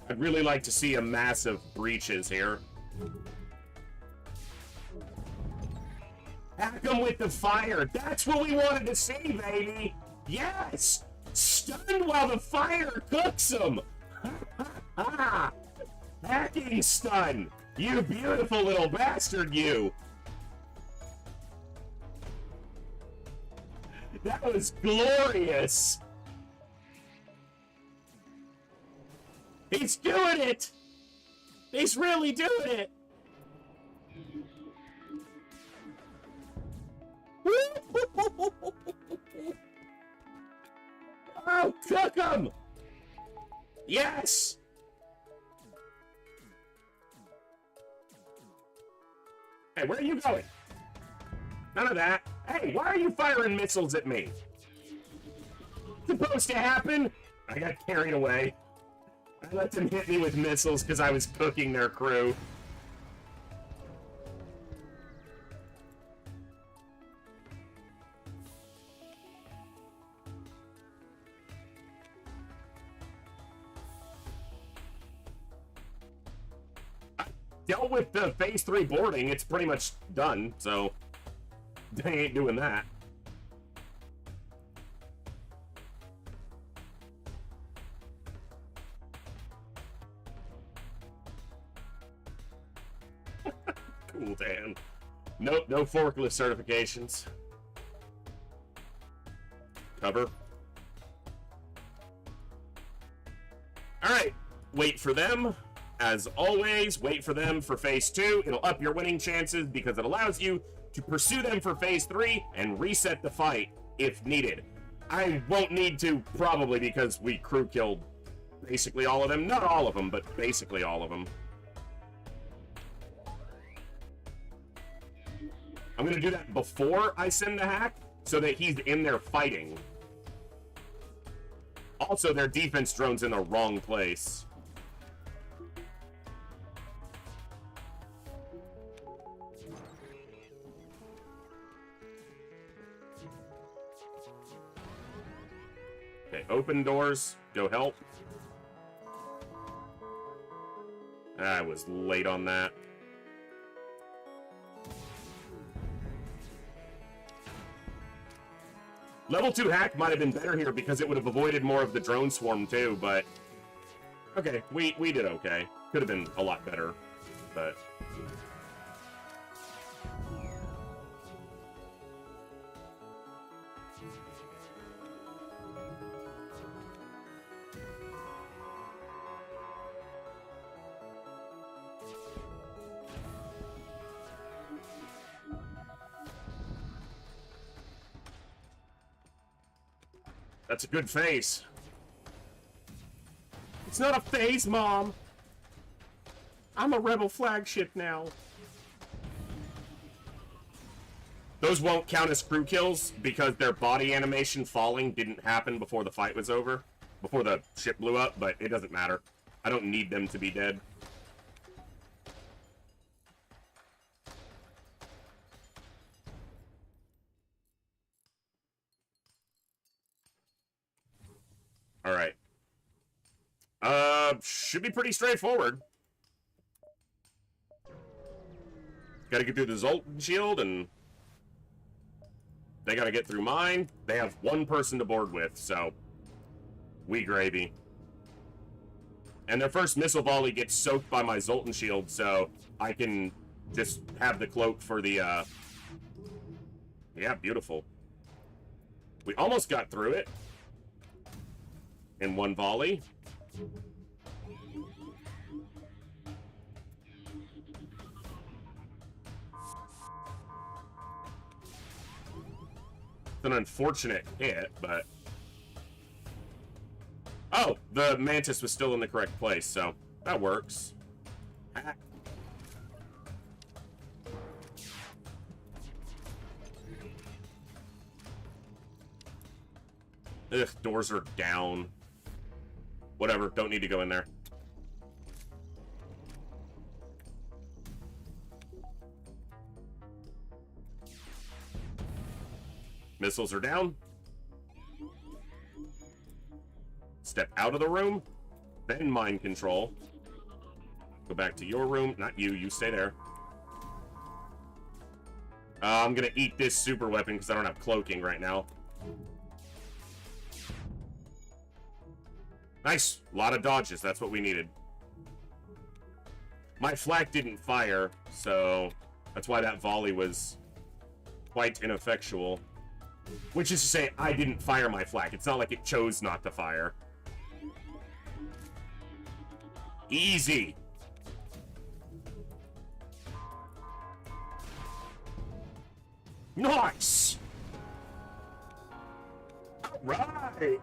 I'd really like to see a massive breaches here. Hack them with the fire. That's what we wanted to see, baby. Yes. Stun while the fire cooks them. Hacking stun. You beautiful little bastard, you. That was glorious. He's doing it. He's really doing it. Oh, cook him! Yes! Hey, where are you going? None of that. Hey, why are you firing missiles at me? Supposed to happen? I got carried away. I let them hit me with missiles because I was cooking their crew. Dealt with the phase 3 boarding, it's pretty much done, so they ain't doing that. Cool, Dan. Nope, no forklift certifications. Cover. Alright, wait for them. As always, wait for them for phase 2. It'll up your winning chances because it allows you to pursue them for phase 3 and reset the fight if needed. I won't need to, probably, because we crew killed basically all of them. Not all of them, but basically all of them. I'm going to do that before I send the hack so that he's in there fighting. Also, their defense drone's in the wrong place. Okay, open doors. Go help. I was late on that. Level 2 hack might have been better here because it would have avoided more of the drone swarm too, but... Okay, we did okay. Could have been a lot better, but... That's a good phase. It's not a phase, Mom. I'm a rebel flagship now. Those won't count as crew kills because their body animation falling didn't happen before the fight was over. Before the ship blew up, but it doesn't matter. I don't need them to be dead. Alright. Should be pretty straightforward. Gotta get through the Zoltan shield, and they gotta get through mine. They have one person to board with, so we gravy. And their first missile volley gets soaked by my Zoltan shield, so I can just have the cloak for the, Yeah, beautiful. We almost got through it in one volley. It's an unfortunate hit, but Oh, the mantis was still in the correct place, so that works. Ugh, doors are down. Whatever, don't need to go in there. Missiles are down. Step out of the room, then mind control. Go back to your room. Not you, you stay there. I'm gonna eat this super weapon because I don't have cloaking right now. Nice. A lot of dodges. That's what we needed. My flak didn't fire, so that's why that volley was quite ineffectual. Which is to say, I didn't fire my flak. It's not like it chose not to fire. Easy. Nice. All right.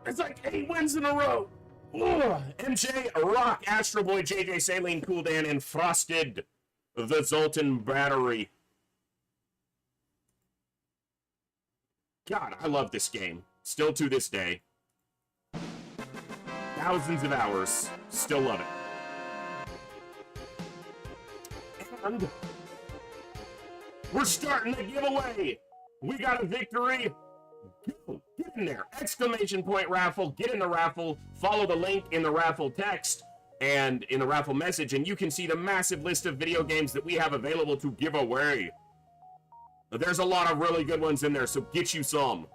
It's like 8 wins in a row. Ugh. MJ, Rock, Astro Boy, JJ, Saline, Cool Dan, and Frosted, the Zoltan Battery. God, I love this game. Still to this day. Thousands of hours. Still love it. And we're starting the giveaway. We got a victory. Go, get in there. Exclamation point raffle. Get in the raffle. Follow the link in the raffle text and in the raffle message, and you can see the massive list of video games that we have available to give away. There's a lot of really good ones in there, so get you some.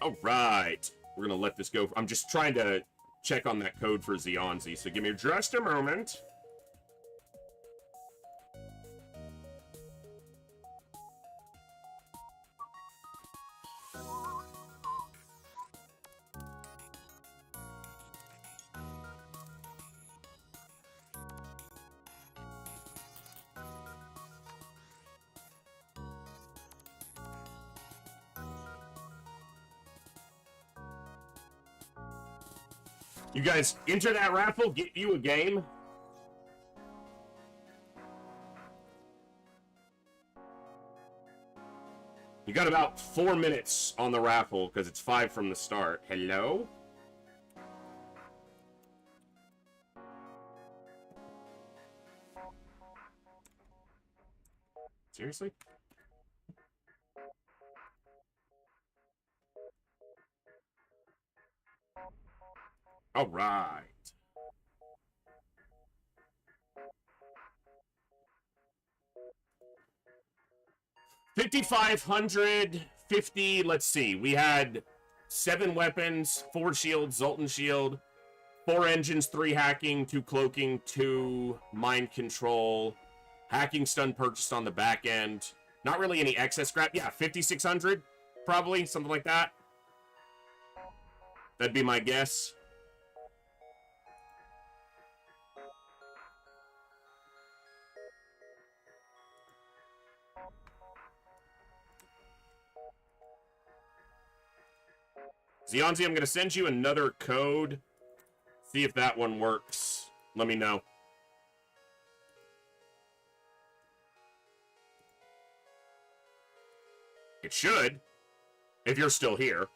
All right. We're going to let this go. I'm just trying to check on that code for Zionzi, so give me just a moment. You guys enter that raffle, get you a game. You got about 4 minutes on the raffle because it's 5 from the start. Hello? Seriously? All right. $5,550. Let's see. We had 7 weapons, 4 shields, Zoltan shield, 4 engines, 3 hacking, 2 cloaking, 2 mind control, hacking stun purchased on the back end. Not really any excess scrap. Yeah, 5,600, probably something like that. That'd be my guess. Zionzi, I'm going to send you another code. See if that one works. Let me know. It should, if you're still here.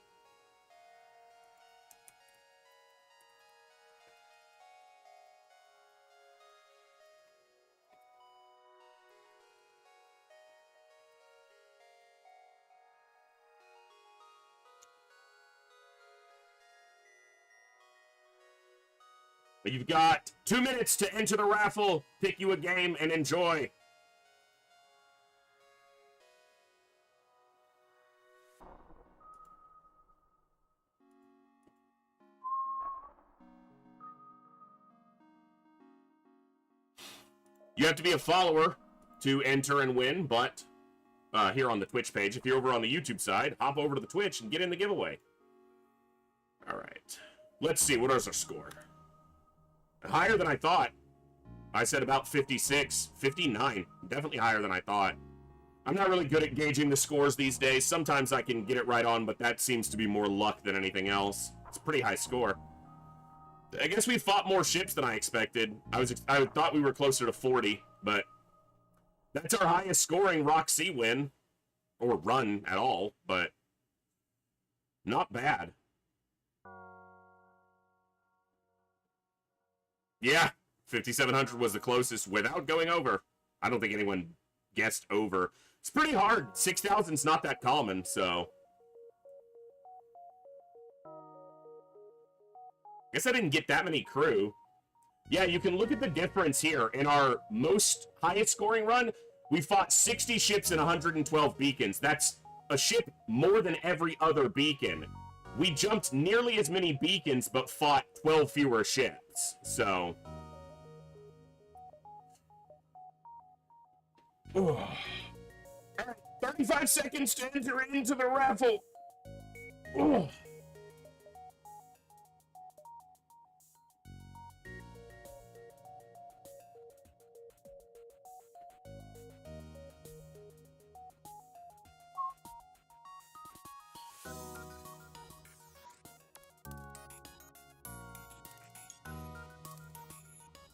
But you've got 2 minutes to enter the raffle, pick you a game, and enjoy. You have to be a follower to enter and win, but here on the Twitch page, if you're over on the YouTube side, hop over to the Twitch and get in the giveaway. All right. Let's see. What is our score? Higher than I thought. I said about 56, 59. Definitely higher than I thought. I'm not really good at gauging the scores these days. Sometimes I can get it right on, but that seems to be more luck than anything else. It's a pretty high score. I guess we fought more ships than I expected. I thought we were closer to 40, but that's our highest scoring Rock Sea win. Or run at all, but not bad. Yeah, 5,700 was the closest without going over. I don't think anyone guessed over. It's pretty hard. 6,000's not that common, so. Guess I didn't get that many crew. Yeah, you can look at the difference here. In our most highest scoring run, we fought 60 ships and 112 beacons. That's a ship more than every other beacon. We jumped nearly as many beacons, but fought 12 fewer ships. So. All right, 35 seconds to enter into the raffle. Ugh.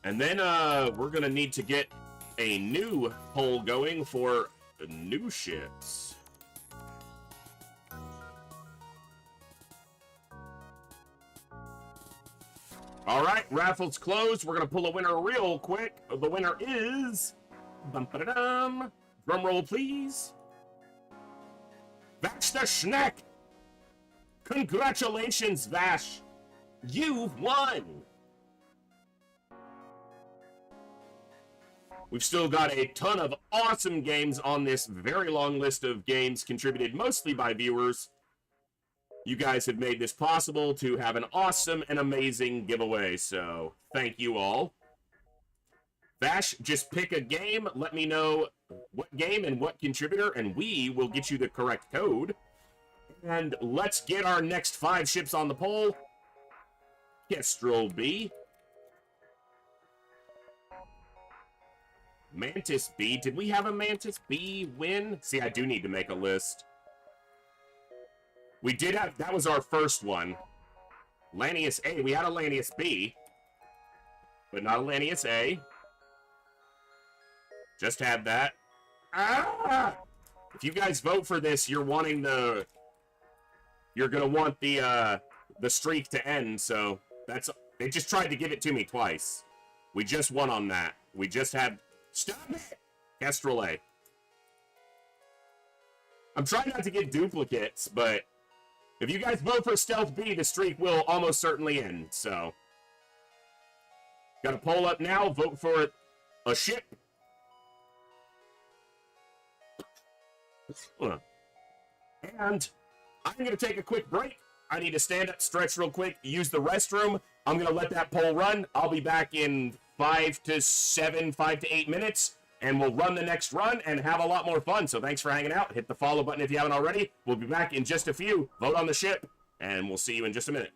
And then we're gonna need to get a new poll going for new ships. All right, raffle's closed. We're gonna pull a winner real quick. The winner is, dum drum roll please, Vash the Schneck. Congratulations, Vash. You've won. We've still got a ton of awesome games on this very long list of games contributed mostly by viewers. You guys have made this possible to have an awesome and amazing giveaway, so thank you all. Vash, just pick a game, let me know what game and what contributor, and we will get you the correct code. And let's get our next 5 ships on the poll. Kestrel B. Mantis B. Did we have a Mantis B win? See, I do need to make a list. We did have... That was our first one. Lanius A. We had a Lanius B. But not a Lanius A. Just had that. Ah! If you guys vote for this, you're wanting the... You're gonna want the streak to end, so... That's... They just tried to give it to me twice. We just won on that. We just had... Stop it! Kestrel A. I'm trying not to get duplicates, but if you guys vote for Stealth B, the streak will almost certainly end, so. Got a poll up now. Vote for a ship. And I'm going to take a quick break. I need to stand up, stretch real quick, use the restroom. I'm going to let that poll run. I'll be back in 5 to 8 minutes, and we'll run the next run and have a lot more fun. So thanks for hanging out. Hit the follow button if you haven't already. We'll be back in just a few. Vote on the ship, and we'll see you in just a minute.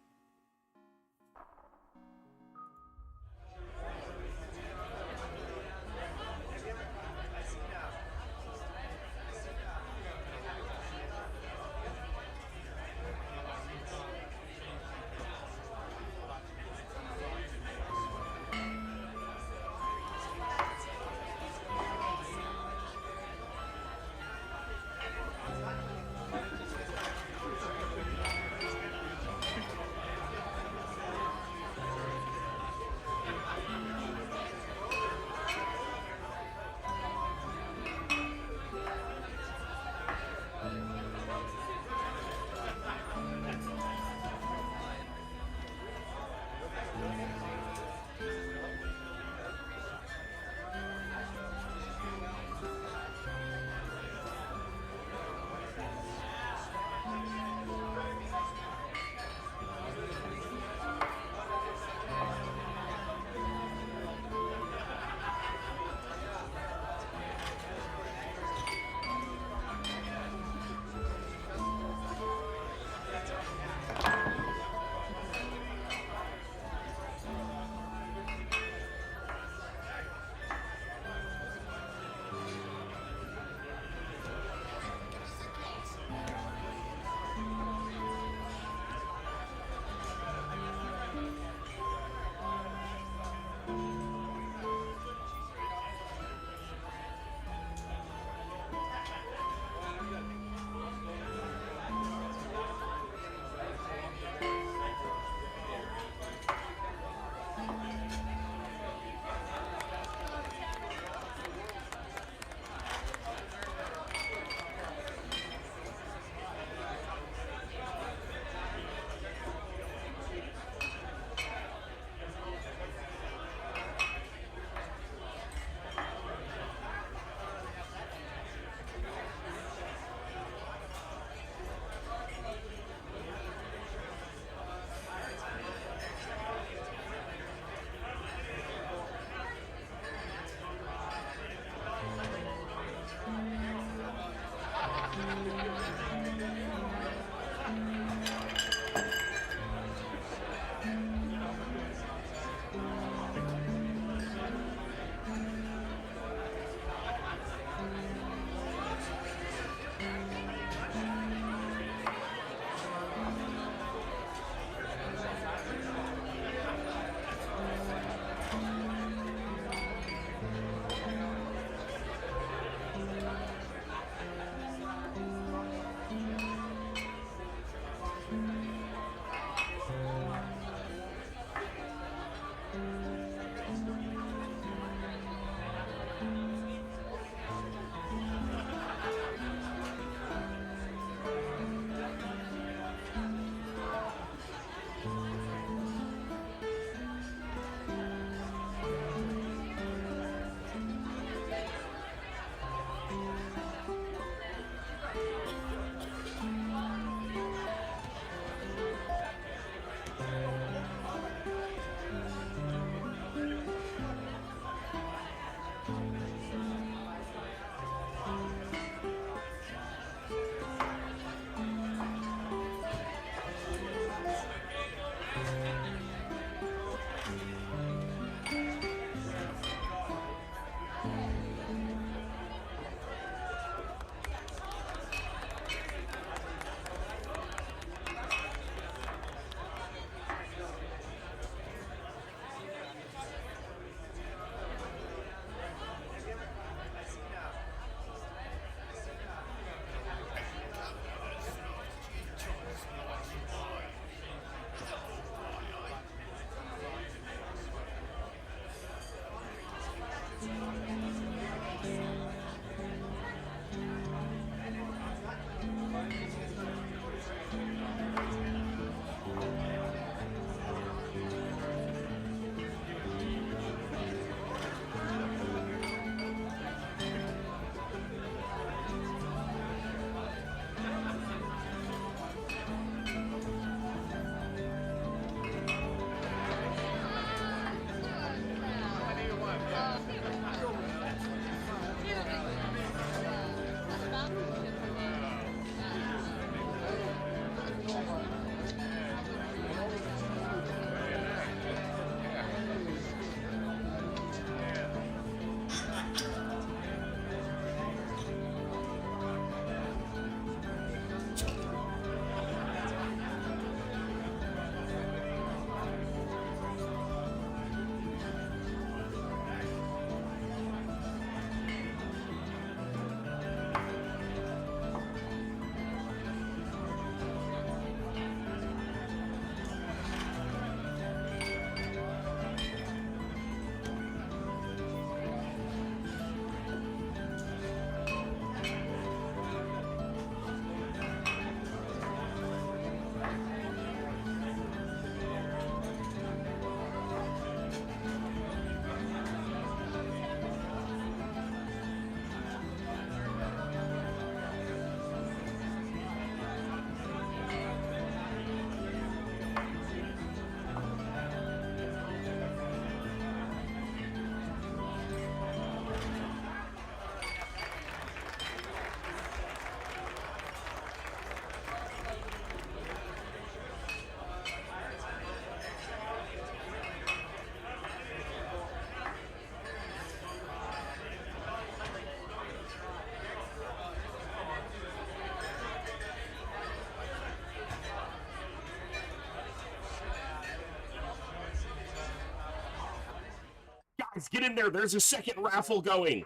Guys, get in there. There's a second raffle going.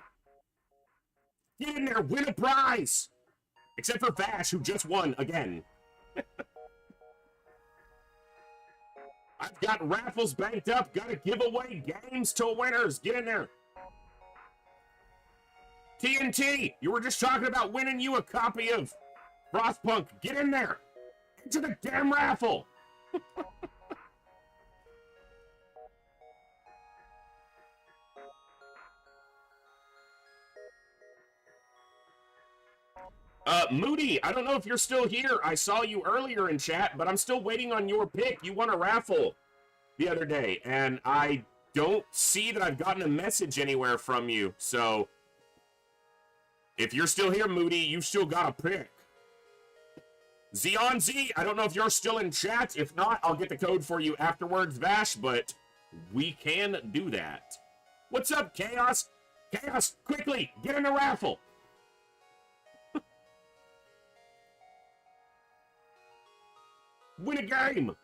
Get in there. Win a prize. Except for Vash, who just won again. I've got raffles banked up. Got to give away games to winners. Get in there. TNT, you were just talking about winning you a copy of Frostpunk. Get in there. Into the damn raffle. Moody, I don't know if you're still here. I saw you earlier in chat, but I'm still waiting on your pick. You won a raffle the other day, and I don't see that I've gotten a message anywhere from you. So, if you're still here, Moody, you've still got a pick. Zeon Z, I don't know if you're still in chat. If not, I'll get the code for you afterwards, Vash, but we can do that. What's up, Chaos? Chaos, quickly, get in the raffle. Win a game!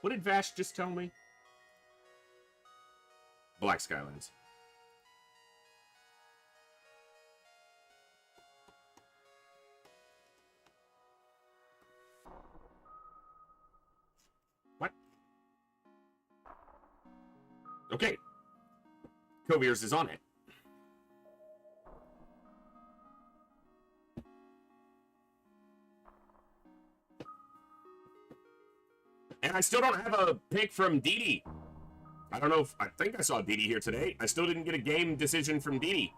What did Vash just tell me? Black Skylands. What? Okay. Coviers is on it. And I still don't have a pick from Didi. I don't know if... I think I saw Didi here today. I still didn't get a game decision from Didi.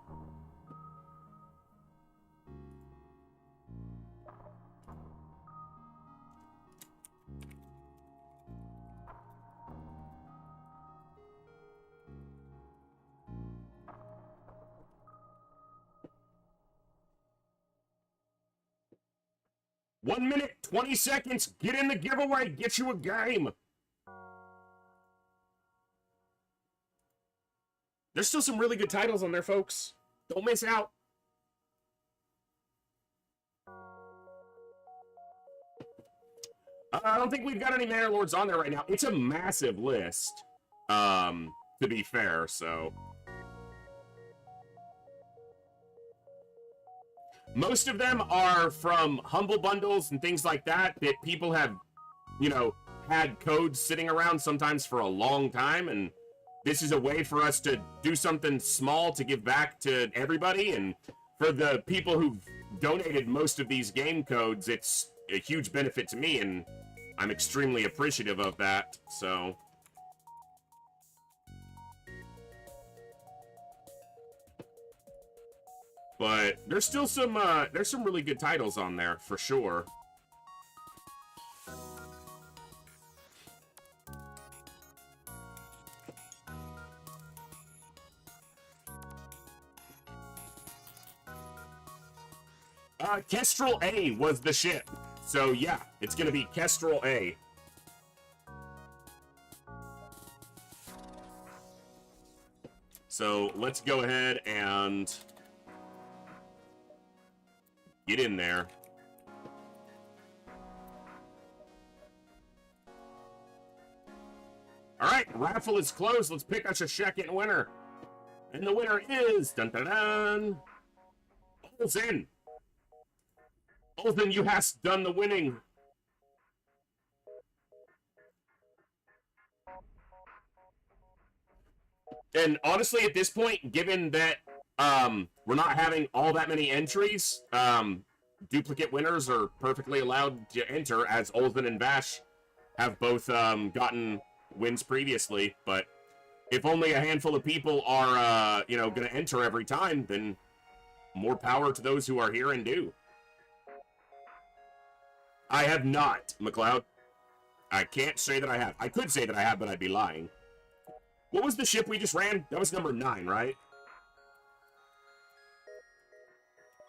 One minute, 20 seconds. Get in the giveaway. Get you a game. There's still some really good titles on there, folks. Don't miss out. I don't think we've got any Manor Lords on there right now. It's a massive list, to be fair, so... Most of them are from Humble Bundles and things like that people have, you know, had codes sitting around sometimes for a long time, and this is a way for us to do something small to give back to everybody, and for the people who've donated most of these game codes, it's a huge benefit to me, and I'm extremely appreciative of that, so... But there's still some really good titles on there, for sure. Kestrel A was the ship. So yeah, it's gonna be Kestrel A. So let's go ahead and get in there. All right, raffle is closed. Let's pick us a second winner. And the winner is, dun dun dun, Olsen. Olsen, you has done the winning. And honestly, at this point, given that we're not having all that many entries, duplicate winners are perfectly allowed to enter, as Olsen and Vash have both gotten wins previously. But if only a handful of people are, you know, going to enter every time, then more power to those who are here and do. I have not, McLeod. I can't say that I have. I could say that I have, but I'd be lying. What was the ship we just ran? That was number 9, right?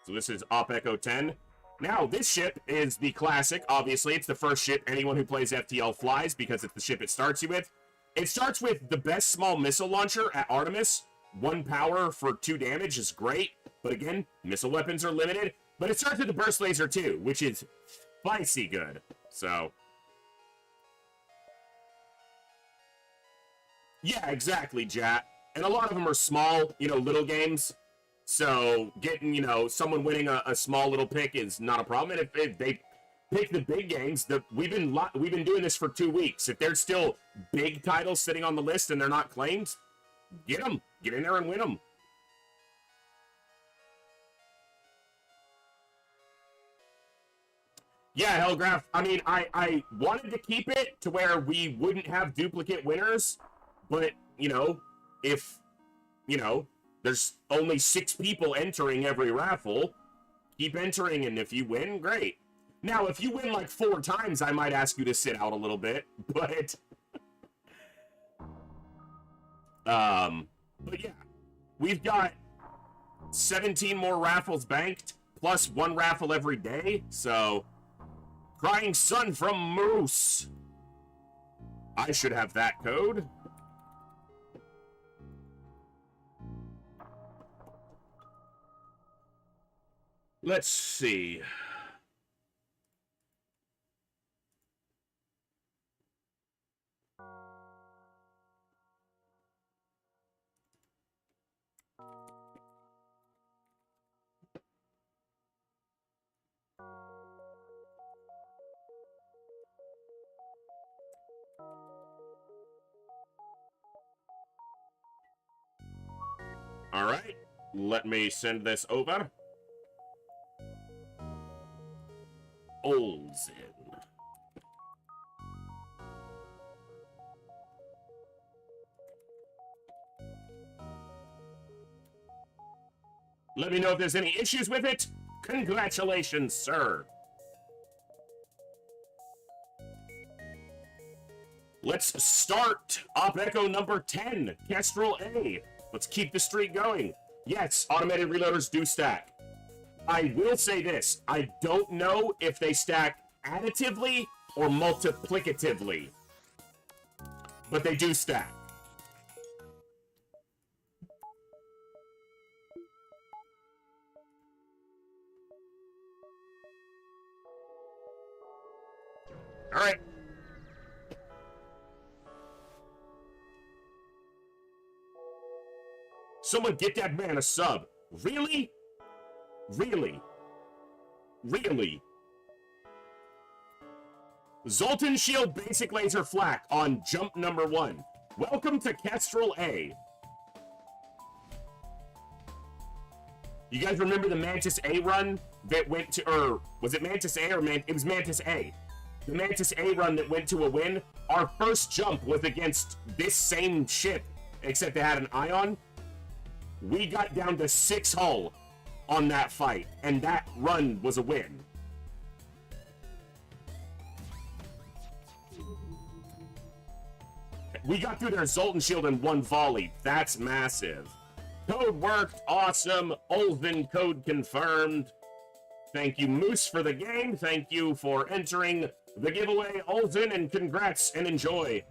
So this is opecho 10. Now, this ship is the classic. Obviously, it's the first ship anyone who plays FTL flies because it's the ship it starts you with. It starts with the best small missile launcher at Artemis. 1 power for 2 damage is great. But again, missile weapons are limited. But it starts with the burst laser too, which is spicy good. So... yeah, exactly, Jat. And a lot of them are small, you know, little games. So getting, you know, someone winning a small little pick is not a problem. And if they pick the big games, we've been doing this for 2 weeks. If there's still big titles sitting on the list and they're not claimed, get them. Get in there and win them. Yeah, Hellgraph, I mean, I wanted to keep it to where we wouldn't have duplicate winners, but, you know, if, you know, there's only 6 people entering every raffle, keep entering, and if you win, great. Now, if you win like 4 times, I might ask you to sit out a little bit, but... but yeah, we've got 17 more raffles banked, plus 1 raffle every day, so... Crying Sun from Moose. I should have that code. Let's see. All right, let me send this over. Olsen. Let me know if there's any issues with it. Congratulations, sir. Let's start Op Echo number 10, Kestrel A. Let's keep the streak going. Yes, automated reloaders do stack. I will say this. I don't know if they stack additively or multiplicatively. But they do stack. All right. Someone get that man a sub. Really? Really? Really? Zoltan Shield Basic Laser Flak on jump number 1. Welcome to Kestrel A. You guys remember the Mantis A run that went to, or was it Mantis A or it was Mantis A. The Mantis A run that went to a win. Our first jump was against this same ship, except it had an ion. We got down to 6 hull on that fight, and that run was a win. We got through their Zoltan Shield in 1 volley. That's massive. Code worked. Awesome. Olven code confirmed. Thank you, Moose, for the game. Thank you for entering the giveaway, Olven, and congrats and enjoy.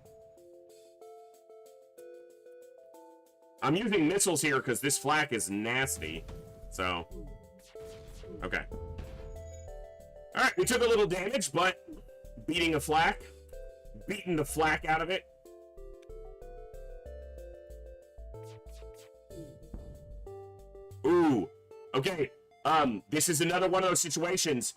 I'm using missiles here because this flak is nasty. So, okay. Alright, we took a little damage, but beating the flak out of it. Ooh, okay. This is another one of those situations.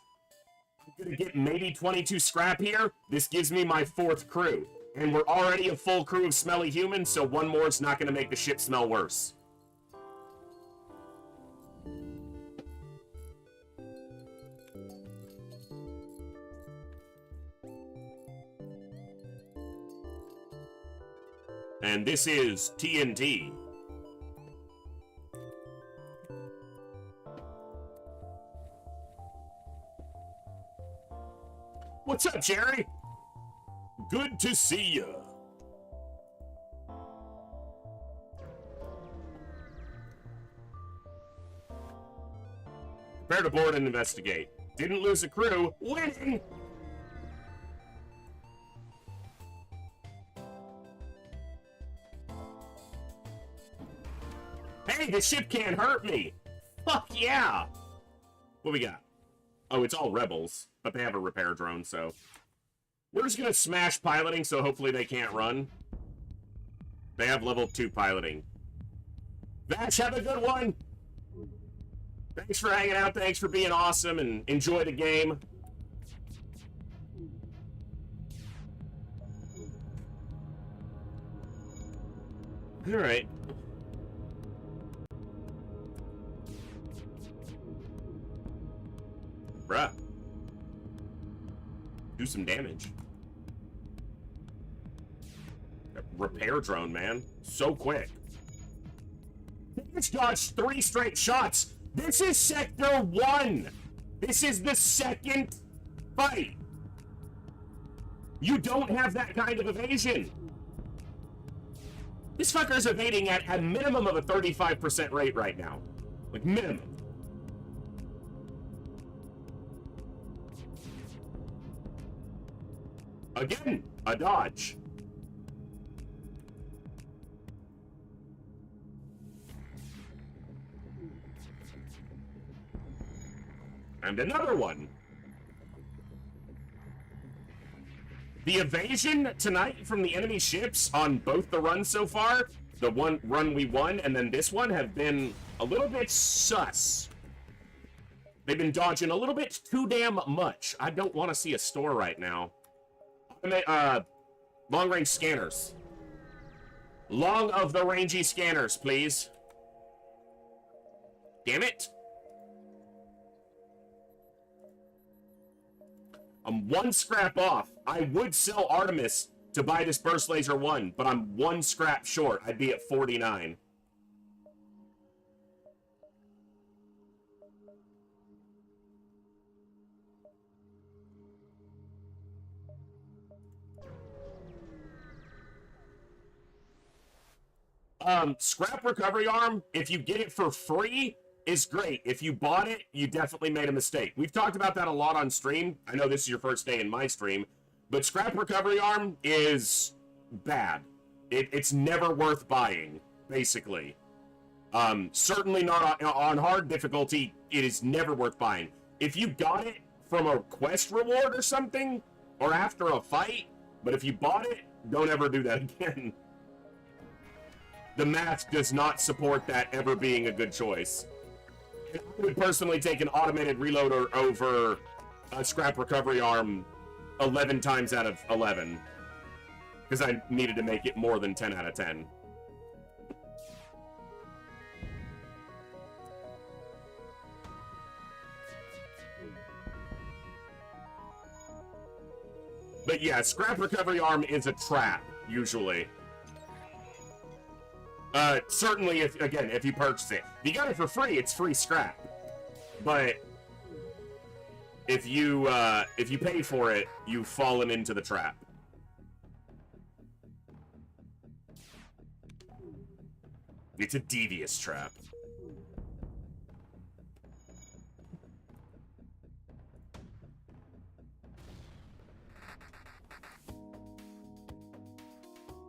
I'm gonna get maybe 22 scrap here. This gives me my 4th crew. And we're already a full crew of smelly humans, so 1 more is not gonna make the ship smell worse. And this is TNT. What's up, Jerry? Good to see ya. Prepare to board and investigate. Didn't lose a crew. Winning! Hey, the ship can't hurt me! Fuck yeah! What we got? Oh, it's all rebels, but they have a repair drone, so... We're just gonna smash piloting, so hopefully they can't run. They have level 2 piloting. Vash, have a good one. Thanks for hanging out. Thanks for being awesome and enjoy the game. All right. Bruh. Do some damage. Repair drone, man. So quick. It's dodged 3 straight shots. This is Sector 1. This is the second fight. You don't have that kind of evasion. This fucker's evading at a minimum of a 35% rate right now. Like, minimum. Again, a dodge. And another one. The evasion tonight from the enemy ships on both the runs so far, the one run we won and then this one, have been a little bit sus. They've been dodging a little bit too damn much. I don't want to see a store right now. Long-range scanners. Long of the rangy scanners, please. Damn it. I'm 1 scrap off. I would sell Artemis to buy this Burst Laser 1, but I'm 1 scrap short. I'd be at 49. Scrap recovery arm, if you get it for free, is great. If you bought it, you definitely made a mistake. We've talked about that a lot on stream. I know this is your first day in my stream, but scrap recovery arm is bad. It's never worth buying, basically. Certainly not on hard difficulty. It is never worth buying. If you got it from a quest reward or something, or after a fight, but if you bought it, don't ever do that again. The math does not support that ever being a good choice. I would personally take an automated reloader over a scrap recovery arm 11 times out of 11. Because I needed to make it more than 10 out of 10. But yeah, scrap recovery arm is a trap, usually. Certainly, if you purchase it. If you got it for free, it's free scrap. But if you pay for it, you've fallen into the trap. It's a devious trap.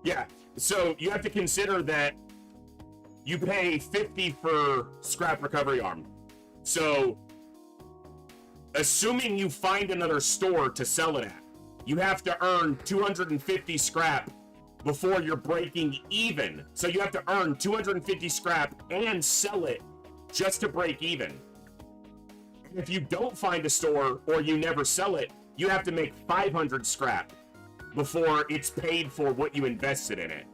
Yeah, so you have to consider that you pay 50 for scrap recovery arm. So, assuming you find another store to sell it at, you have to earn 250 scrap before you're breaking even. So you have to earn 250 scrap and sell it just to break even. And if you don't find a store or you never sell it, you have to make 500 scrap before it's paid for what you invested in it.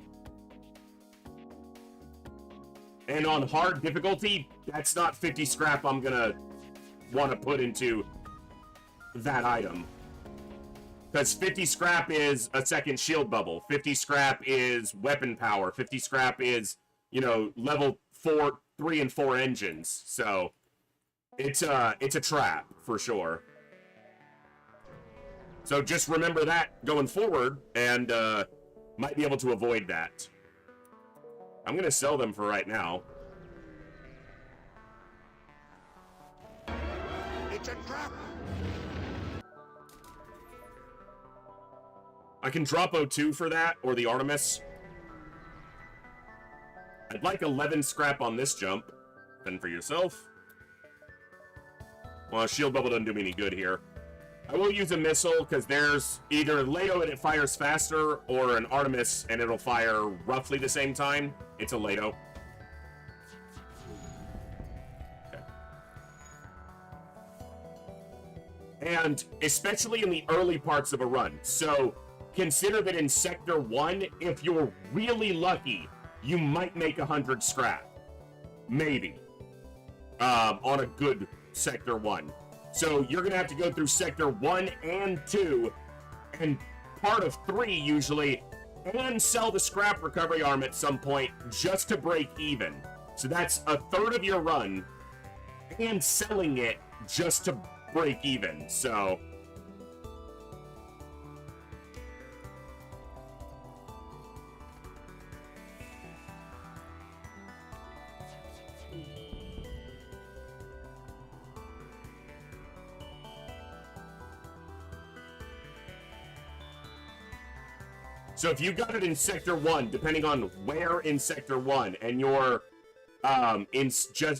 And on hard difficulty, that's not 50 scrap I'm gonna want to put into that item. Because 50 scrap is a second shield bubble. 50 scrap is weapon power. 50 scrap is, you know, level 4, 3, and 4 engines. So, it's a trap, for sure. So just remember that going forward, and might be able to avoid that. I'm going to sell them for right now. It's a trap! I can drop O2 for that, or the Artemis. I'd like 11 scrap on this jump. Fend for yourself. Well, shield bubble doesn't do me any good here. I will use a missile, because there's either LATO and it fires faster, or an Artemis and it'll fire roughly the same time. It's a LATO. and especially in the early parts of a run. So consider that in Sector 1, if you're really lucky, you might make 100 scrap. Maybe. On a good Sector 1. So you're going to have to go through Sector 1 and 2, and part of 3 usually, and sell the scrap recovery arm at some point just to break even. So that's a third of your run, and selling it just to break even. So if you got it in Sector 1, depending on where in Sector 1, and you're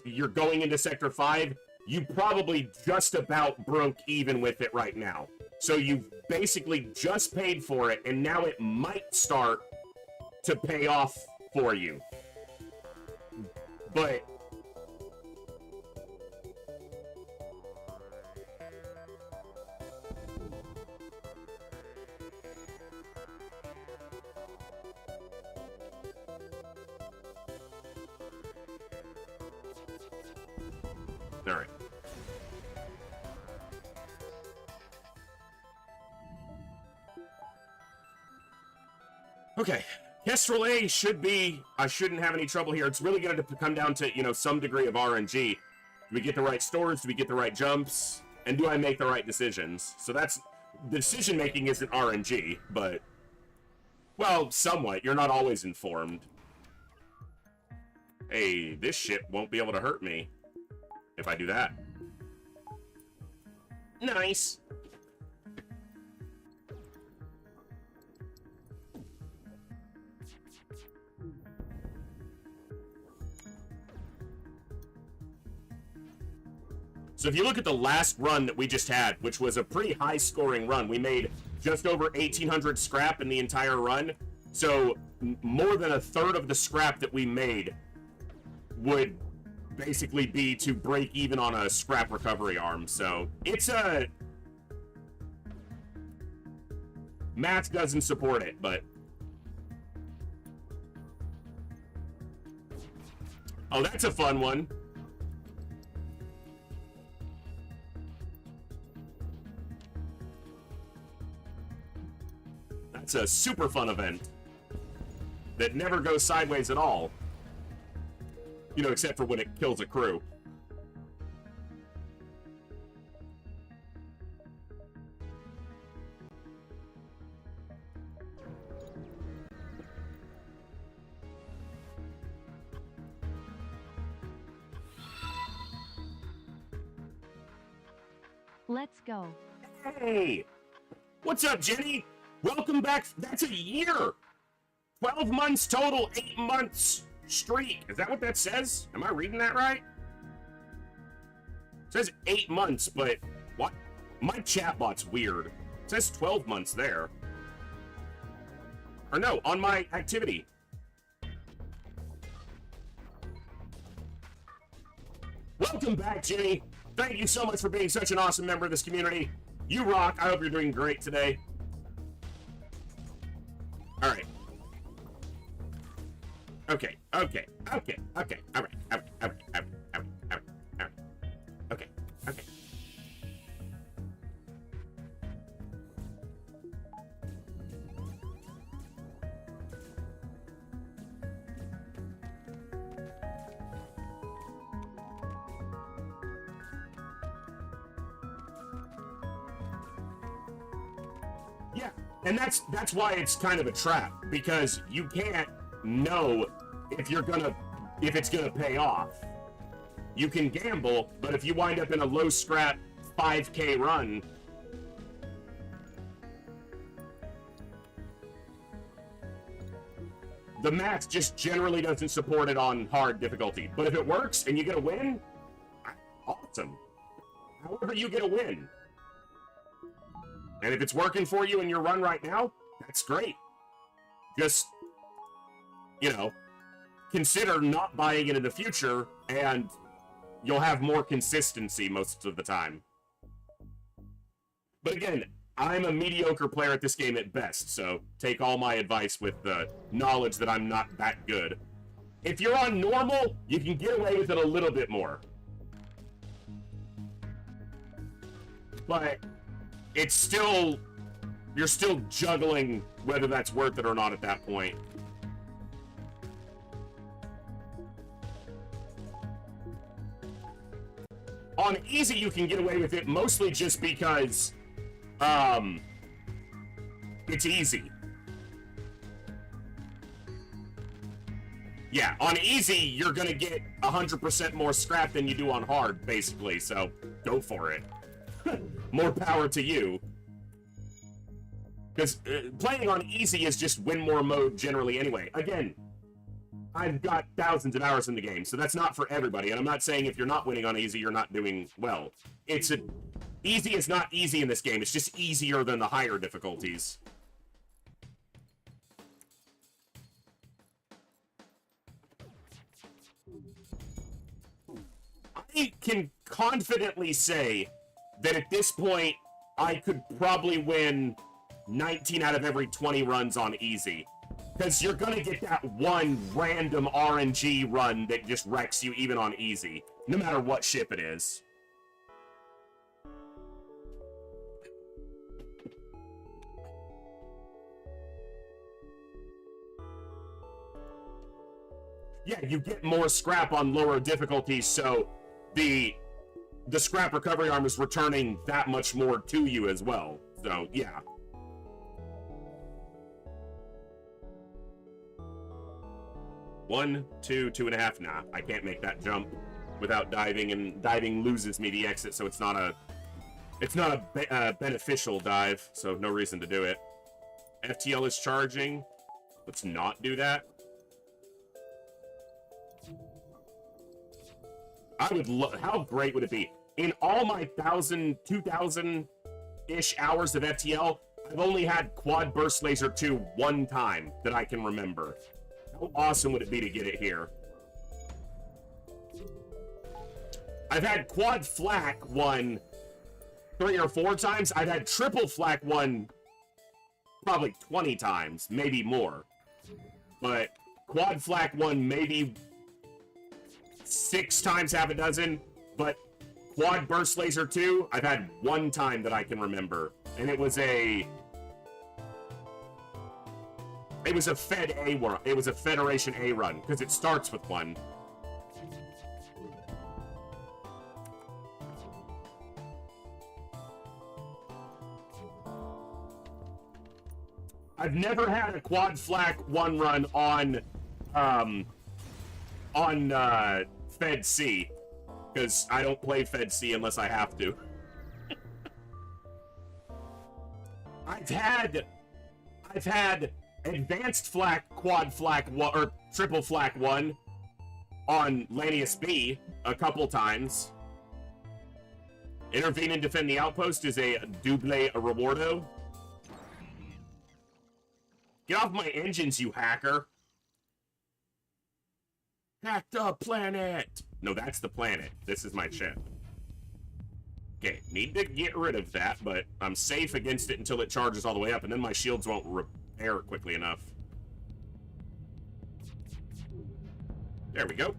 you're going into Sector 5, you probably just about broke even with it right now. So you've basically just paid for it, and now it might start to pay off for you. But all right. Okay. Kestrel A should be, I shouldn't have any trouble here. It's really going to come down to, you know, some degree of RNG. Do we get the right stores? Do we get the right jumps? And do I make the right decisions? So that's, the decision making isn't RNG, but, well, somewhat. You're not always informed. Hey, this ship won't be able to hurt me if I do that. Nice. So if you look at the last run that we just had, which was a pretty high-scoring run, we made just over 1,800 scrap in the entire run. So more than a third of the scrap that we made would basically be to break even on a scrap recovery arm. So it's a... math doesn't support it, but... oh, that's a fun one. It's a super fun event that never goes sideways at all. You know, except for when it kills a crew. Let's go. Hey! What's up, Jenny? Welcome back. That's a year. 12 months total, 8 months streak. Is that what that says? Am I reading that right? It says 8 months, but what? My chatbot's weird. It says 12 months there. Or no, on my activity. Welcome back, Jenny. Thank you so much for being such an awesome member of this community. You rock. I hope you're doing great today. All right. Okay. All right. Okay. Yeah, and that's why it's kind of a trap, because you can't know if it's gonna pay off. You can gamble, but if you wind up in a low scrap 5K run, the math just generally doesn't support it on hard difficulty. But if it works and you get a win, awesome. However you get a win. And if it's working for you in your run right now, that's great. Just, you know, consider not buying it in the future, and you'll have more consistency most of the time. But again, I'm a mediocre player at this game at best, so take all my advice with the knowledge that I'm not that good. If you're on normal, you can get away with it a little bit more. But it's still, you're still juggling whether that's worth it or not at that point. On easy, you can get away with it mostly just because, it's easy. Yeah, on easy, you're gonna get 100% more scrap than you do on hard, basically, so go for it. More power to you. Because playing on easy is just win more mode generally anyway. Again, I've got thousands of hours in the game, so that's not for everybody. And I'm not saying if you're not winning on easy, you're not doing well. Easy is not easy in this game. It's just easier than the higher difficulties. I can confidently say that at this point, I could probably win 19 out of every 20 runs on easy. Because you're going to get that one random RNG run that just wrecks you even on easy, no matter what ship it is. Yeah, you get more scrap on lower difficulties, so the scrap recovery arm is returning that much more to you as well. So, yeah. One, two, 2.5. Nah, I can't make that jump without diving, and diving loses me the exit, so it's not a beneficial dive, so no reason to do it. FTL is charging. Let's not do that. I would love. How great would it be? In all my 1,000, 2,000-ish hours of FTL, I've only had Quad Burst Laser 2 one time that I can remember. How awesome would it be to get it here? I've had Quad Flak 1 3 or 4 times. I've had Triple Flak 1 probably 20 times, maybe more. But Quad Flak 1 maybe 6 times, half a dozen. But Quad Burst Laser 2, I've had one time that I can remember. And it was a Fed A run. It was a Federation A run, because it starts with one. I've never had a Quad Flak 1 run on Fed C, because I don't play Fed C unless I have to. I've had Advanced Flak, Quad Flak 1, or Triple Flak 1 on Lanius B a couple times. Intervene and defend the outpost is a double rewardo. Get off my engines, you hacker. Hack the planet. No, that's the planet. This is my ship. Okay, need to get rid of that, but I'm safe against it until it charges all the way up, and then my shields won't repair quickly enough. There we go.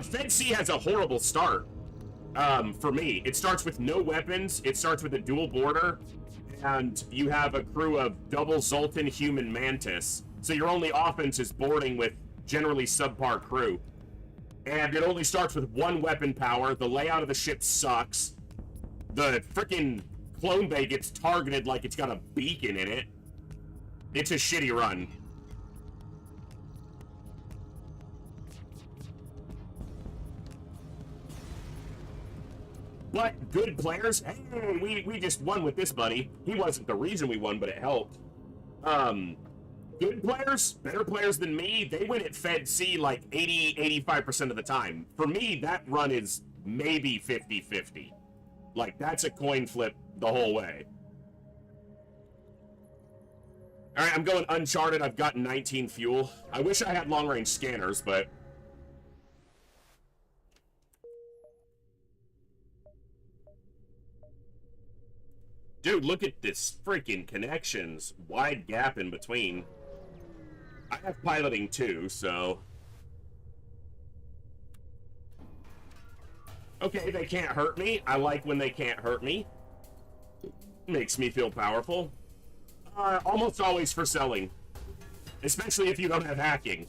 Fed C has a horrible start. For me, it starts with no weapons, it starts with a dual border, and you have a crew of double Zoltan human mantis, so your only offense is boarding with generally subpar crew. And it only starts with one weapon power, the layout of the ship sucks, the frickin' clone bay gets targeted like it's got a beacon in it. It's a shitty run. But good players, hey, we just won with this buddy. He wasn't the reason we won, but it helped. Good players, better players than me, they win at Fed C like 80-85% of the time. For me, that run is maybe 50-50. Like, that's a coin flip the whole way. Alright, I'm going Uncharted. I've got 19 fuel. I wish I had long-range scanners, but... Dude, look at this freaking connections. Wide gap in between. I have piloting too, so... Okay, they can't hurt me. I like when they can't hurt me. Makes me feel powerful. Almost always for selling. Especially if you don't have hacking.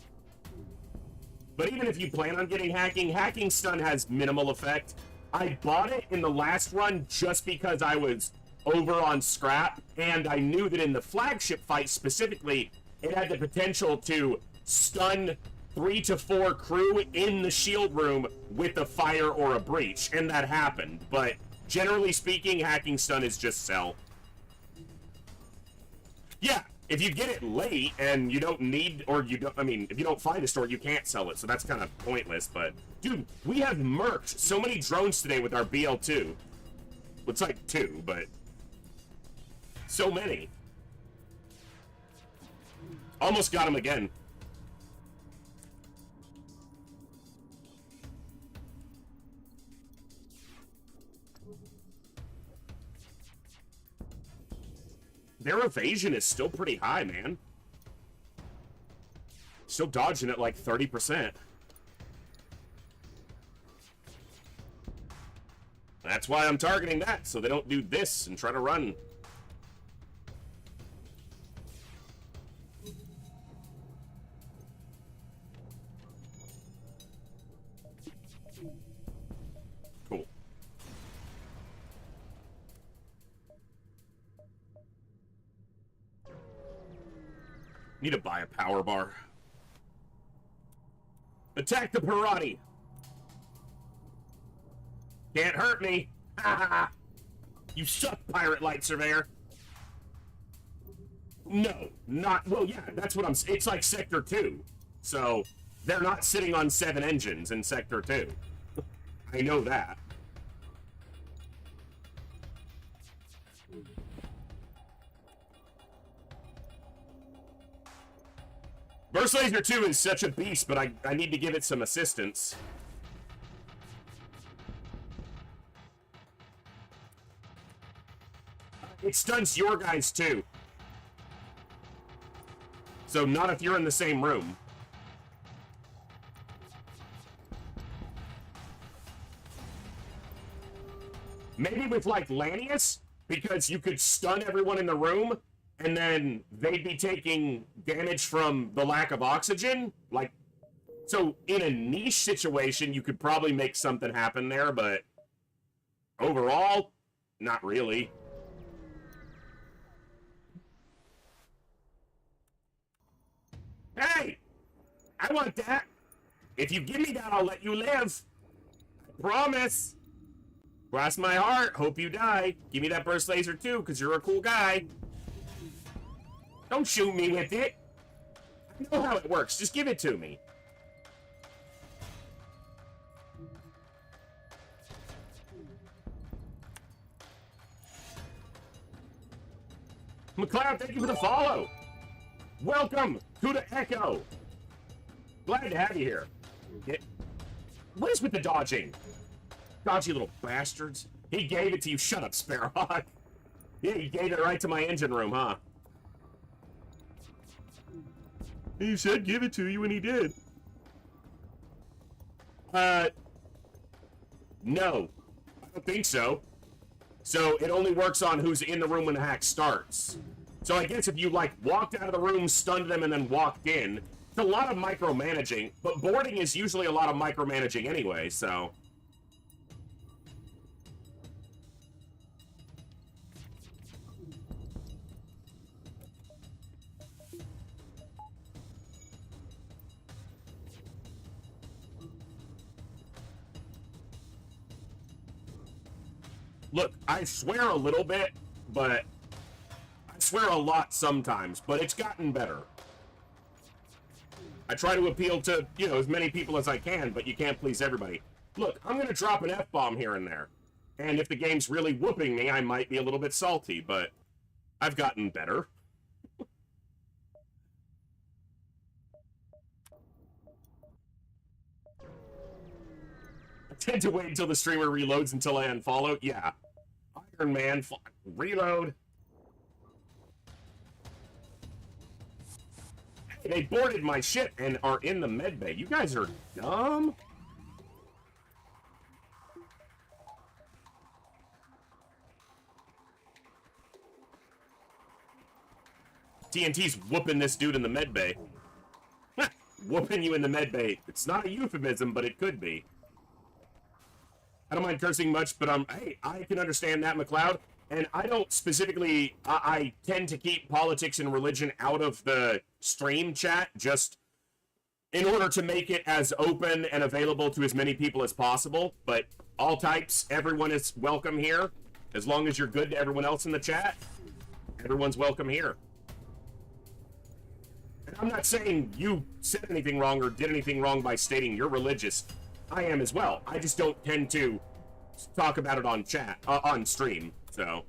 But even if you plan on getting hacking, hacking stun has minimal effect. I bought it in the last run just because I was over on scrap, and I knew that in the flagship fight specifically, it had the potential to stun 3 to 4 crew in the shield room with a fire or a breach, and that happened. But generally speaking, hacking stun is just sell. Yeah, if you get it late and you don't need, or you don't, I mean, if you don't find a store, you can't sell it, so that's kind of pointless. But dude, we have merged so many drones today with our BL2. It's like 2, but so many. Almost got him again. Their evasion is still pretty high, man. Still dodging at like 30%. That's why I'm targeting that, so they don't do this and try to run. Cool. Need to buy a power bar. Attack the Pirati! Can't hurt me! Ha ha! You suck, Pirate Light Surveyor! No, not... Well, yeah, that's what I'm... It's like Sector 2. So, they're not sitting on 7 engines in Sector 2. I know that. Burst Laser 2 is such a beast, but I need to give it some assistance. It stuns your guys too. So not if you're in the same room. Maybe with like Lanius, because you could stun everyone in the room, and then they'd be taking damage from the lack of oxygen. Like, so in a niche situation, you could probably make something happen there, but overall, not really. Hey! I want that! If you give me that, I'll let you live! I promise! Cross my heart, hope you die. Give me that burst laser too, because you're a cool guy. Don't shoot me with it! I know how it works, just give it to me. McLeod, thank you for the follow! Welcome to the Echo! Glad to have you here. What is with the dodging? Dodgy little bastards. He gave it to you. Shut up, Sparrowhawk. Yeah, he gave it right to my engine room, huh? He said give it to you, and he did. No. I don't think so. So, it only works on who's in the room when the hack starts. So I guess if you, like, walked out of the room, stunned them, and then walked in, it's a lot of micromanaging, but boarding is usually a lot of micromanaging anyway, so... Look, I swear a little bit, but... I swear a lot sometimes, but it's gotten better. I try to appeal to, you know, as many people as I can, but you can't please everybody. Look, I'm going to drop an F-bomb here and there. And if the game's really whooping me, I might be a little bit salty, but I've gotten better. I tend to wait until the streamer reloads until I unfollow. Yeah, I Iron Man. Reload. Hey, they boarded my ship and are in the med bay. You guys are dumb. TNT's whooping this dude in the med bay. Whooping you in the med bay. It's not a euphemism, but it could be. I don't mind cursing much, but hey, I can understand that, McLeod. And I don't specifically, I tend to keep politics and religion out of the stream chat, just in order to make it as open and available to as many people as possible. But all types, everyone is welcome here. As long as you're good to everyone else in the chat, everyone's welcome here. And I'm not saying you said anything wrong or did anything wrong by stating you're religious. I am as well. I just don't tend to talk about it on chat, on stream, so.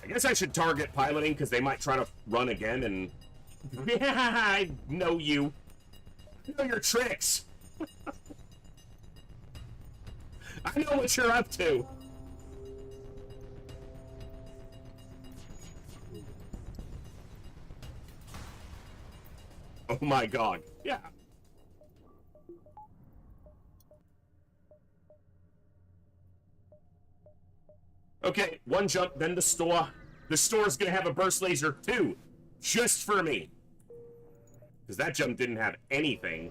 I guess I should target piloting because they might try to run again and... Yeah, I know you. I know your tricks. I know what you're up to. Oh my god. Yeah. Okay, one jump, then the store. The store's gonna have a burst laser too. Just for me. Because that jump didn't have anything.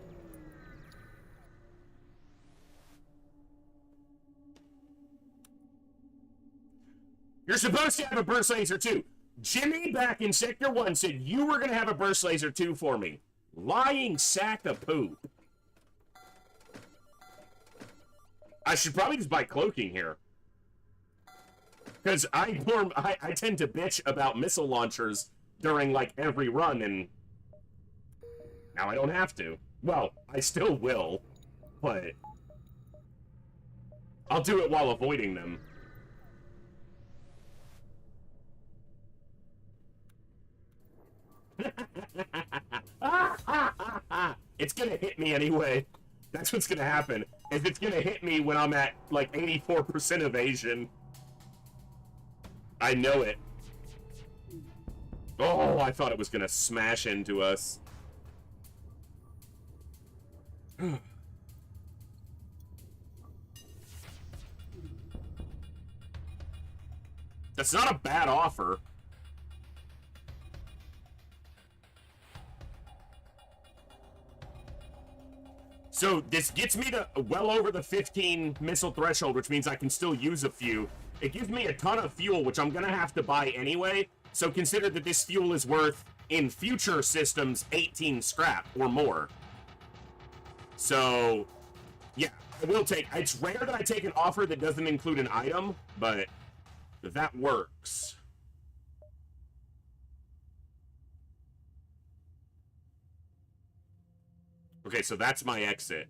You're supposed to have a burst laser too. Jimmy back in Sector 1 said you were going to have a burst laser too for me. Lying sack of poop. I should probably just buy cloaking here. Because I tend to bitch about missile launchers during, like, every run, and now I don't have to. Well, I still will, but I'll do it while avoiding them. It's gonna hit me anyway. That's what's gonna happen. Is it's gonna hit me when I'm at like 84% evasion. I know it. Oh, I thought it was gonna smash into us. That's not a bad offer. So this gets me to well over the 15 missile threshold, which means I can still use a few. It gives me a ton of fuel, which I'm going to have to buy anyway. So consider that this fuel is worth, in future systems, 18 scrap or more. So, yeah, I will take... It's rare that I take an offer that doesn't include an item, but that works. Okay, so that's my exit.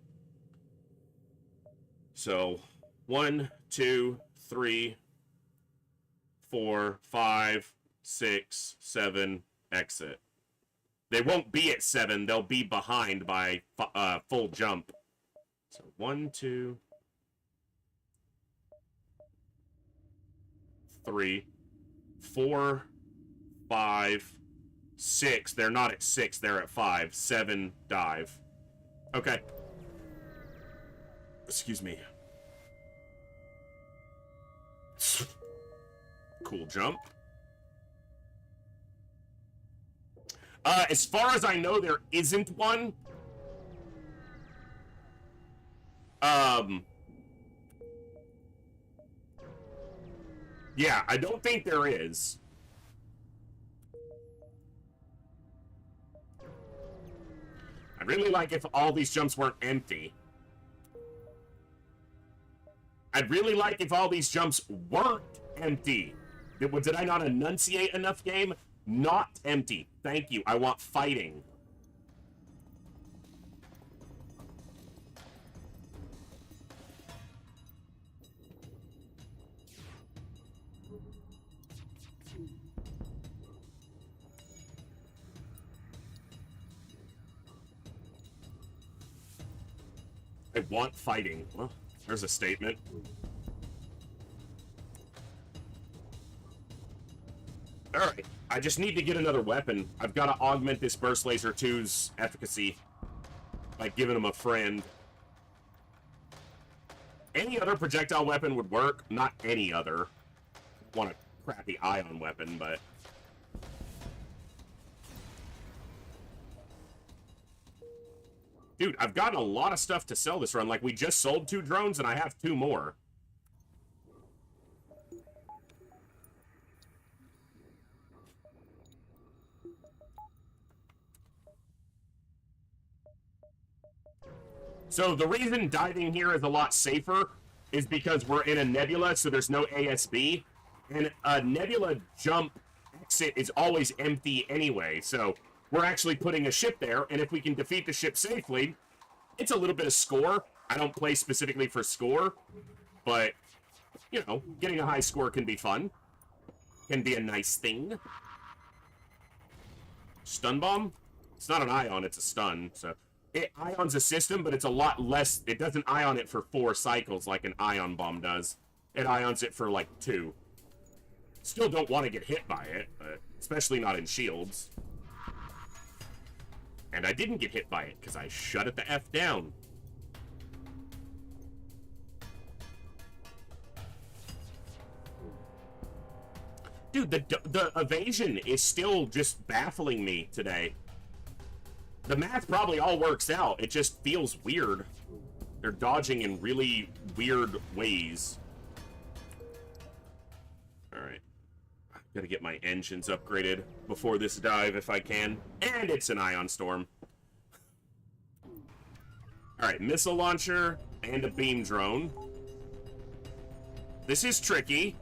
So, 1, 2, 3, 4, 5, 6, 7, exit. They won't be at 7, they'll be behind by full jump. So, 1, 2, 3, 4, 5, 6. They're not at 6, they're at 5. 7, dive. Okay. Excuse me. Cool jump. As far as I know, there isn't one. Yeah, I don't think there is. I'd really like if all these jumps weren't empty. I'd really like if all these jumps weren't empty. Did I not enunciate enough, game? Not empty. Thank you. I want fighting. I want fighting. Well, there's a statement. Alright, I just need to get another weapon. I've got to augment this Burst Laser 2's efficacy by giving him a friend. Any other projectile weapon would work. Not any other. I want a crappy ion weapon, but... Dude, I've gotten a lot of stuff to sell this run. Like, we just sold 2 drones, and I have 2 more. So the reason diving here is a lot safer is because we're in a nebula, so there's no ASB. And a nebula jump exit is always empty anyway, so we're actually putting a ship there, and if we can defeat the ship safely, it's a little bit of score. I don't play specifically for score, but, you know, getting a high score can be fun. Can be a nice thing. Stun bomb? It's not an ion, it's a stun, so... It ions a system, but it's a lot less... It doesn't ion it for 4 cycles like an ion bomb does. It ions it for, like, 2. Still don't want to get hit by it, but especially not in shields. And I didn't get hit by it, because I shut it the F down. Dude, the evasion is still just baffling me today. The math probably all works out. It just feels weird. They're dodging in really weird ways. Alright. Gotta get my engines upgraded before this dive if I can. And it's an ion storm. Alright, missile launcher and a beam drone. This is tricky.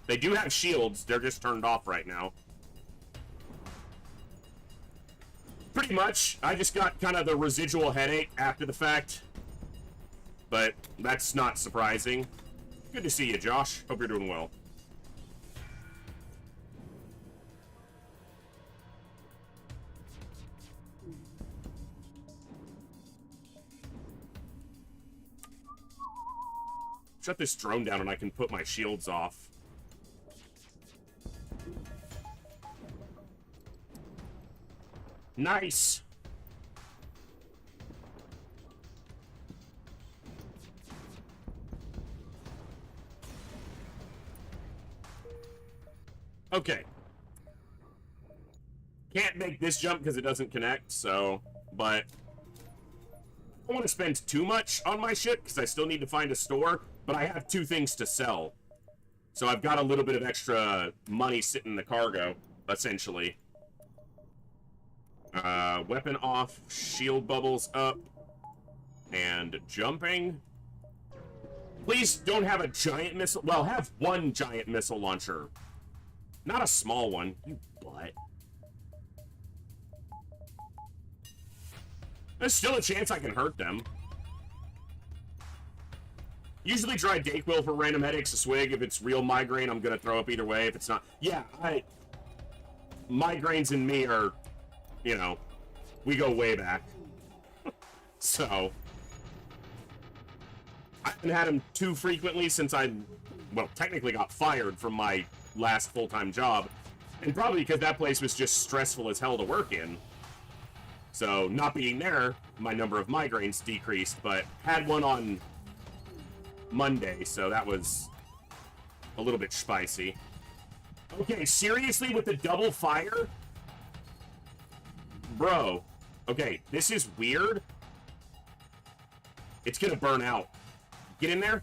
They do have shields. They're just turned off right now. Pretty much, I just got kind of the residual headache after the fact. But that's not surprising. Good to see you, Josh. Hope you're doing well. Shut this drone down and I can put my shields off. Nice! Okay. Can't make this jump because it doesn't connect, so... But... I don't want to spend too much on my ship because I still need to find a store, but I have 2 things to sell. So I've got a little bit of extra money sitting in the cargo, essentially. Weapon off, shield bubbles up, and jumping. Please don't have a giant missile. Well, have 1 giant missile launcher. Not a small one, you butt. There's still a chance I can hurt them. Usually try Dayquil for random headaches, a swig. If it's real migraine, I'm gonna throw up either way. If it's not... Yeah, migraines and me are... You know, we go way back. So, I haven't had them too frequently since I, well, technically got fired from my last full-time job. And probably because that place was just stressful as hell to work in. So, not being there, my number of migraines decreased, but had one on Monday, so that was a little bit spicy. Okay, seriously, with the double fire? Bro, okay, this is weird. It's gonna burn out. Get in there.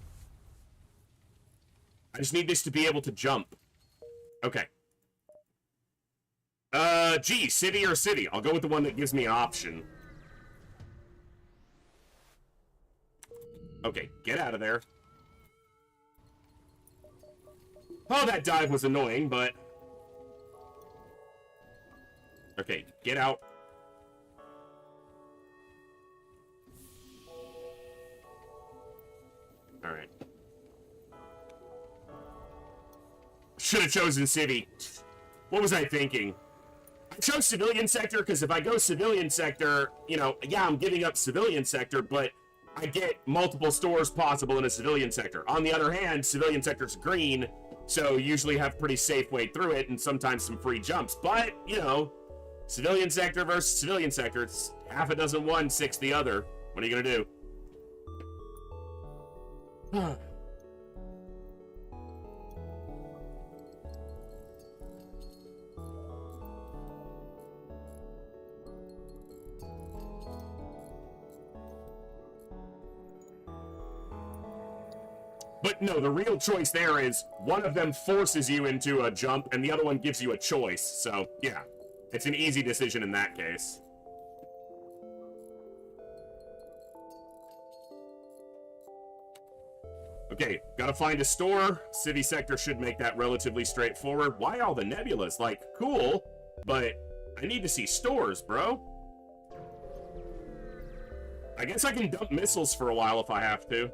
I just need this to be able to jump. Okay. Gee, city or city? I'll go with the one that gives me an option. Okay, get out of there. Oh, that dive was annoying, but... Okay, get out. Alright. Should have chosen city. What was I thinking? I chose civilian sector because if I go civilian sector, you know, yeah, I'm giving up civilian sector, but I get multiple stores possible in a civilian sector. On the other hand, civilian sector's green, so you usually have pretty safe way through it and sometimes some free jumps. But, you know, civilian sector versus civilian sector, it's half a dozen one, six the other. What are you gonna do? But no, the real choice there is one of them forces you into a jump and the other one gives you a choice. So, yeah, it's an easy decision in that case. Okay, gotta find a store. City sector should make that relatively straightforward. Why all the nebulas? Like, cool, but I need to see stores, bro. I guess I can dump missiles for a while if I have to.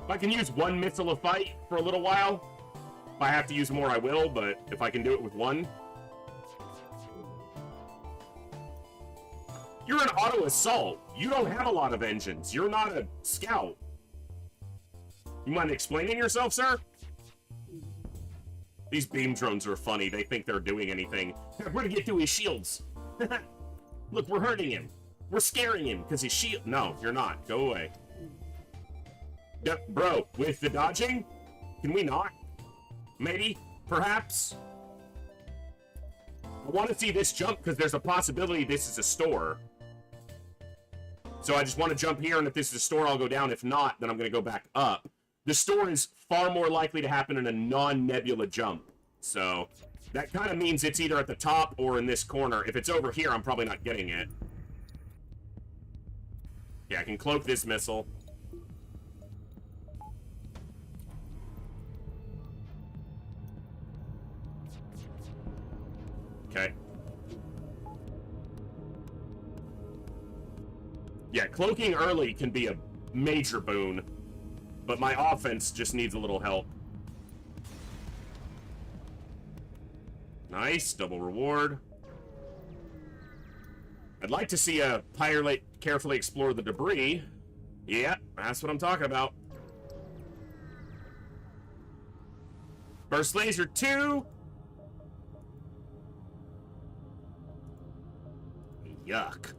If I can use one missile a fight for a little while, if I have to use more, I will, but if I can do it with one. You're an auto assault. You don't have a lot of engines. You're not a scout. You mind explaining yourself, sir? These beam drones are funny. They think they're doing anything. We're gonna get through his shields. Look, we're hurting him. We're scaring him because his shield... No, you're not. Go away. Bro, with the dodging, can we not? Maybe? Perhaps? I want to see this jump because there's a possibility this is a store. So I just want to jump here, and if this is a store, I'll go down. If not, then I'm going to go back up. The store is far more likely to happen in a non-nebula jump. So that kind of means it's either at the top or in this corner. If it's over here, I'm probably not getting it. Yeah, I can cloak this missile. Okay. Yeah, cloaking early can be a major boon, but my offense just needs a little help. Nice, double reward. I'd like to see a pilot carefully explore the debris. Yeah, that's what I'm talking about. Burst laser 2. Yuck.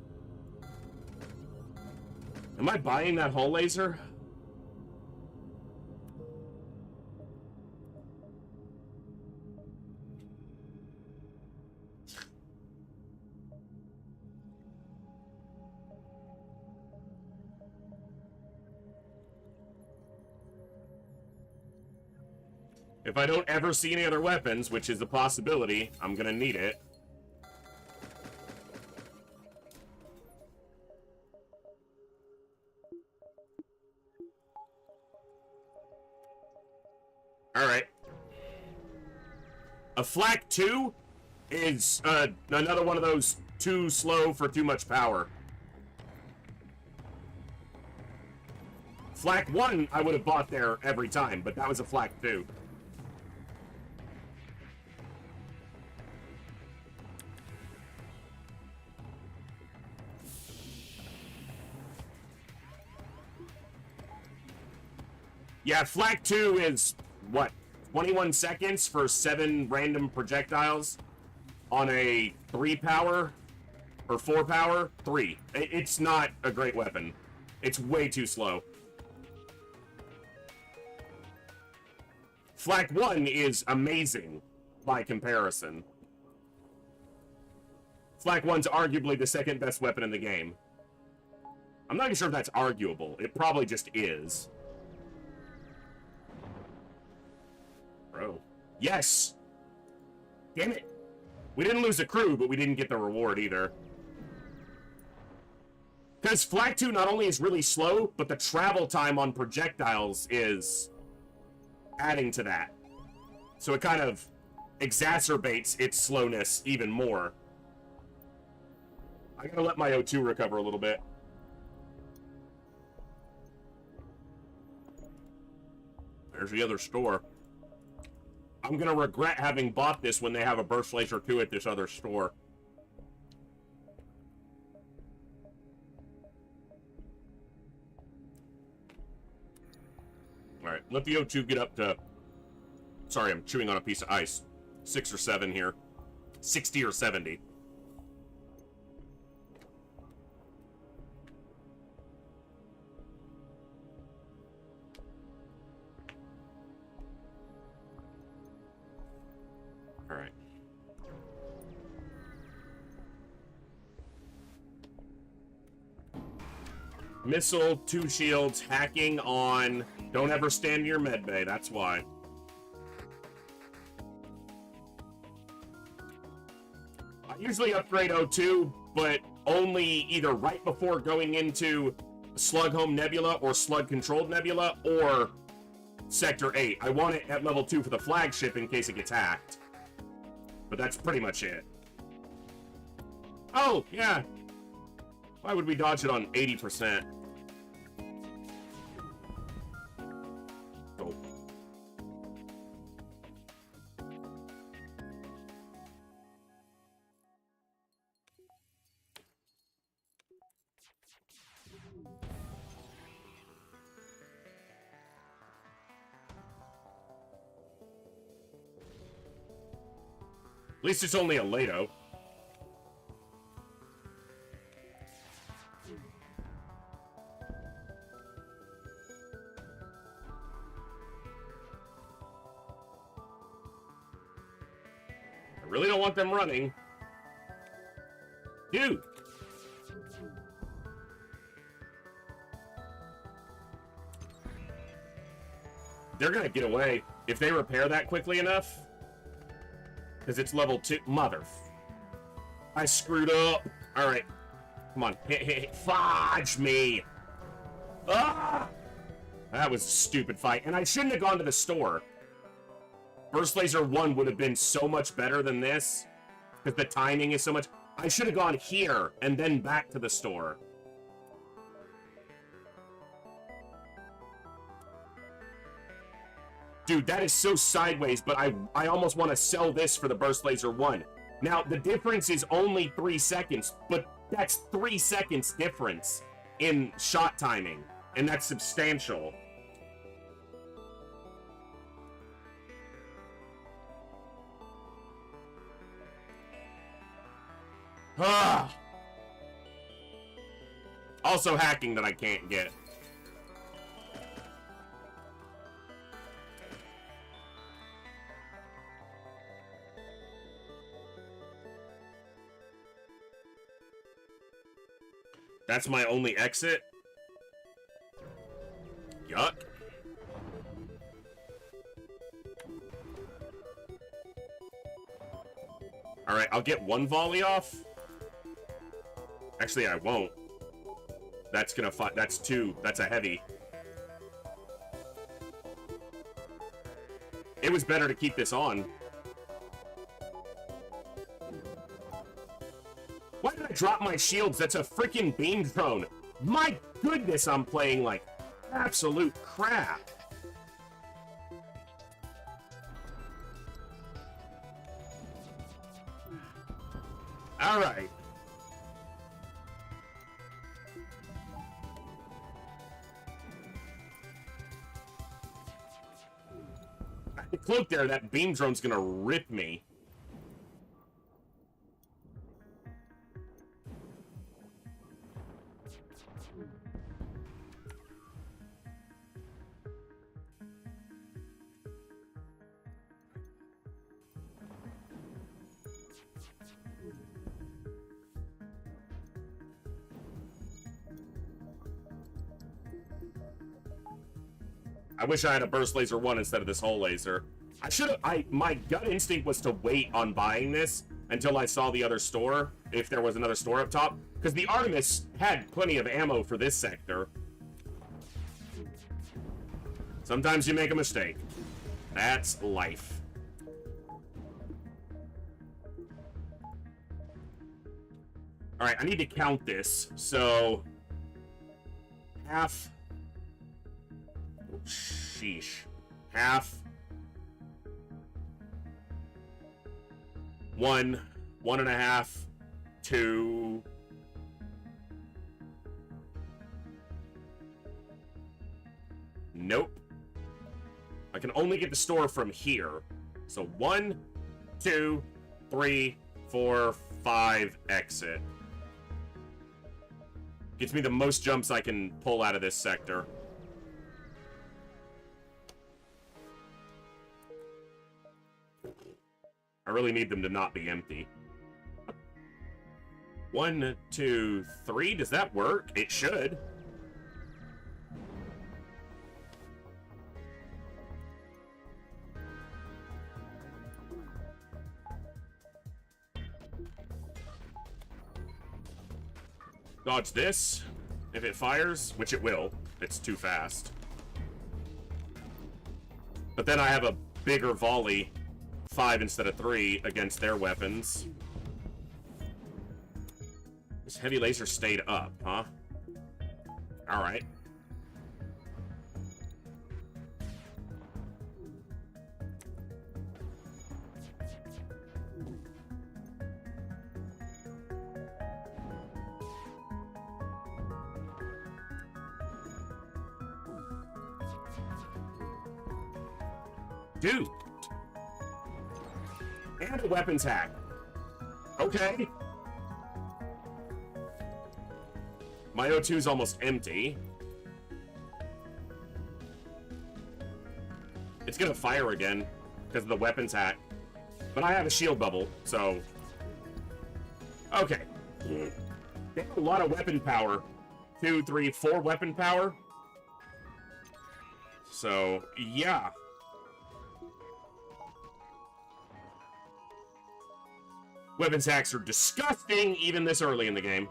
Am I buying that hull laser? If I don't ever see any other weapons, which is a possibility, I'm gonna need it. Alright. A flak 2 is another one of those too slow for too much power. Flak 1 I would have bought there every time, but that was a flak 2. Yeah, flak 2 is, what, 21 seconds for 7 random projectiles on a 3 power, or 4 power? 3. It's not a great weapon. It's way too slow. Flak 1 is amazing by comparison. Flak 1's arguably the second best weapon in the game. I'm not even sure if that's arguable. It probably just is. Bro. Yes! Damn it! We didn't lose a crew, but we didn't get the reward either. Because Flak 2 not only is really slow, but the travel time on projectiles is adding to that. So it kind of exacerbates its slowness even more. I gotta let my O2 recover a little bit. There's the other store. I'm gonna regret having bought this when they have a burst laser 2 at this other store. Alright, let the O2 get up to... Sorry, I'm chewing on a piece of ice. 6 or 7 here. 60 or 70. Alright. Missile, 2 shields, hacking on. Don't ever stand in your med bay, that's why. I usually upgrade O2, but only either right before going into Slug Home Nebula or Slug Controlled Nebula or Sector 8. I want it at level 2 for the flagship in case it gets hacked. But that's pretty much it. Oh, yeah. Why would we dodge it on 80%? Oh. At least it's only a Lato. I really don't want them running. Dude! They're gonna get away if they repair that quickly enough. Because it's level 2. Mother. I screwed up. Alright. Come on. Hit. Fudge me. Ah! That was a stupid fight. And I shouldn't have gone to the store. Burst Laser 1 would have been so much better than this. Because the timing is so much... I should have gone here and then back to the store. Dude, that is so sideways, but I almost want to sell this for the Burst Laser 1. Now, the difference is only 3 seconds, but that's 3 seconds difference in shot timing, and that's substantial. Ah! Also hacking that I can't get. That's my only exit? Yuck. Alright, I'll get 1 volley off. Actually, I won't. That's gonna fight. That's 2. That's a heavy. It was better to keep this on. Why did I drop my shields? That's a freaking beam drone. My goodness, I'm playing like absolute crap. All right. The cloak there, that beam drone's gonna rip me. I wish I had a Burst Laser 1 instead of this whole laser. I should have... My gut instinct was to wait on buying this until I saw the other store, if there was another store up top, because the Artemis had plenty of ammo for this sector. Sometimes you make a mistake. That's life. All right, I need to count this. So, half. Oh, sheesh. Half. 1, 1.5, 2. Nope. I can only get the store from here. So 1, 2, 3, 4, 5, exit. Gets me the most jumps I can pull out of this sector. I really need them to not be empty. 1, 2, 3. Does that work? It should. Dodge this. If it fires, which it will. It's too fast. But then I have a bigger volley. 5 instead of 3 against their weapons. This heavy laser stayed up, huh? Alright. Dude! And a weapons hack. Okay. My O2 is almost empty. It's gonna fire again because of the weapons hack. But I have a shield bubble, so... Okay. They have a lot of weapon power. 2, 3, 4 weapon power. So, yeah. Weapons hacks are disgusting, even this early in the game.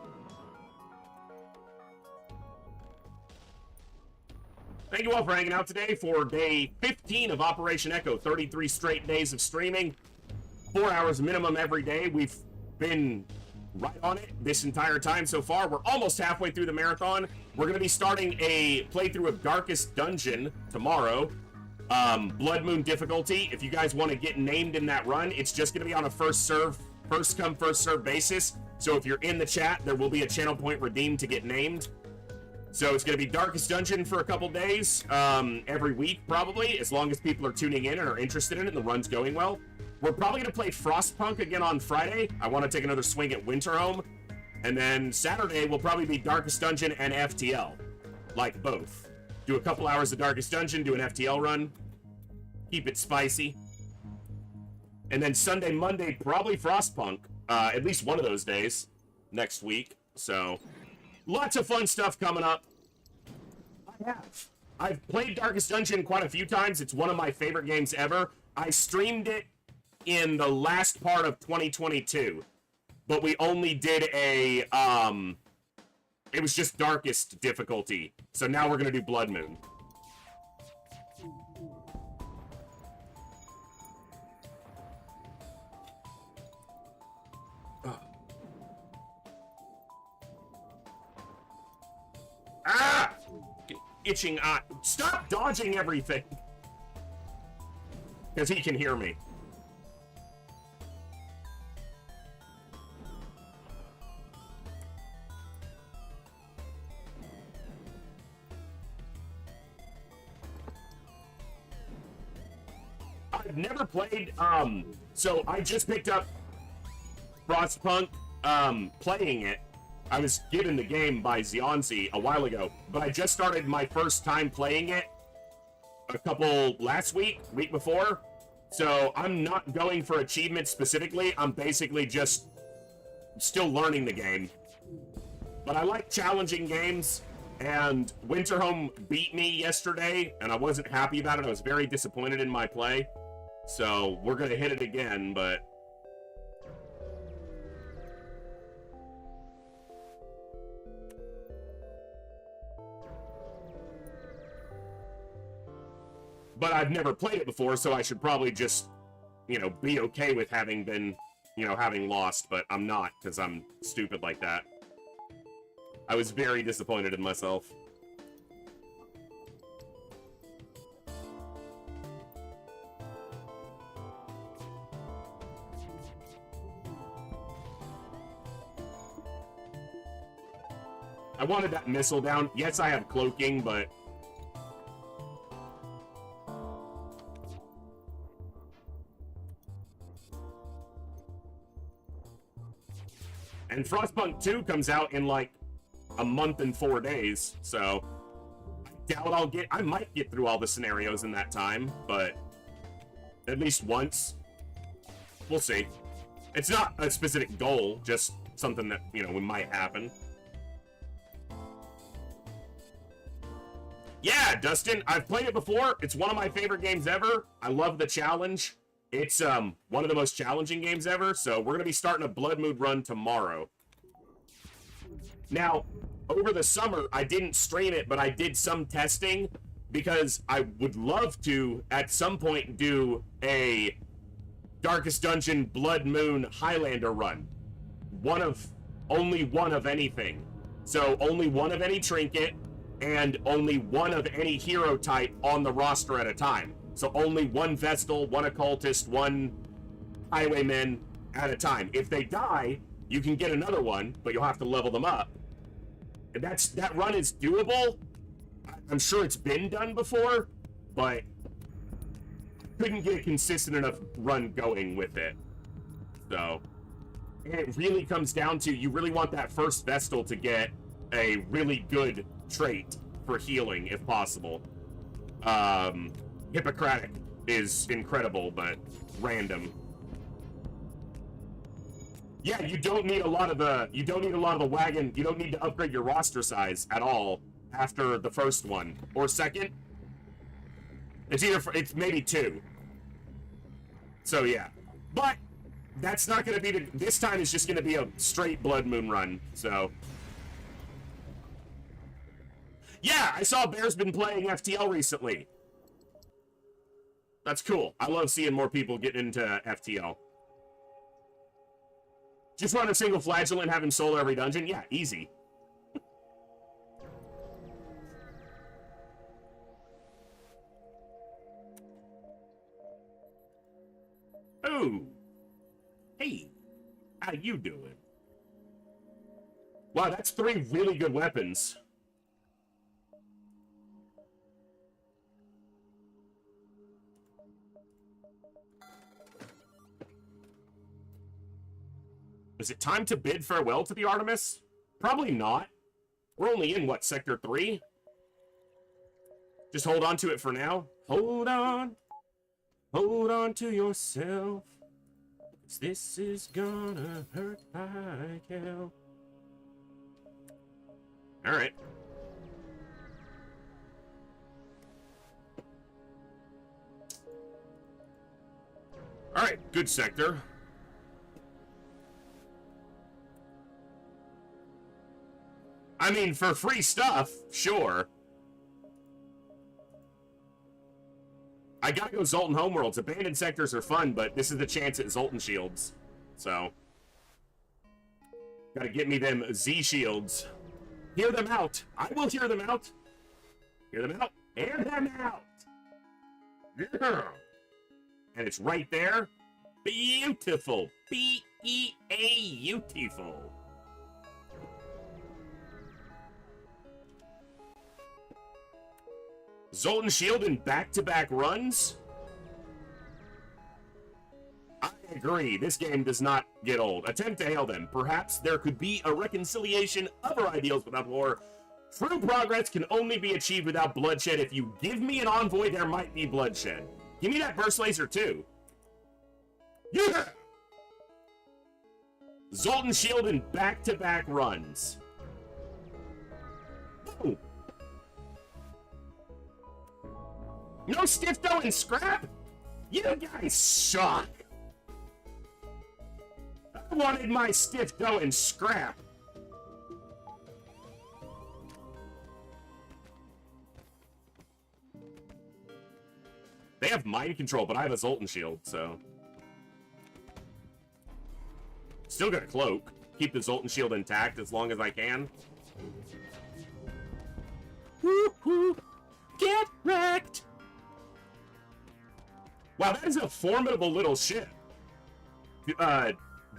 Thank you all for hanging out today for day 15 of Operation Echo. 33 straight days of streaming. 4 hours minimum every day. We've been right on it this entire time so far. We're almost halfway through the marathon. We're going to be starting a playthrough of Darkest Dungeon tomorrow. Blood Moon difficulty. If you guys want to get named in that run, it's just going to be on a first come, first serve basis. So if you're in the chat, there will be a channel point redeemed to get named. So it's going to be Darkest Dungeon for a couple days, every week probably, as long as people are tuning in and are interested in it and the run's going well. We're probably going to play Frostpunk again on Friday. I want to take another swing at Winterhome. And then Saturday will probably be Darkest Dungeon and FTL. Like both. Do a couple hours of Darkest Dungeon, do an FTL run. Keep it spicy. And then Sunday, Monday, probably Frostpunk. At least one of those days next week. So, lots of fun stuff coming up. I've played Darkest Dungeon quite a few times. It's one of my favorite games ever. I streamed it in the last part of 2022. But we only did a, it was just Darkest difficulty. So now we're going to do Blood Moon. Ah! Itching eye. Stop dodging everything! Because he can hear me. I've never played, so I just picked up Frostpunk, playing it. I was given the game by Zionzi a while ago, but I just started my first time playing it last week before, so I'm not going for achievements specifically. I'm basically just still learning the game. But I like challenging games, and Winterhome beat me yesterday, and I wasn't happy about it. I was very disappointed in my play, so we're going to hit it again, but... But I've never played it before, so I should probably just, you know, be okay with having been you know, having lost, but I'm not, because I'm stupid like that. I was very disappointed in myself. I wanted that missile down. Yes, I have cloaking, but... And Frostpunk 2 comes out in, like, a month and 4 days, so... I doubt I'll get... I might get through all the scenarios in that time, but... At least once. We'll see. It's not a specific goal, just something that, you know, might happen. Yeah, Dustin, I've played it before. It's one of my favorite games ever. I love the challenge. It's one of the most challenging games ever, so we're going to be starting a Blood Moon run tomorrow. Now, over the summer, I didn't stream it, but I did some testing because I would love to, at some point, do a Darkest Dungeon Blood Moon Highlander run. Only one of anything. So, only one of any trinket, and only one of any hero type on the roster at a time. So only one Vestal, one Occultist, one Highwayman at a time. If they die, you can get another one, but you'll have to level them up. And that run is doable. I'm sure it's been done before, but couldn't get a consistent enough run going with it. So, and it really comes down to, you really want that first Vestal to get a really good trait for healing, if possible. Hippocratic is incredible, but random. Yeah, you don't need a lot of the wagon. You don't need to upgrade your roster size at all after the first one or second. It's maybe 2. So yeah, but that's not going to be this time. Is just going to be a straight Blood Moon run. So. Yeah, I saw Bear's been playing FTL recently. That's cool. I love seeing more people get into FTL. Just run a single flagellant and have him solo every dungeon? Yeah, easy. Ooh. Hey, how you doing? Wow, that's 3 really good weapons. Is it time to bid farewell to the Artemis? Probably not. We're only in, what, Sector 3? Just hold on to it for now. Hold on. Hold on to yourself. 'Cause this is gonna hurt like hell. Alright. Alright, good sector. I mean, for free stuff, sure. I gotta go Zoltan Homeworlds. Abandoned sectors are fun, but this is the chance at Zoltan shields. So. Gotta get me them Z shields. Hear them out. I will hear them out. Hear them out. Hear them out. Yeah. And it's right there. Beautiful. B-E-A-beautiful. Zoltan Shield in back-to-back runs? I agree. This game does not get old. Attempt to hail them. Perhaps there could be a reconciliation of our ideals without war. True progress can only be achieved without bloodshed. If you give me an envoy, there might be bloodshed. Give me that burst laser, too. Yeah! Zoltan Shield in back-to-back runs. Ooh. No stiff dough and scrap? You guys suck. I wanted my stiff dough and scrap. They have mind control, but I have a Zoltan shield, so. still gonna cloak. Keep the Zoltan shield intact as long as I can. Woo-hoo! Get wrecked! Wow, that is a formidable little ship.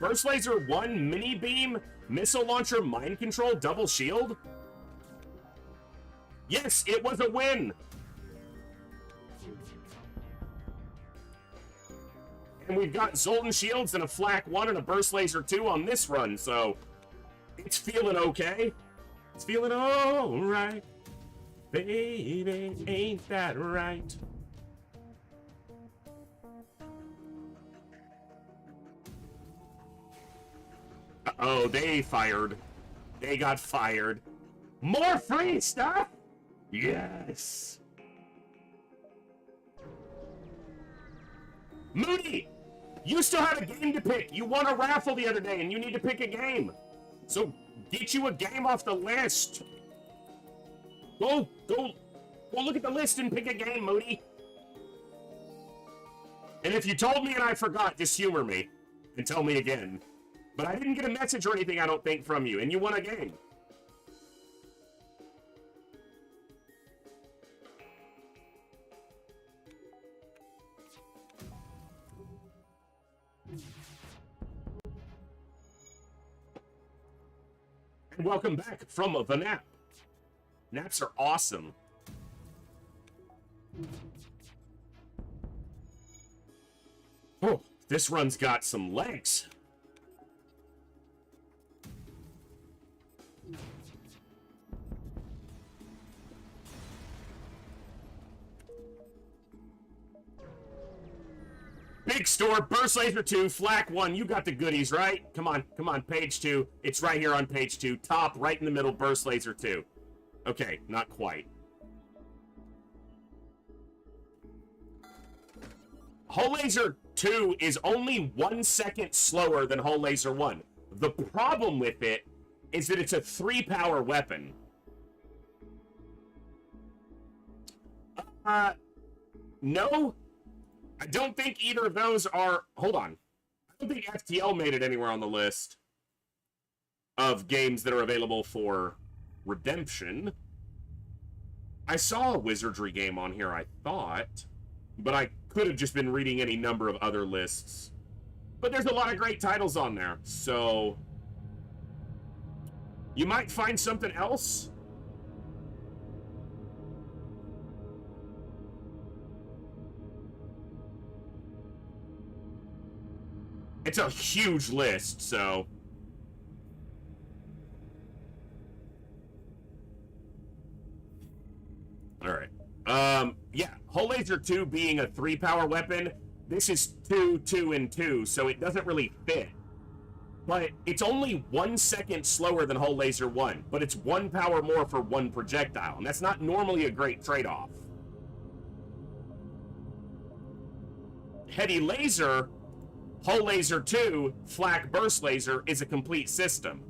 Burst Laser 1, Mini Beam, Missile Launcher, Mind Control, Double Shield? Yes, it was a win! And we've got Zoltan Shields and a Flak 1 and a Burst Laser 2 on this run, so it's feeling okay. It's feeling alright. Baby, ain't that right? Uh-oh, they fired. They got fired. More free stuff? Yes! Moody! You still have a game to pick. You won a raffle the other day, and you need to pick a game. So, get you a game off the list. Go look at the list and pick a game, Moody. And if you told me and I forgot, just humor me and tell me again. But I didn't get a message or anything, I don't think, from you, and you won a game. And welcome back from the nap. Naps are awesome. Oh, this run's got some legs. Big store, Burst Laser 2, Flak 1, you got the goodies, right? Come on, page 2. It's right here on page 2. Top, right in the middle, Burst Laser 2. Okay, not quite. Hull Laser 2 is only 1 second slower than Hull Laser 1. The problem with it is that it's a 3-power weapon. No. I don't think either of those are... Hold on. I don't think FTL made it anywhere on the list of games that are available for redemption. I saw a Wizardry game on here, I thought, but I could have just been reading any number of other lists. But there's a lot of great titles on there, so... You might find something else. It's a huge list, so... Alright. Yeah. Hull Laser 2 being a 3-power weapon, this is 2, 2, and 2, so it doesn't really fit. But it's only 1 second slower than Hull Laser 1, but it's 1 power more for 1 projectile, and that's not normally a great trade-off. Heady Laser... Hull Laser 2, Flak Burst Laser is a complete system.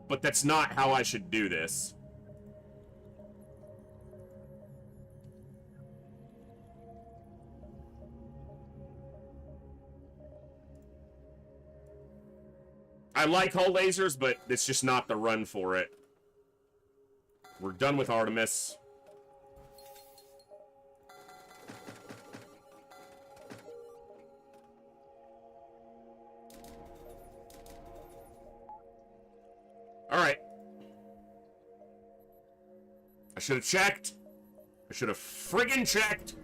But that's not how I should do this. I like Hull Lasers, but it's just not the run for it. We're done with Artemis. Alright. I should have checked. I should have friggin' checked.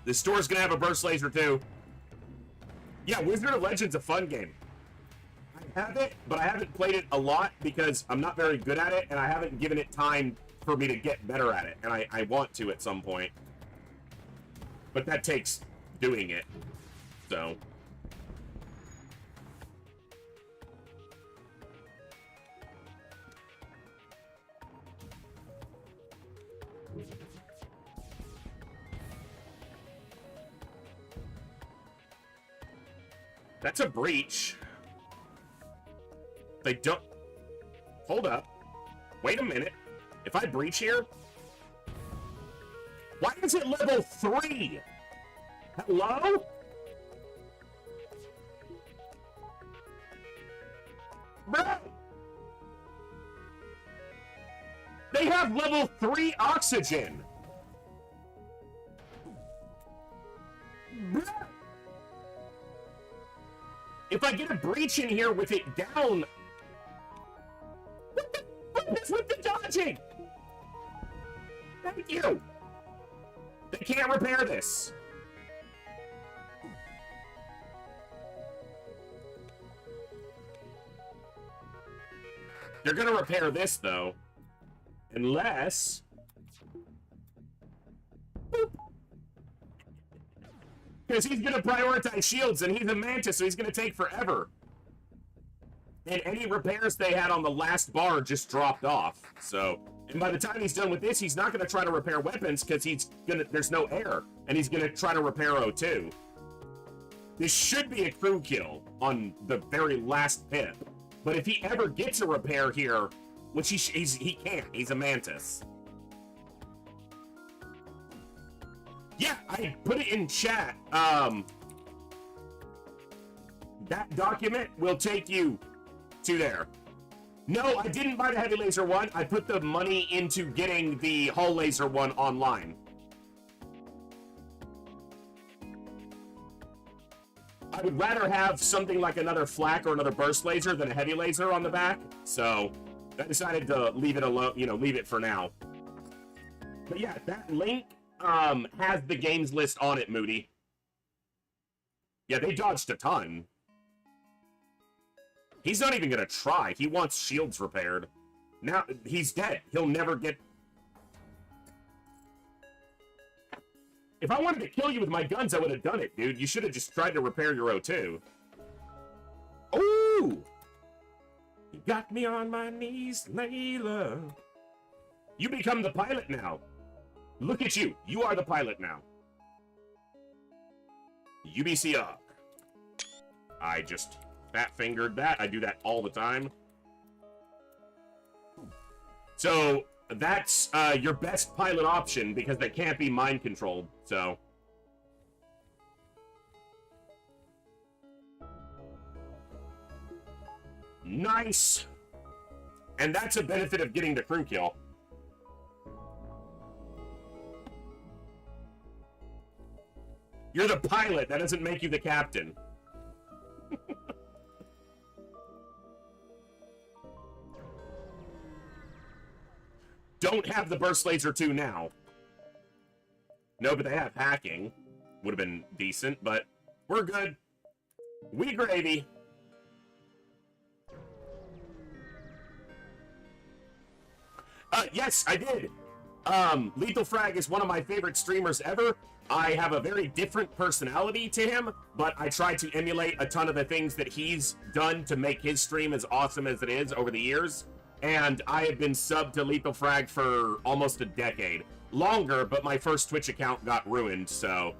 This store's gonna have a Burst Laser too. Yeah, Wizard of Legend's a fun game. I have it, but I haven't played it a lot because I'm not very good at it, and I haven't given it time for me to get better at it, and I want to at some point. But that takes doing it, so... That's a breach. They don't... Hold up. Wait a minute. If I breach here... Why is it level 3? Hello? Bro! They have level 3 oxygen! Bro! If I get a breach in here with it down... What is with the dodging? Thank you! They can't repair this. They're gonna repair this, though. Unless... Because he's gonna prioritize shields, and he's a Mantis, so he's gonna take forever. And any repairs they had on the last bar just dropped off, so... And by the time he's done with this, he's not gonna try to repair weapons, because there's no air, and he's gonna try to repair O2. This should be a crew kill on the very last pip. But if he ever gets a repair here, which he can't, he's a Mantis. Yeah, I put it in chat. That document will take you to there. No, I didn't buy the heavy laser one. I put the money into getting the hull laser one online. I would rather have something like another flak or another burst laser than a heavy laser on the back. So I decided to leave it alone, leave it for now. But yeah, that link has the games list on it, Moody. Yeah, they dodged a ton. He's not even gonna try. He wants shields repaired. Now, he's dead. He'll never get... If I wanted to kill you with my guns, I would have done it, dude. You should have just tried to repair your O2. Ooh! You got me on my knees, Layla. You become the pilot now. Look at you. You are the pilot now. UBC up. I just fat-fingered that. I do that all the time. So, that's your best pilot option because they can't be mind-controlled, so... Nice! And that's a benefit of getting the crew kill. You're the pilot. That doesn't make you the captain. Don't have the burst laser 2 now. No, but they have hacking. Would have been decent, but we're good. We gravy. Yes, I did. Lethal Frag is one of my favorite streamers ever. I have a very different personality to him, but I try to emulate a ton of the things that he's done to make his stream as awesome as it is over the years. And I have been subbed to Lethal Frag for almost a decade. Longer, but my first Twitch account got ruined, so...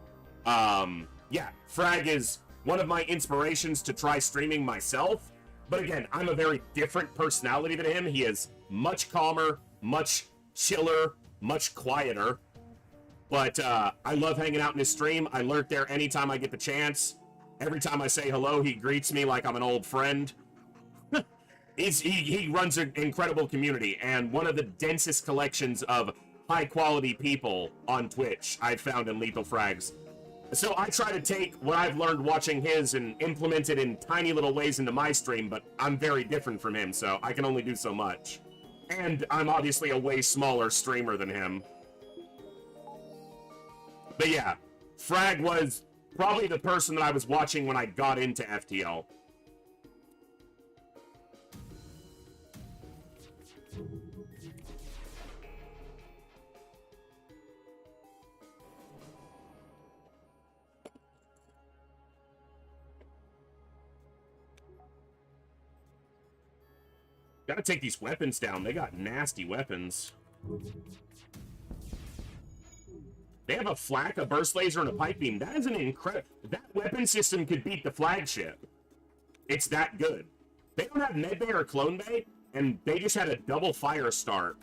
yeah, Frag is one of my inspirations to try streaming myself. But again, I'm a very different personality than him. He is much calmer, much chiller, much quieter. But I love hanging out in his stream. I lurk there anytime I get the chance. Every time I say hello, he greets me like I'm an old friend. He runs an incredible community, and one of the densest collections of high-quality people on Twitch I've found in Lethal Frags. So I try to take what I've learned watching his and implement it in tiny little ways into my stream, but I'm very different from him, so I can only do so much. And I'm obviously a way smaller streamer than him. But yeah, Frag was probably the person that I was watching when I got into FTL. Gotta take these weapons down. They got nasty weapons. They have a flak, a burst laser, and a pipe beam. That is an incredible... That weapon system could beat the flagship. It's that good. They don't have medbay or clone bay, and they just had a double fire start.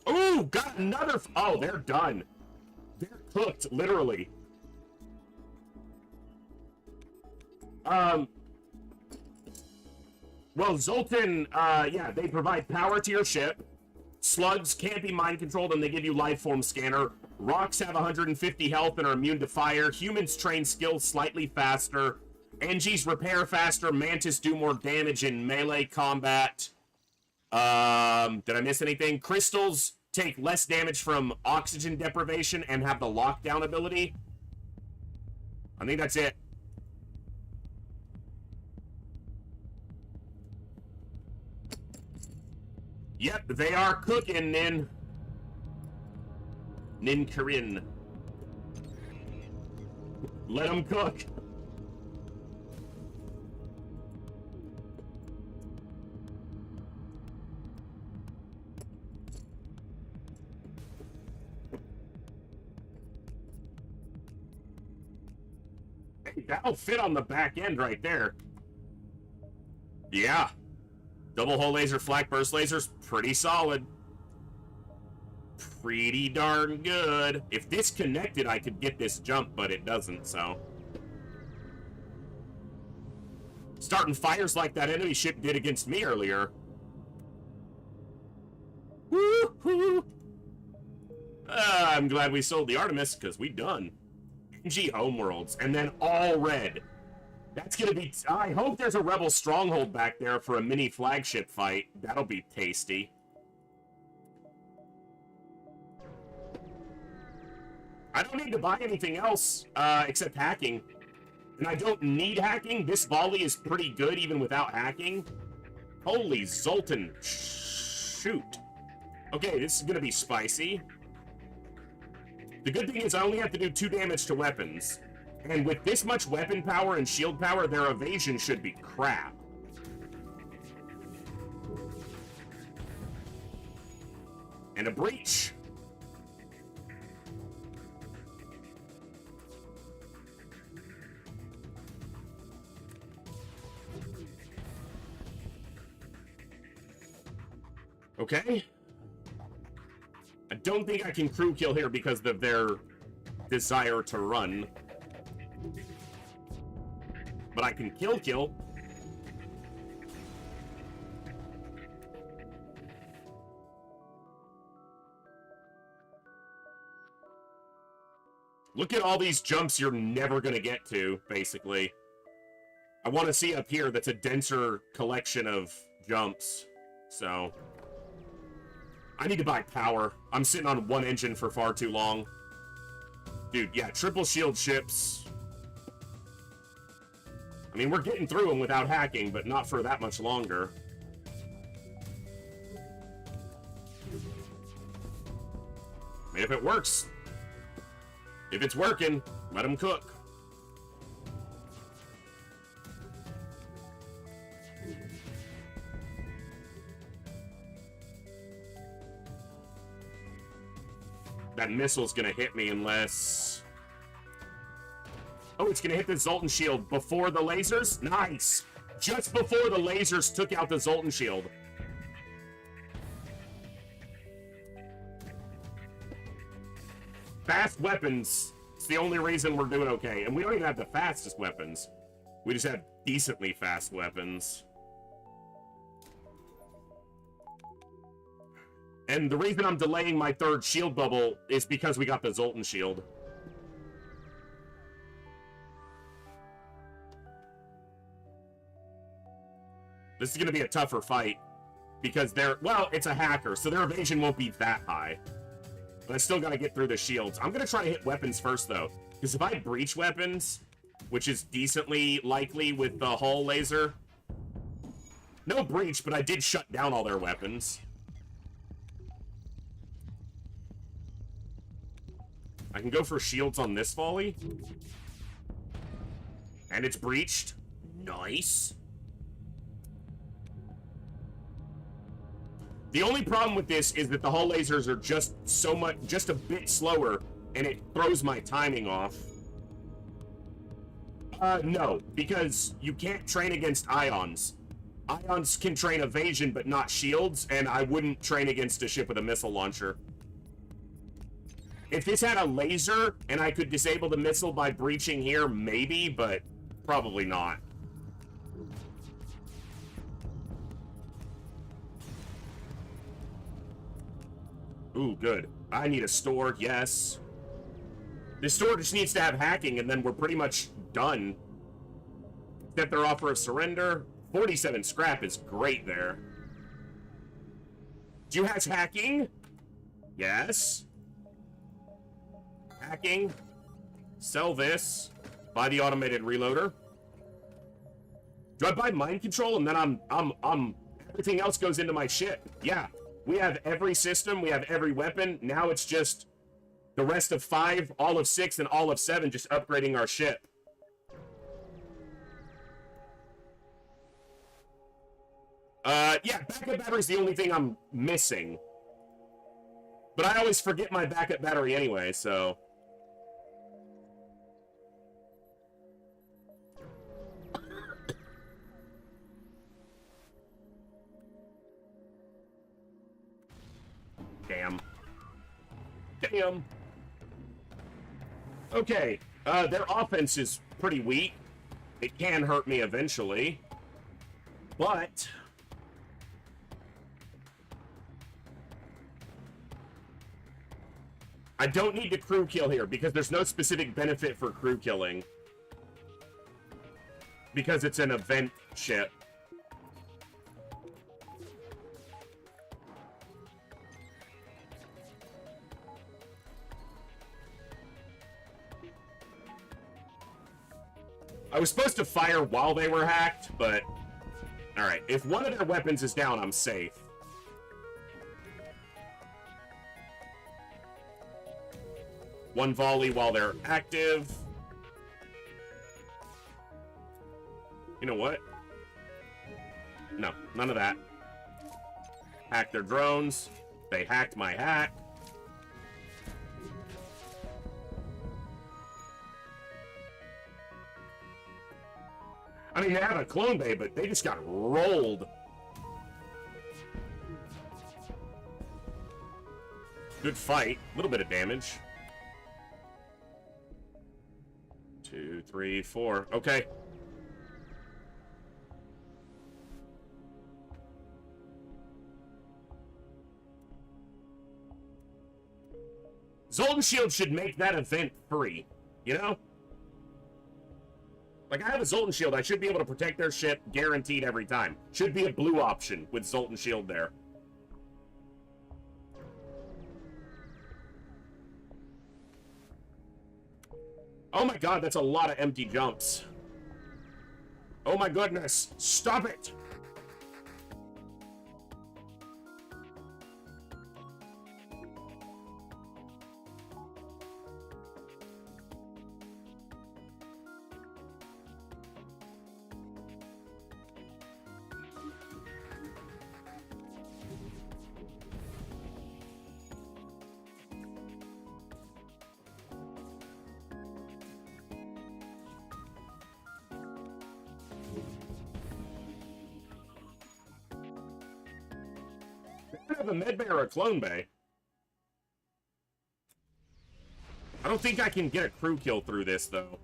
Ooh, got another. Oh, they're done. They're cooked, literally. Well, Zoltan, yeah, they provide power to your ship. Slugs can't be mind controlled, and they give you life form scanner. Rocks have 150 health and are immune to fire. Humans train skills slightly faster. Engis repair faster. Mantis do more damage in melee combat. Did I miss anything? Crystals take less damage from oxygen deprivation and have the lockdown ability. I think that's it. Yep, they are cooking, Nin. Nin Korean. Let them cook. Hey, that'll fit on the back end right there. Yeah. Double hole laser, flak burst lasers, pretty solid. Pretty darn good. If this connected, I could get this jump, but it doesn't, so. Starting fires like that enemy ship did against me earlier. Woo-hoo! I'm glad we sold the Artemis, because we done. NG Homeworlds, and then all red. That's gonna be... I hope there's a Rebel stronghold back there for a mini flagship fight. That'll be tasty. I don't need to buy anything else, except hacking. And I don't need hacking. This volley is pretty good even without hacking. Holy Zoltan. Shoot. Okay, this is gonna be spicy. The good thing is I only have to do 2 damage to weapons. And with this much weapon power and shield power, their evasion should be crap. And a breach. Okay. I don't think I can crew kill here because of their desire to run. But I can kill. Look at all these jumps you're never gonna get to, basically. I want to see up here that's a denser collection of jumps. So I need to buy power. I'm sitting on 1 engine for far too long. Dude, yeah, triple shield ships. I mean, we're getting through them without hacking, but not for that much longer. I mean, if it works. If it's working, let them cook. That missile's gonna hit me unless... Oh, it's gonna hit the Zoltan shield before the lasers? Nice! Just before the lasers took out the Zoltan shield. Fast weapons. It's the only reason we're doing okay. And we don't even have the fastest weapons. We just have decently fast weapons. And the reason I'm delaying my 3rd shield bubble is because we got the Zoltan shield. This is going to be a tougher fight. Because they're... Well, it's a hacker, so their evasion won't be that high. But I still got to get through the shields. I'm going to try to hit weapons first, though. Because if I breach weapons, which is decently likely with the hull laser... No breach, but I did shut down all their weapons. I can go for shields on this volley. And it's breached. Nice. The only problem with this is that the hull lasers are just a bit slower and it throws my timing off. No, because you can't train against ions. Ions can train evasion, but not shields, and I wouldn't train against a ship with a missile launcher. If this had a laser, and I could disable the missile by breaching here, maybe, but probably not. Ooh, good. I need a store, yes. This store just needs to have hacking, and then we're pretty much done. Accept their offer of surrender. 47 scrap is great there. Do you have hacking? Yes. Hacking. Sell this. Buy the automated reloader. Do I buy mind control and then I'm everything else goes into my ship? Yeah. We have every system, we have every weapon. Now it's just the rest of 5, all of 6, and all of 7 just upgrading our ship. Yeah, backup battery's the only thing I'm missing. But I always forget my backup battery anyway, so... Damn. Damn. Okay, their offense is pretty weak. It can hurt me eventually. But... I don't need to crew kill here, because there's no specific benefit for crew killing. Because it's an event ship. I was supposed to fire while they were hacked, but... Alright, if one of their weapons is down, I'm safe. One volley while they're active. You know what? No, none of that. Hack their drones. They hacked my hack. I mean, they have a clone bay, but they just got rolled. Good fight. A little bit of damage. 2, 3, 4. Okay. Zoltan Shield should make that event free, you know? Like, I have a Zoltan Shield. I should be able to protect their ship guaranteed every time. Should be a blue option with Zoltan Shield there. Oh my god, that's a lot of empty jumps. Oh my goodness. Stop it! Have a med bay or a clone bay. I don't think I can get a crew kill through this, though.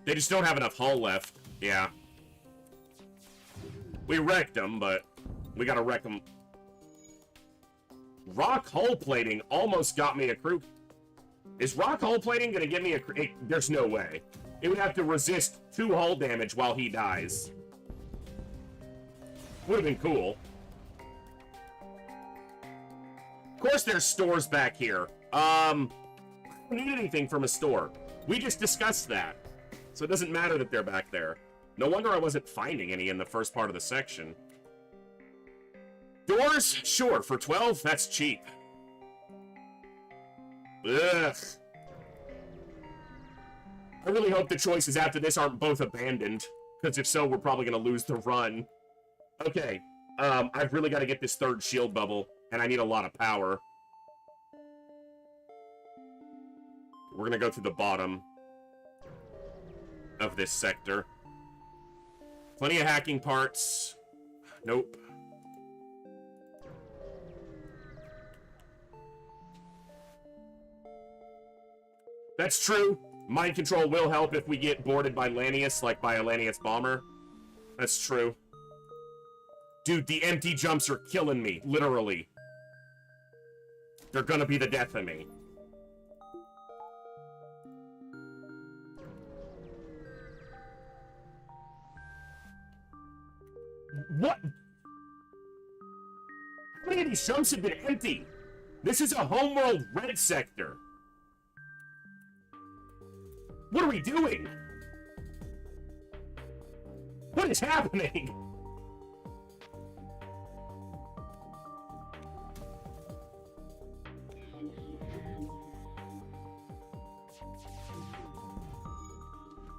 They just don't have enough hull left. Yeah. We wrecked them, but we gotta wreck them. Rock hull plating almost got me a crew. Is rock hull plating gonna give me a crew? There's no way. It would have to resist 2 hull damage while he dies. Would have been cool. Of course there's stores back here. I don't need anything from a store. We just discussed that. So it doesn't matter that they're back there. No wonder I wasn't finding any in the first part of the section. Doors? Sure, for 12, that's cheap. Ugh. I really hope the choices after this aren't both abandoned. Because if so, we're probably going to lose the run. Okay, I've really got to get this 3rd shield bubble. And I need a lot of power. We're gonna go through the bottom of this sector. Plenty of hacking parts. Nope. That's true. Mind control will help if we get boarded by Lanius, like by a Lanius bomber. That's true. Dude, the empty jumps are killing me, literally. They're gonna be the death of me. What? How many of these jumps have been empty? This is a homeworld red sector. What are we doing? What is happening?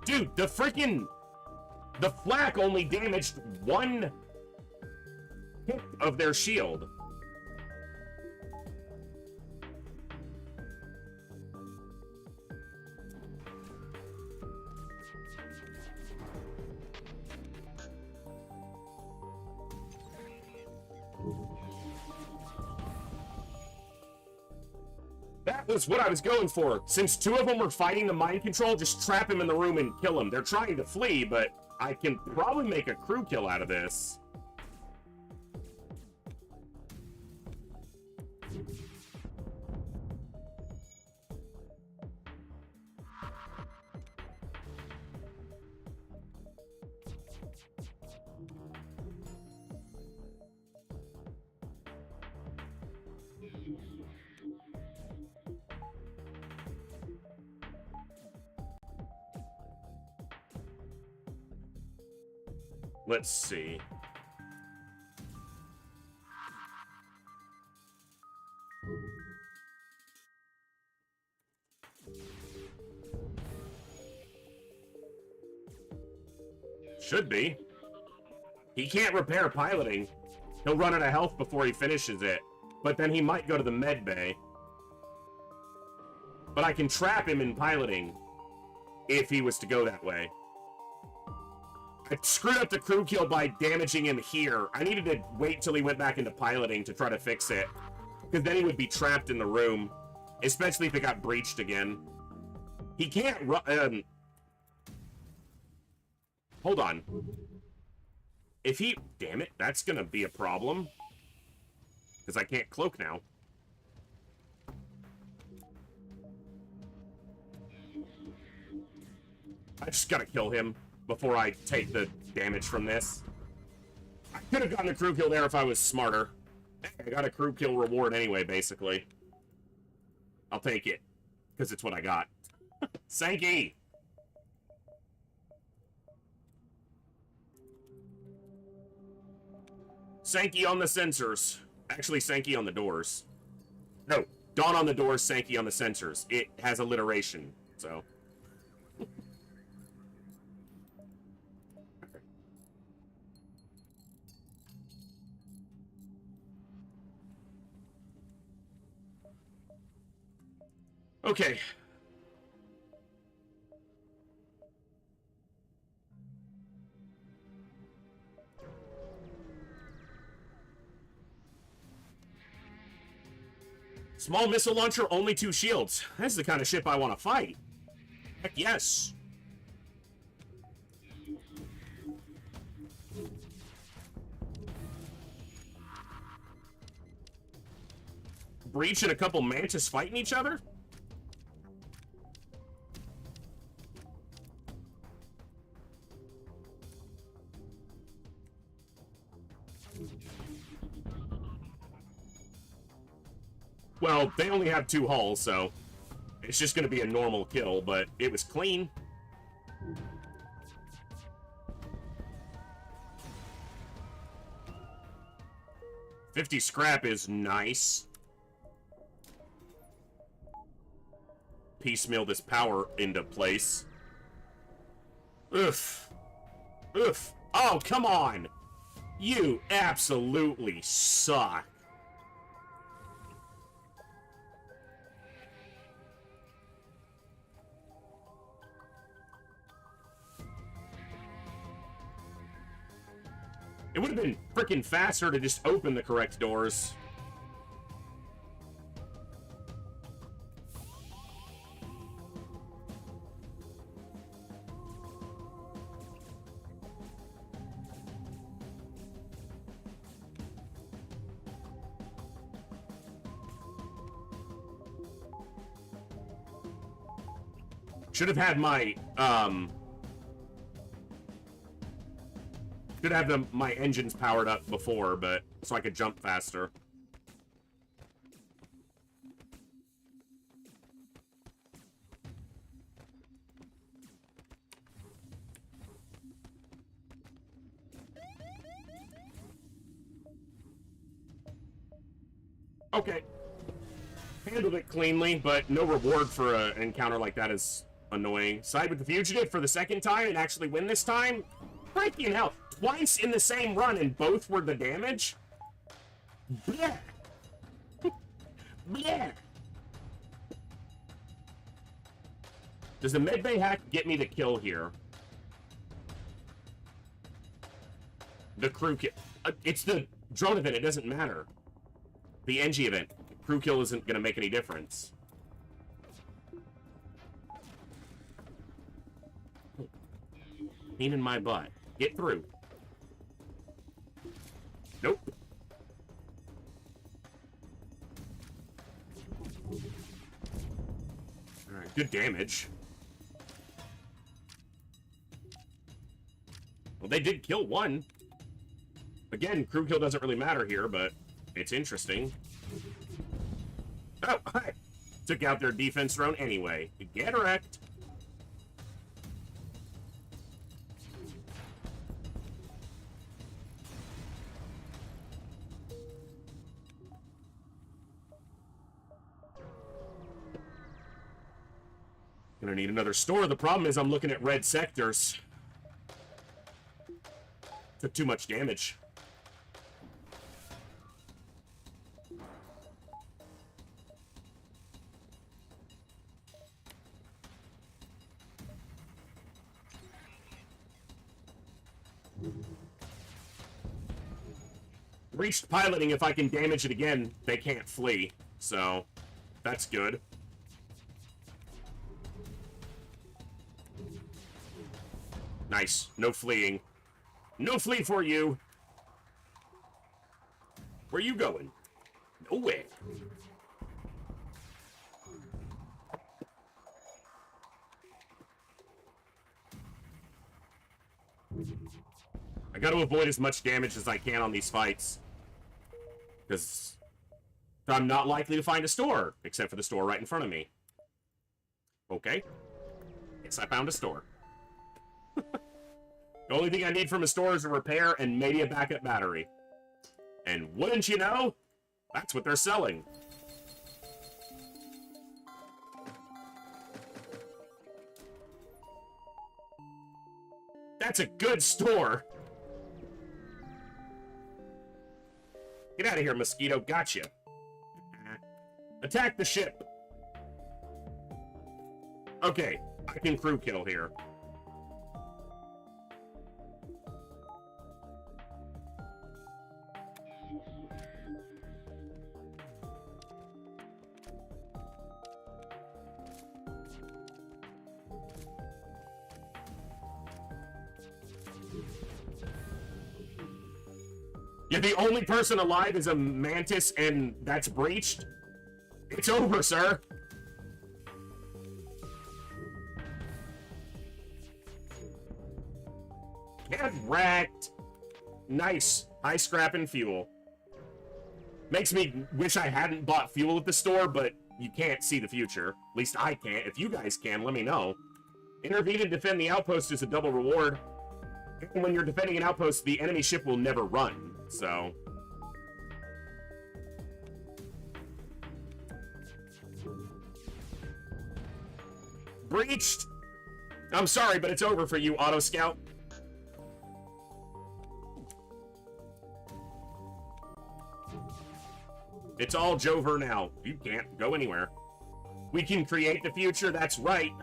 Dude, the flak only damaged one hit of their shield. That was what I was going for. Since two of them were fighting the mind control, just trap him in the room and kill him. They're trying to flee, but I can probably make a crew kill out of this. Let's see. Should be. He can't repair piloting. He'll run out of health before he finishes it. But then he might go to the med bay. But I can trap him in piloting if he was to go that way. I screwed up the crew kill by damaging him here. I needed to wait till he went back into piloting to try to fix it. Because then he would be trapped in the room. Especially if it got breached again. He can't run... hold on. If he... damn it, that's gonna be a problem. Because I can't cloak now. I just gotta kill him before I take the damage from this. I could have gotten a crew kill there if I was smarter. I got a crew kill reward anyway, basically. I'll take it. Because it's what I got. Sankey! Sankey on the sensors. Actually, Sankey on the doors. No, Dawn on the doors, Sankey on the sensors. It has alliteration, so... okay. Small missile launcher, only 2 shields. That's the kind of ship I want to fight. Heck yes. Breach and a couple Mantis fighting each other? Well, they only have 2 hulls, so it's just going to be a normal kill, but it was clean. $50 scrap is nice. Piecemeal this power into place. Oof. Oof. Oh, come on! You absolutely suck. It would have been freaking faster to just open the correct doors. Should have had my, should have my engines powered up before, but so I could jump faster. Okay. Handled it cleanly, but no reward for an encounter like that is annoying. Side with the fugitive for the second time and actually win this time? Freaking hell. Twice in the same run and both were the damage? Blech. Blech. Does the medbay hack get me the kill here? The crew kill. It's the drone event. It doesn't matter. The NG event. Crew kill isn't going to make any difference. Pain in my butt. Get through. Nope. Alright, good damage. Well, they did kill one. Again, crew kill doesn't really matter here, but it's interesting. Oh, hi. Took out their defense drone anyway. Get wrecked. Gonna need another store. The problem is I'm looking at red sectors. Took too much damage. Reached piloting. If I can damage it again, they can't flee. So, that's good. Nice. No fleeing. No flee for you. Where are you going? Nowhere. I gotta avoid as much damage as I can on these fights. Because I'm not likely to find a store, except for the store right in front of me. Okay. Yes, I found a store. The only thing I need from a store is a repair and maybe a backup battery. And wouldn't you know, that's what they're selling. That's a good store. Get out of here, mosquito. Gotcha. Attack the ship. Okay, I can crew kill here. If the only person alive is a mantis and that's breached, it's over, sir. Get wrecked. Nice. High scrap and fuel. Makes me wish I hadn't bought fuel at the store, but you can't see the future. At least I can't. If you guys can, let me know. Intervene and defend the outpost is a double reward. And when you're defending an outpost, the enemy ship will never run, so... Breached? I'm sorry, but it's over for you, Auto Scout. It's all Jover now. You can't go anywhere. We can create the future, that's right.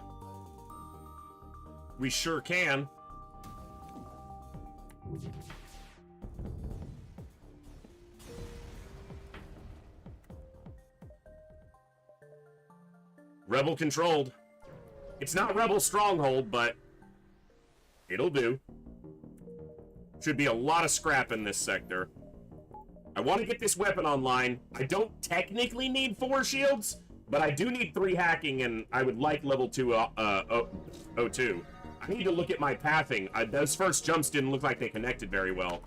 We sure can. Rebel controlled. It's not Rebel stronghold, but it'll do. Should be a lot of scrap in this sector. I want to get this weapon online. I don't technically need 4 shields, but I do need 3 hacking, and I would like level 2 O2. I need to look at my pathing. Those first jumps didn't look like they connected very well.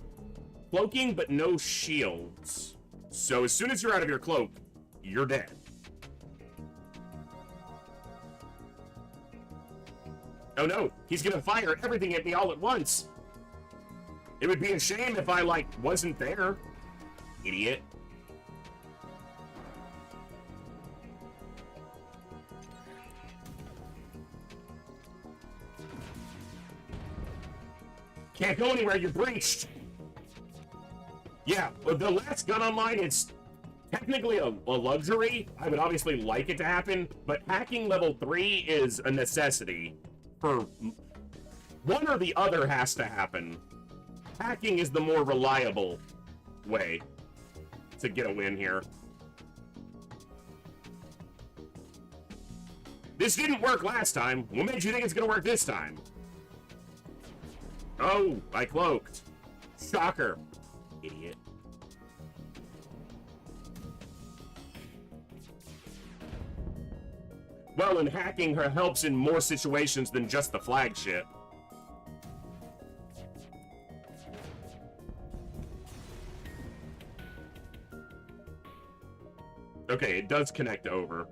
Cloaking, but no shields. So as soon as you're out of your cloak, you're dead. Oh no, he's gonna fire everything at me all at once. It would be a shame if I, like, wasn't there. Idiot. Can't go anywhere, you're breached. Yeah, but the last gun online, it's technically a luxury. I would obviously like it to happen, but hacking level 3 is a necessity. For one or the other has to happen. Hacking is the more reliable way to get a win here. This didn't work last time. What made you think it's gonna work this time? Oh, I cloaked. Shocker. Idiot. Well, and hacking her helps in more situations than just the flagship. Okay, it does connect over.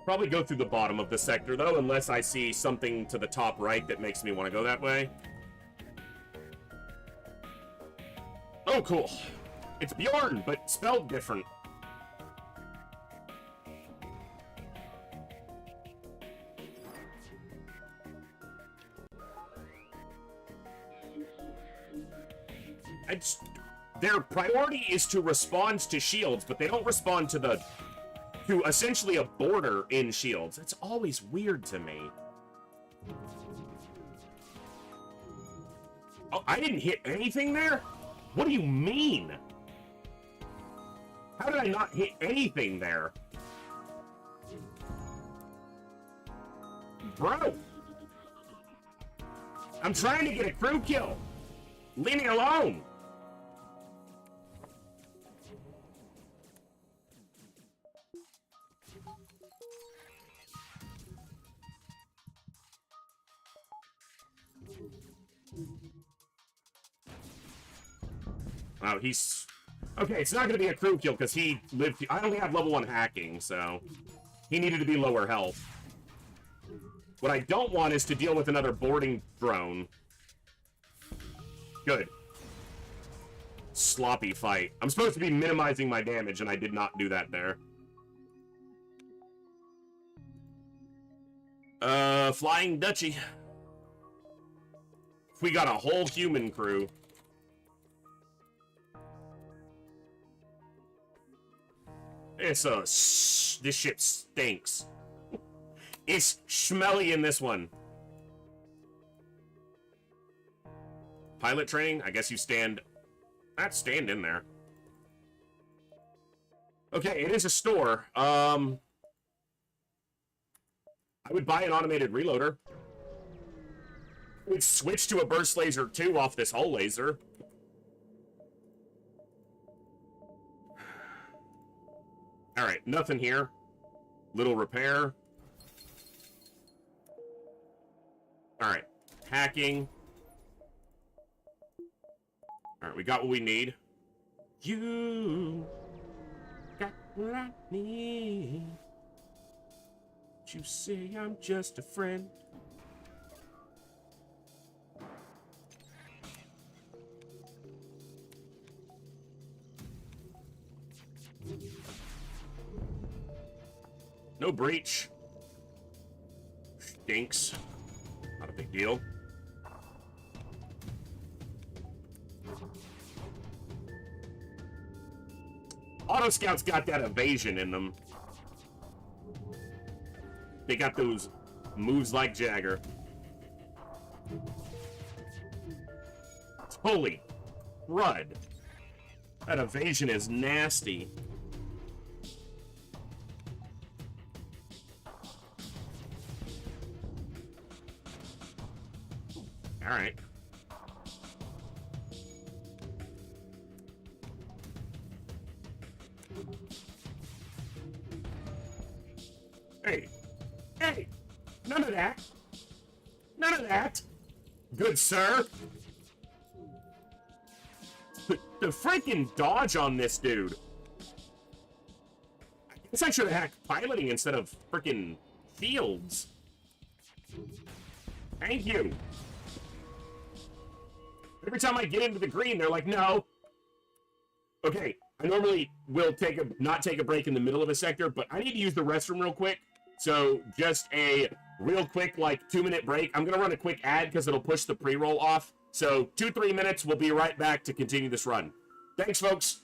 Probably go through the bottom of the sector, though, unless I see something to the top right that makes me want to go that way. Oh, cool. It's Bjorn, but spelled different. Their priority is to respond to shields, but they don't respond to essentially a border in shields. It's always weird to me. Oh, I didn't hit anything there? What do you mean? How did I not hit anything there? Bro! I'm trying to get a crew kill! Leave me alone! Oh, he's... Okay, it's not going to be a crew kill, because he lived... I only have level 1 hacking, so... He needed to be lower health. What I don't want is to deal with another boarding drone. Good. Sloppy fight. I'm supposed to be minimizing my damage, and I did not do that there. Flying Dutchie. We got a whole human crew. This ship stinks. It's smelly in this one. Pilot training? I guess you stand... stand in there. Okay, it is a store. I would buy an automated reloader. We'd switch to a burst laser 2 off this whole laser. Alright, nothing here. Little repair. Alright, hacking. Alright, we got what we need. You got what I need. You say I'm just a friend. No breach. Stinks. Not a big deal. Auto Scouts got that evasion in them. They got those moves like Jagger. Holy crud. That evasion is nasty. Alright. Hey. Hey! None of that! None of that! Good sir! The freaking dodge on this dude! I guess I should have hacked piloting instead of freaking fields. Thank you! Every time I get into the green, they're like, no! Okay, I normally will not take a break in the middle of a sector, but I need to use the restroom real quick. So, just a real quick, like, 2-minute break. I'm gonna run a quick ad because it'll push the pre-roll off. So, 2-3 minutes, we'll be right back to continue this run. Thanks, folks!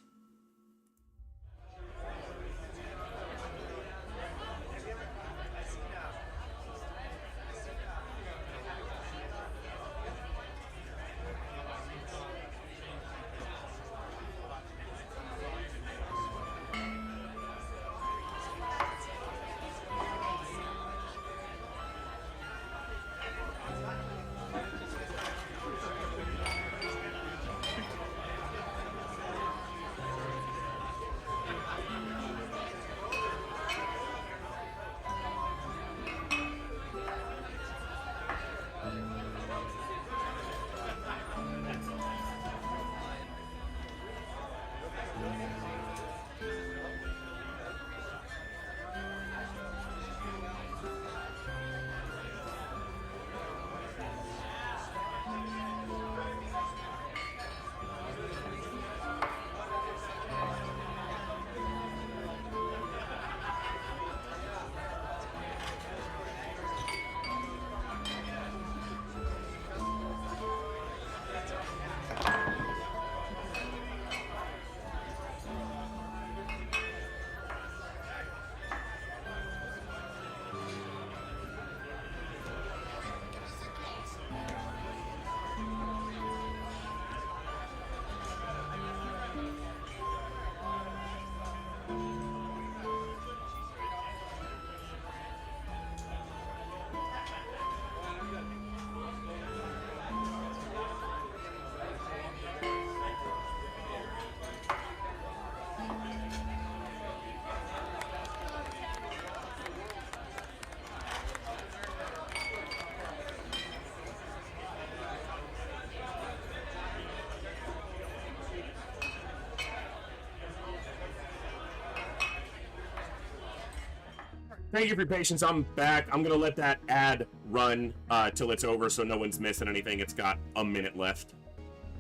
Thank you for your patience. I'm back. I'm going to let that ad run till it's over so no one's missing anything. It's got a minute left.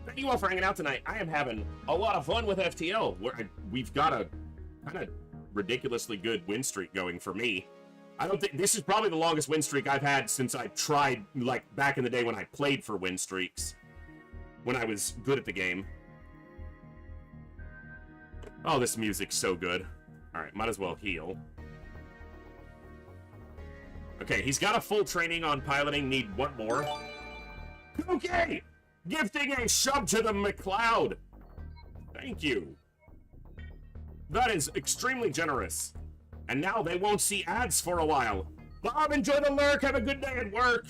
Thank you all for hanging out tonight. I am having a lot of fun with FTL. We've got a kind of ridiculously good win streak going for me. I don't think this is probably the longest win streak I've had since I tried, like, back in the day when I played for win streaks. When I was good at the game. Oh, this music's so good. Alright, might as well heal. Okay, he's got a full training on piloting. Need one more. Okay! Gifting a sub to the McLeod. Thank you. That is extremely generous. And now they won't see ads for a while. Bob, enjoy the lurk. Have a good day at work.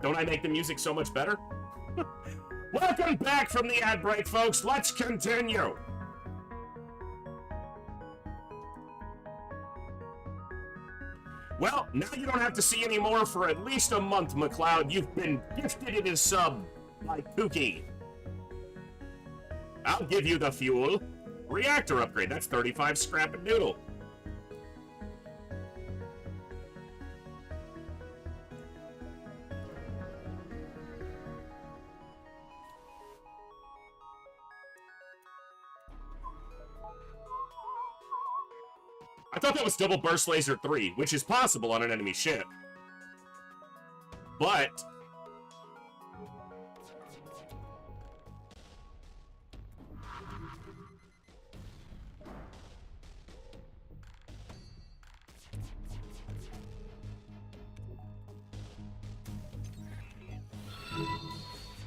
Don't I make the music so much better? Welcome back from the ad break, folks. Let's continue. Well, now you don't have to see any more for at least a month, McLeod. You've been gifted in his sub by Pookie. I'll give you the fuel. Reactor upgrade. That's 35 scrap and noodle. I thought that was double burst laser 3, which is possible on an enemy ship. But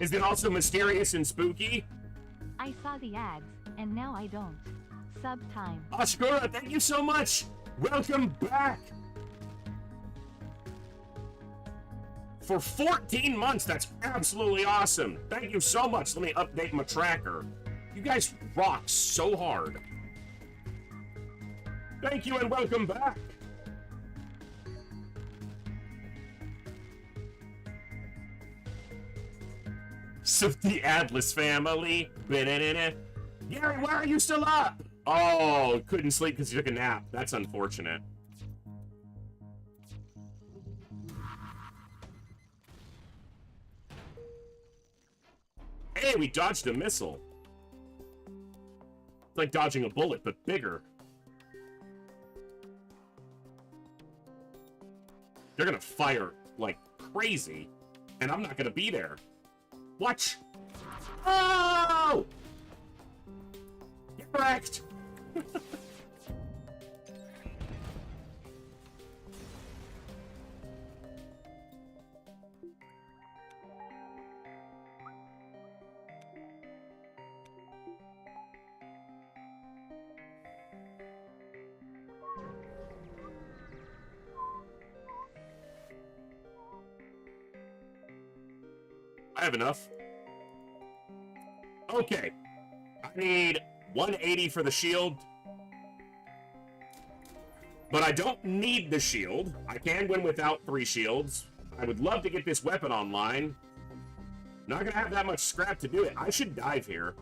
Is it also mysterious and spooky? I saw the ads, and now I don't. Sub time. Ashkura, thank you so much! Welcome back! For 14 months, that's absolutely awesome. Thank you so much. Let me update my tracker. You guys rock so hard. Thank you and welcome back. So the Atlas family. Gary, why are you still up? Oh, couldn't sleep because you took a nap. That's unfortunate. Hey, we dodged a missile. It's like dodging a bullet, but bigger. They're gonna fire like crazy, and I'm not gonna be there. Watch. Oh! Get wrecked. I have enough. Okay. I need 180 for the shield. But I don't need the shield. I can win without 3 shields. I would love to get this weapon online. Not gonna have that much scrap to do it. I should dive here.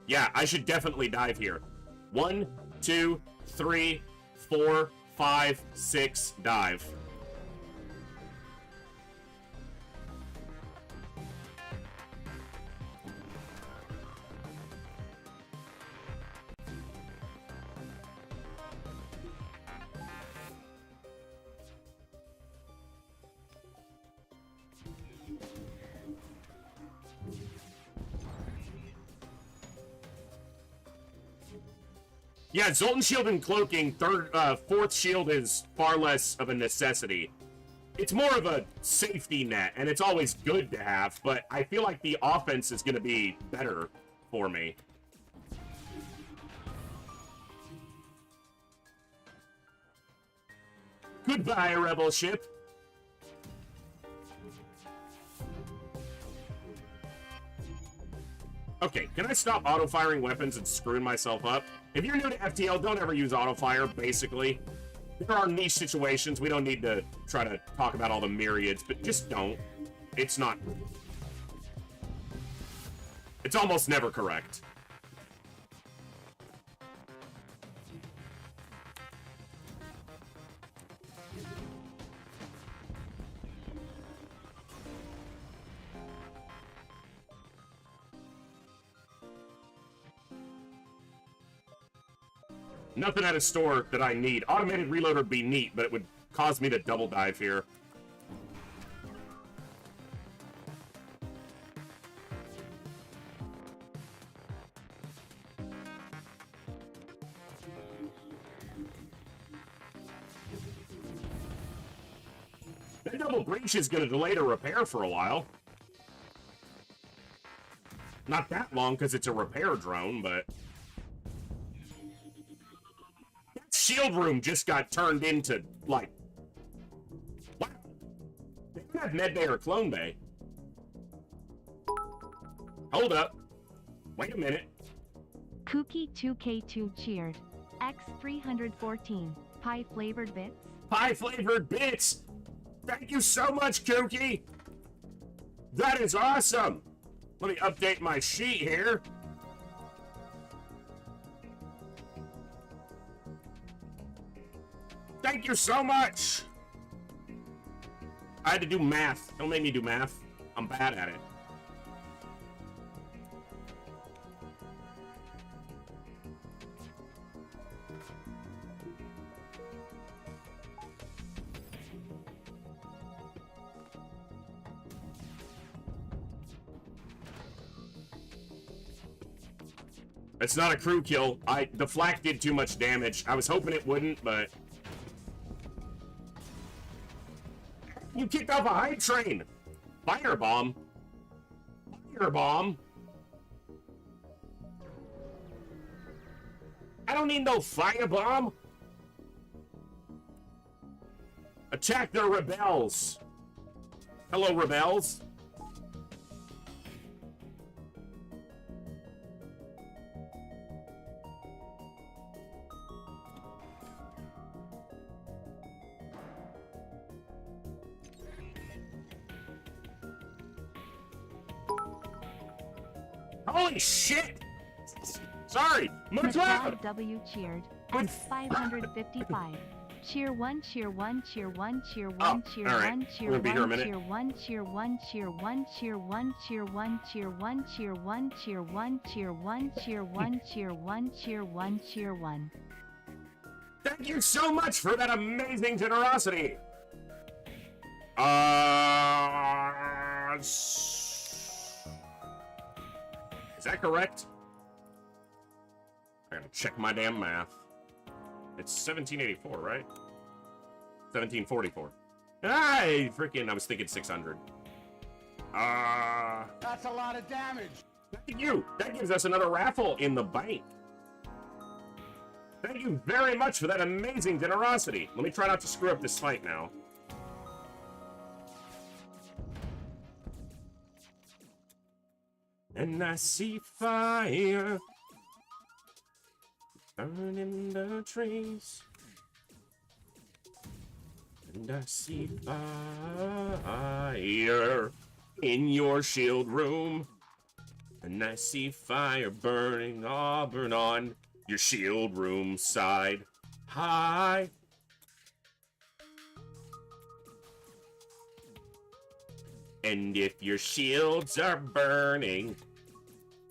Yeah, I should definitely dive here. 1, 2, 3, 4, 5, 6, dive. Yeah, Zoltan Shield and Cloaking, 4th shield is far less of a necessity. It's more of a safety net, and it's always good to have, but I feel like the offense is going to be better for me. Goodbye, Rebel Ship. Okay, can I stop auto-firing weapons and screwing myself up? If you're new to FTL, don't ever use auto-fire, basically. There are niche situations. We don't need to try to talk about all the myriads, but just don't. It's not... It's almost never correct. Nothing at a store that I need. Automated reload would be neat, but it would cause me to double dive here. That double breach is going to delay the repair for a while. Not that long because it's a repair drone, but... Shield room just got turned into, like... Wow. They don't have med bay or clone bay. Hold up. Wait a minute. Kookie2K2 cheered. X314. Pie flavored bits. Pie flavored bits! Thank you so much, Kookie! That is awesome! Let me update my sheet here. Thank you so much! I had to do math. Don't make me do math. I'm bad at it. It's not a crew kill. The flak did too much damage. I was hoping it wouldn't, but... You kicked off a hype train! Firebomb? Firebomb? I don't need no firebomb! Attack the rebels! Hello, rebels? Holy shit! Sorry, McLeod! W cheered at 555. Cheer 1, cheer 1, cheer 1, cheer 1, cheer 1, cheer 1, cheer 1, cheer 1, cheer 1, cheer 1, cheer 1, cheer 1, cheer 1, cheer 1, cheer 1, cheer 1, cheer 1, cheer 1, cheer 1. Thank you so much for that amazing generosity! Is that correct? I gotta check my damn math. It's 1784, right? 1744. Hey, freaking, I was thinking 600. That's a lot of damage. Thank you! That gives us another raffle in the bank. Thank you very much for that amazing generosity. Let me try not to screw up this fight now. And I see fire burning the trees. And I see fire in your shield room. And I see fire burning auburn on your shield room side. Hi. And if your shields are burning...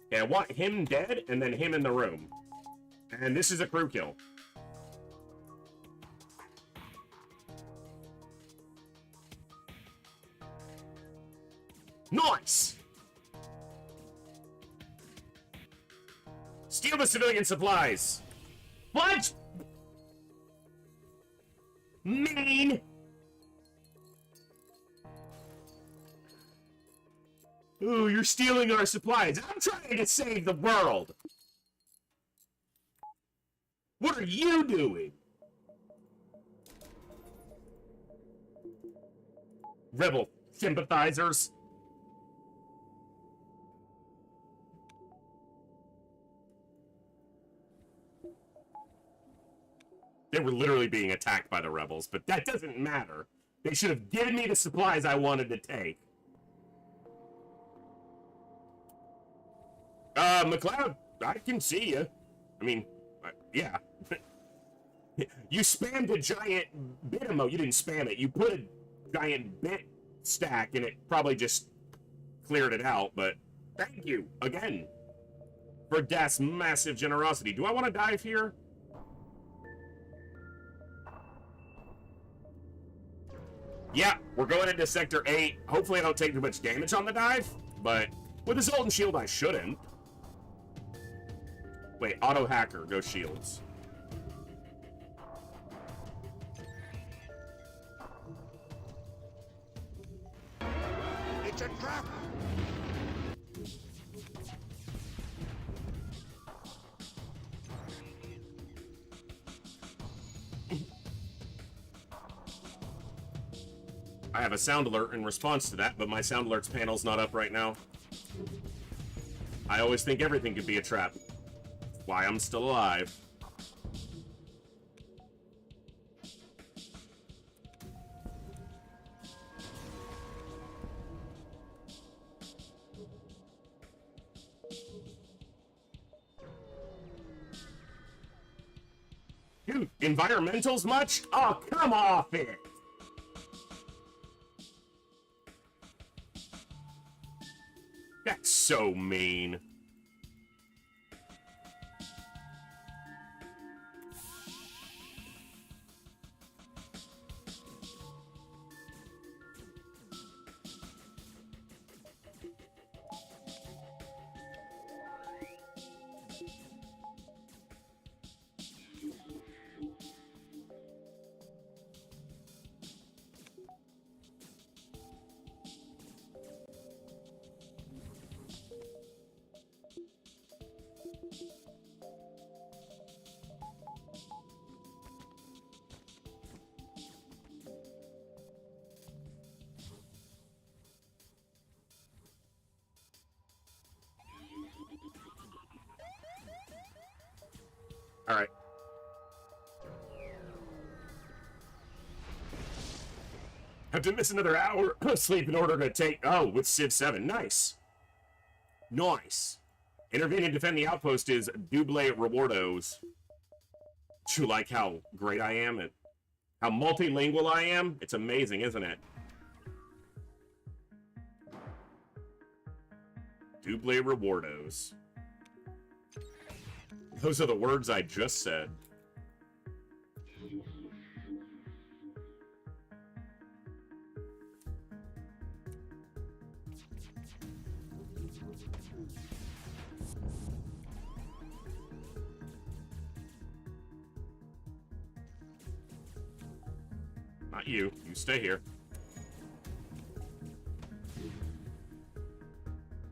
Okay, I want him dead, and then him in the room. And this is a crew kill. Nice! Steal the civilian supplies! What? Mean! Ooh, you're stealing our supplies. I'm trying to save the world. What are you doing? Rebel sympathizers. They were literally being attacked by the rebels, but that doesn't matter. They should have given me the supplies I wanted to take. McLeod, I can see you. I mean, yeah. You spammed a giant bit emote. You didn't spam it. You put a giant bit stack and it probably just cleared it out, but thank you again for Das' massive generosity. Do I want to dive here? Yeah, we're going into Sector 8. Hopefully I don't take too much damage on the dive, but with a Zoltan shield I shouldn't. Wait, auto hacker, go shields. It's a trap. I have a sound alert in response to that, but my sound alerts panel's not up right now. I always think everything could be a trap. Why I'm still alive. Dude, environmentals much? Oh, come off it! That's so mean. All right. Have to miss another hour of sleep in order to take... Oh, with Civ 7. Nice. Nice. Intervene and defend the outpost is double rewardos. Do you like how great I am and how multilingual I am? It's amazing, isn't it? Double rewardos. Those are the words I just said. Not you. You stay here.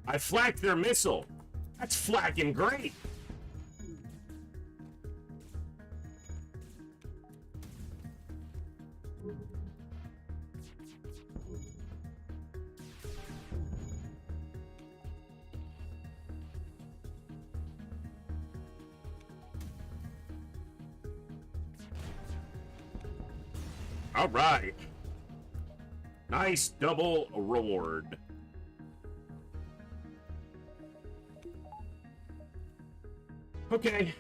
I flacked their missile. That's flacking great. All right. Nice double reward. Okay.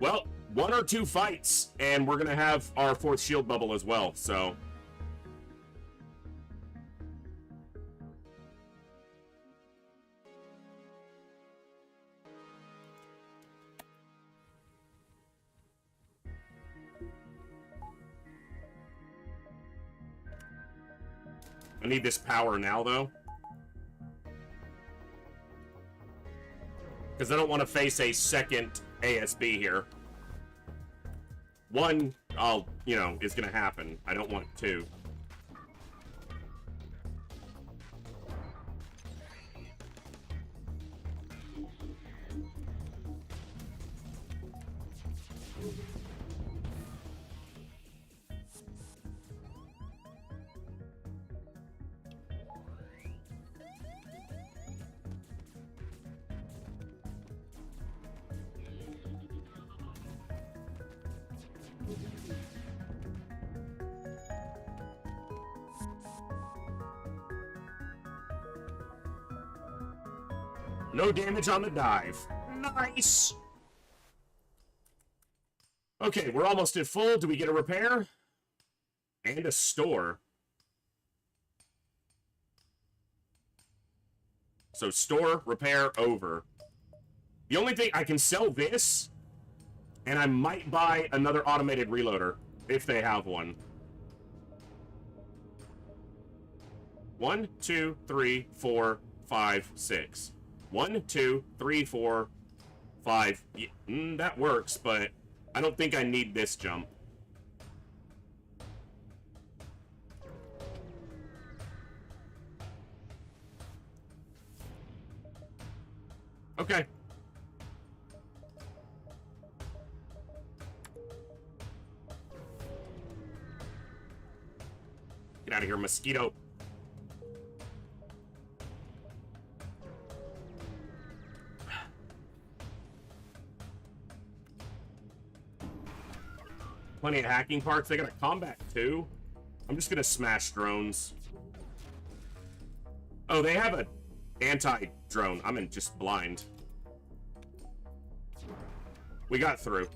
Well, 1 or 2 fights, and we're going to have our 4th shield bubble as well, so... I need this power now, though. Because I don't want to face a second ASB here. One, is going to happen. I don't want 2. No damage on the dive. Nice! Okay, we're almost at full. Do we get a repair? And a store. So store, repair, over. The only thing, I can sell this, and I might buy another automated reloader, if they have one. 1, 2, 3, 4, 5, 6. 1, 2, 3, 4, 5. Yeah, that works, but I don't think I need this jump. Okay. Get out of here, mosquito. Plenty of hacking parts. They got a combat too. I'm just gonna smash drones. Oh, they have a anti-drone. I'm in just blind. We got through.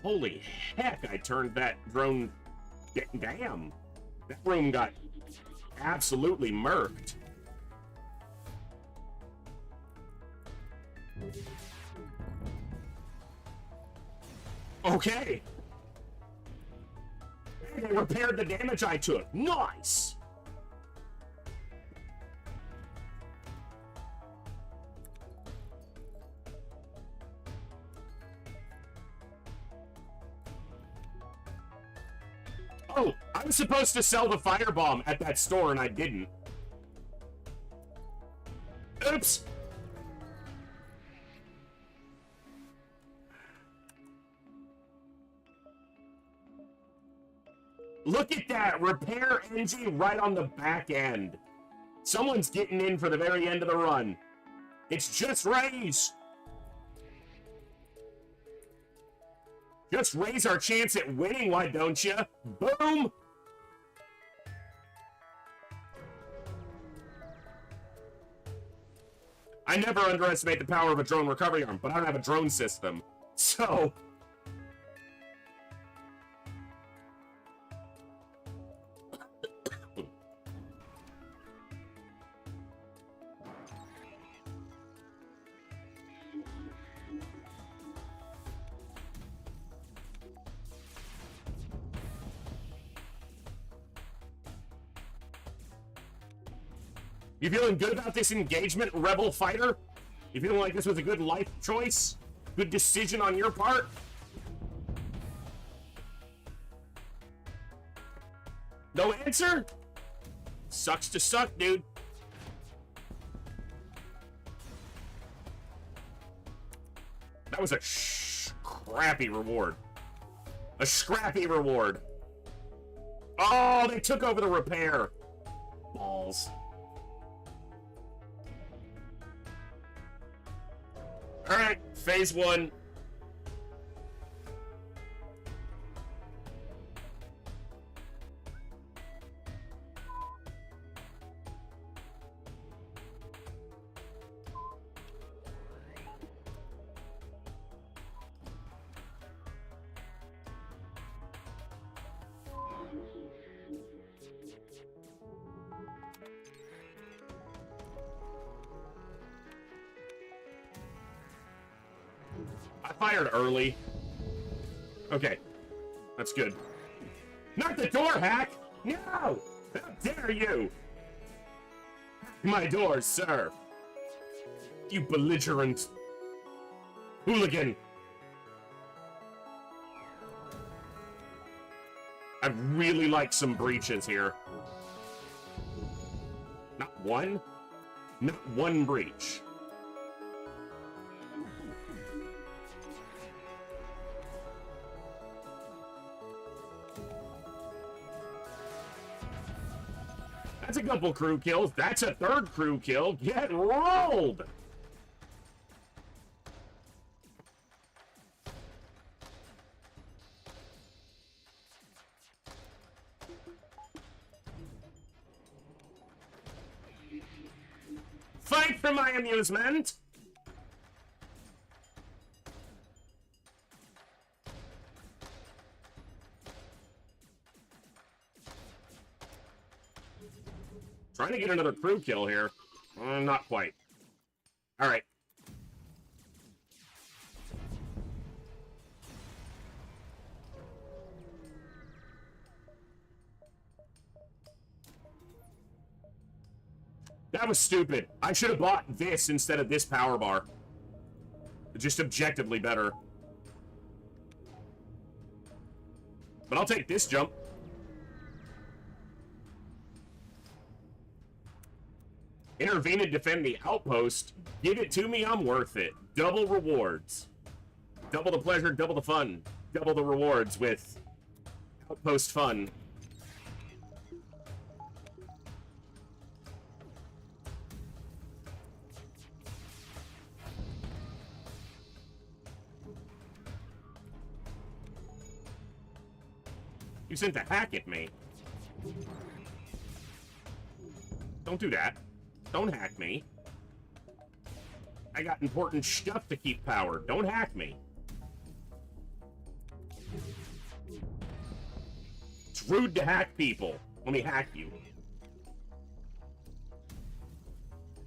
Holy heck, I turned that drone... Damn. That room got absolutely murked. Okay. They repaired the damage I took. Nice! Oh, I was supposed to sell the firebomb at that store and I didn't. Oops! Look at that! Repair NG right on the back end. Someone's getting in for the very end of the run. It's just raise. Just raise our chance at winning, why don't you? Boom! I never underestimate the power of a drone recovery arm, but I don't have a drone system. So... You feeling good about this engagement, Rebel Fighter? You feeling like this was a good life choice? Good decision on your part? No answer? Sucks to suck, dude. That was a scrappy reward. A scrappy reward. Oh, they took over the repair. Balls. Alright, phase 1. I fired early. Okay. That's good. Not the door hack! No! How dare you! My doors, sir! You belligerent hooligan! I'd really like some breaches here. Not one? Not one breach. That's a couple crew kills. That's a third crew kill. Get rolled! Fight for my amusement! Trying to get another crew kill here. Not quite. Alright. That was stupid. I should have bought this instead of this power bar. Just objectively better. But I'll take this jump. Intervene and defend the outpost. Give it to me, I'm worth it. Double rewards. Double the pleasure, double the fun. Double the rewards with Outpost Fun. You sent a hack at me. Don't do that. Don't hack me. I got important stuff to keep powered. Don't hack me. It's rude to hack people. Let me hack you.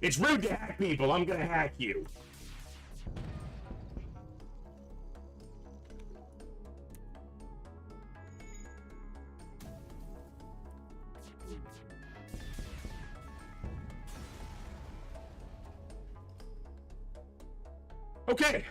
It's rude to hack people. I'm gonna hack you. Okay.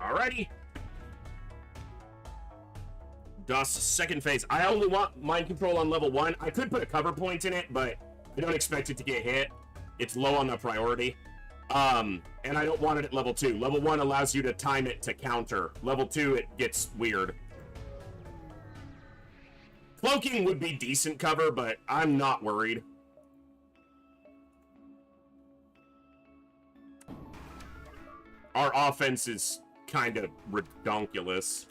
Alrighty. Dust, second phase. I only want mind control on level 1. I could put a cover point in it, but I don't expect it to get hit. It's low on the priority. And I don't want it at level 2. Level 1 allows you to time it to counter. Level 2, it gets weird. Cloaking would be decent cover, but I'm not worried. Our offense is kind of redonkulous.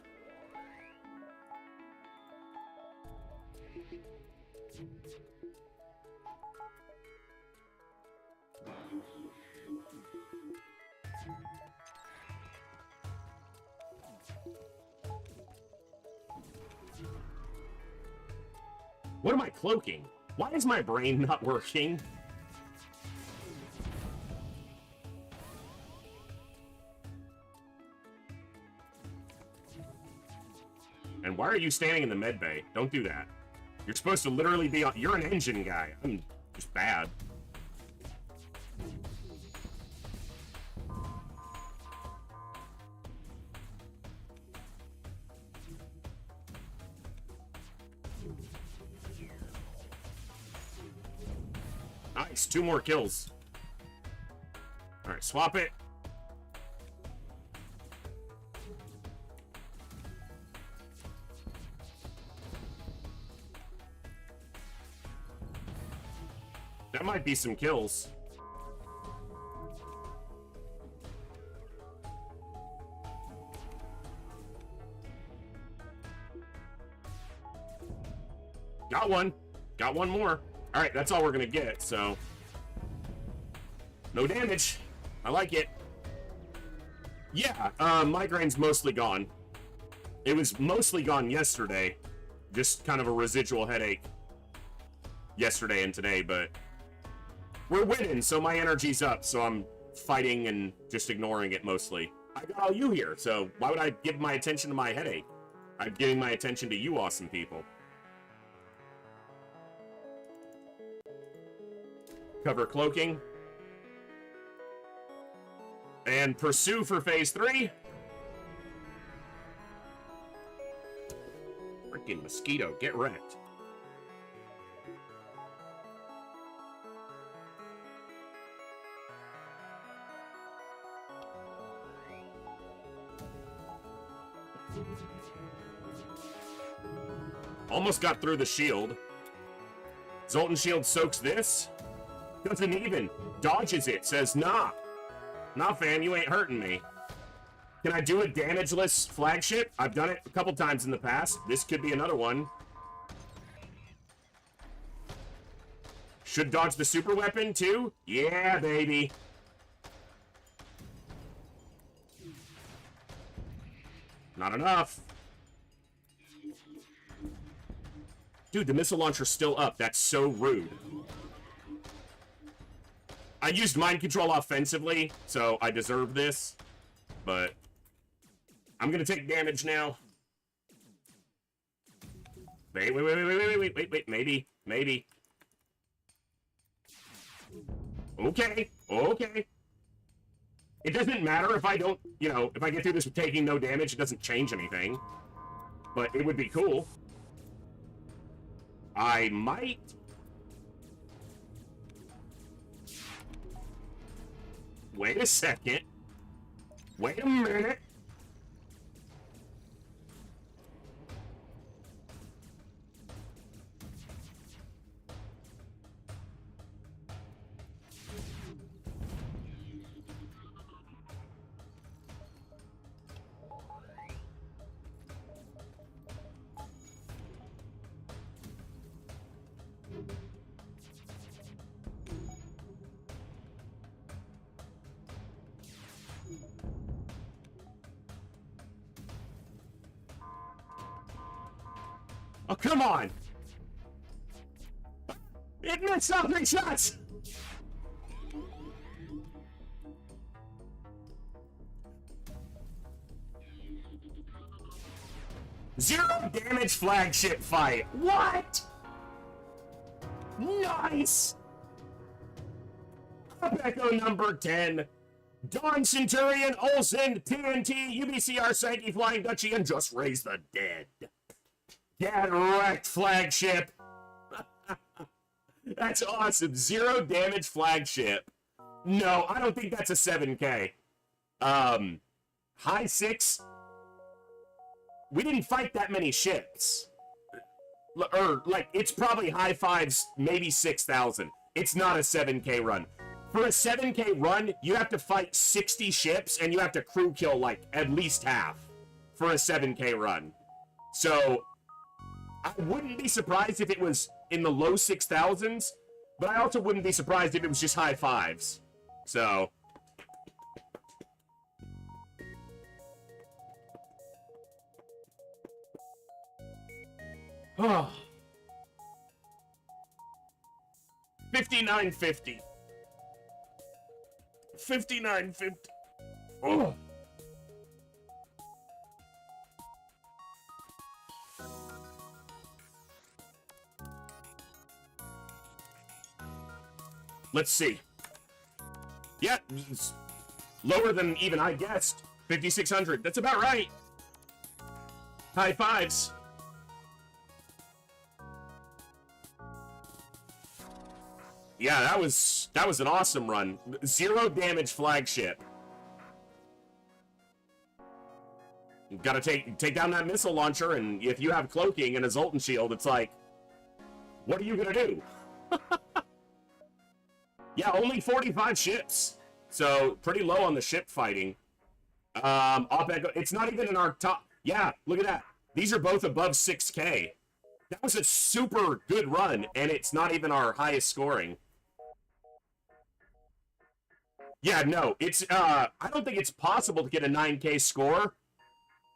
What am I cloaking? Why is my brain not working? And why are you standing in the med bay? Don't do that. You're supposed to literally be on... You're an engine guy. I'm just bad. Nice, 2 more kills. Alright, swap it. That might be some kills. Got one. Got one more. Alright, that's all we're gonna get, so... No damage. I like it. Yeah, migraine's mostly gone. It was mostly gone yesterday. Just kind of a residual headache yesterday and today, but... We're winning, so my energy's up, so I'm fighting and just ignoring it mostly. I got all you here, so why would I give my attention to my headache? I'm giving my attention to you awesome people. Cover cloaking. And pursue for phase 3. Freaking mosquito, get wrecked. Almost got through the shield. Zoltan shield soaks this. Doesn't even. Dodges it. Says, nah. Nah, fam, you ain't hurting me. Can I do a damageless flagship? I've done it a couple times in the past. This could be another one. Should dodge the super weapon, too? Yeah, baby. Not enough. Dude, the missile launcher's still up. That's so rude. I used mind control offensively, so I deserve this. But I'm gonna take damage now. Wait, maybe. Okay. It doesn't matter if I don't, if I get through this with taking no damage, it doesn't change anything. But it would be cool. I might... Wait a second. Wait a minute. Oh, come on! It missed so many shots! Zero damage flagship fight. What? Nice! Echo number 10. Dawn Centurion, Olsen, TNT, UBCR, Sankey, Flying Dutchie, and Just Raise the Dead. Get wrecked, flagship. That's awesome. 0 damage flagship. No, I don't think that's a 7K. High 6. We didn't fight that many ships. Or, like, it's probably high 5s, maybe 6,000. It's not a 7K run. For a 7K run, you have to fight 60 ships, and you have to crew kill, like, at least half for a 7K run. So, I wouldn't be surprised if it was in the low 6,000s, but I also wouldn't be surprised if it was just high 5s. So... Oh. 5950. 5950. Oh. Let's see. Yeah, it's lower than even I guessed. 5,600. That's about right. High 5s. Yeah, that was an awesome run. 0 damage flagship. You've got to take down that missile launcher, and if you have cloaking and a Zoltan shield, it's like, what are you gonna do? Yeah, only 45 ships, so pretty low on the ship fighting. Opecho, it's not even in our top. Yeah, look at that. These are both above 6K. That was a super good run, and it's not even our highest scoring. Yeah, no, it's, I don't think it's possible to get a 9K score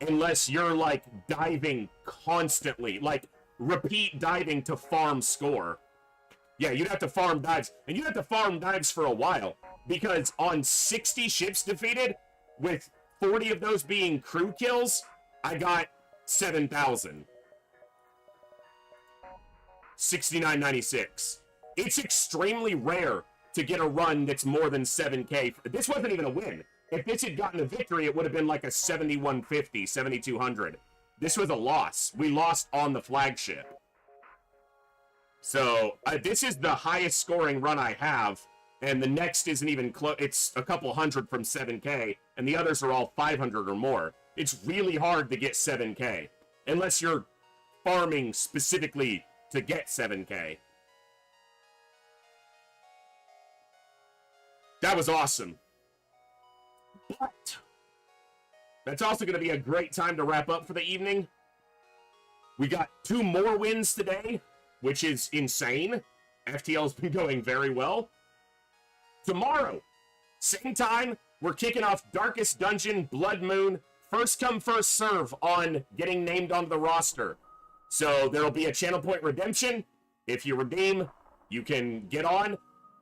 unless you're, like, diving constantly, like, repeat diving to farm score. Yeah, you'd have to farm dives, and you'd have to farm dives for a while, because on 60 ships defeated, with 40 of those being crew kills, I got 7,000. 6996. It's extremely rare to get a run that's more than 7K. This wasn't even a win. If this had gotten a victory, it would have been like a 7150, 7200. This was a loss. We lost on the flagship. So, this is the highest scoring run I have, and the next isn't even close. It's a couple hundred from 7K, and the others are all 500 or more. It's really hard to get 7K, unless you're farming specifically to get 7K. That was awesome. But that's also going to be a great time to wrap up for the evening. We got 2 more wins today, which is insane. FTL's been going very well. Tomorrow, same time, we're kicking off Darkest Dungeon, Blood Moon, first come, first serve on getting named onto the roster. So there'll be a channel point redemption. If you redeem, you can get on.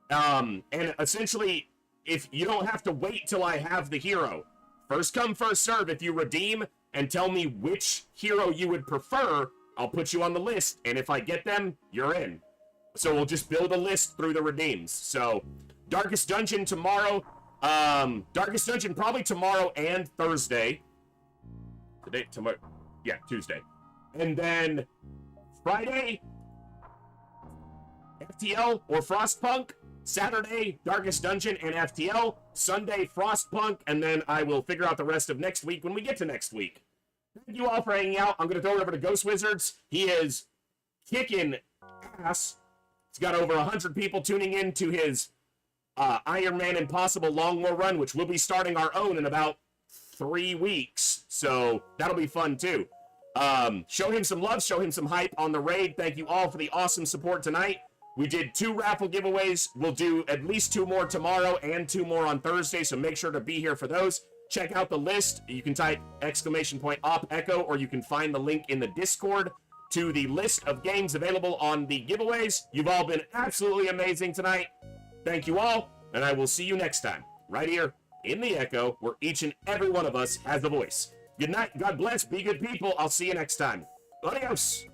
And essentially, if you don't have to wait till I have the hero. First come, first serve. If you redeem and tell me which hero you would prefer, I'll put you on the list. And if I get them, you're in. So we'll just build a list through the redeems. So Darkest Dungeon tomorrow. Darkest Dungeon probably tomorrow and Thursday. Tomorrow. Yeah, Tuesday. And then Friday, FTL or Frostpunk. Saturday, Darkest Dungeon and FTL. Sunday, Frostpunk. And then I will figure out the rest of next week when we get to next week. Thank you all for hanging out. I'm going to throw it over to Ghost Wizards. He is kicking ass. He's got over 100 people tuning in to his Iron Man Impossible Long War run, which we'll be starting our own in about 3 weeks. So that'll be fun too. Show him some love, show him some hype on the raid. Thank you all for the awesome support tonight. We did 2 raffle giveaways. We'll do at least 2 more tomorrow and 2 more on Thursday, so make sure to be here for those. Check out the list. You can type !opecho, or you can find the link in the Discord to the list of games available on the giveaways. You've all been absolutely amazing tonight. Thank you all, and I will see you next time, right here in the Echo, where each and every one of us has a voice. Good night, God bless, be good people. I'll see you next time. Adios.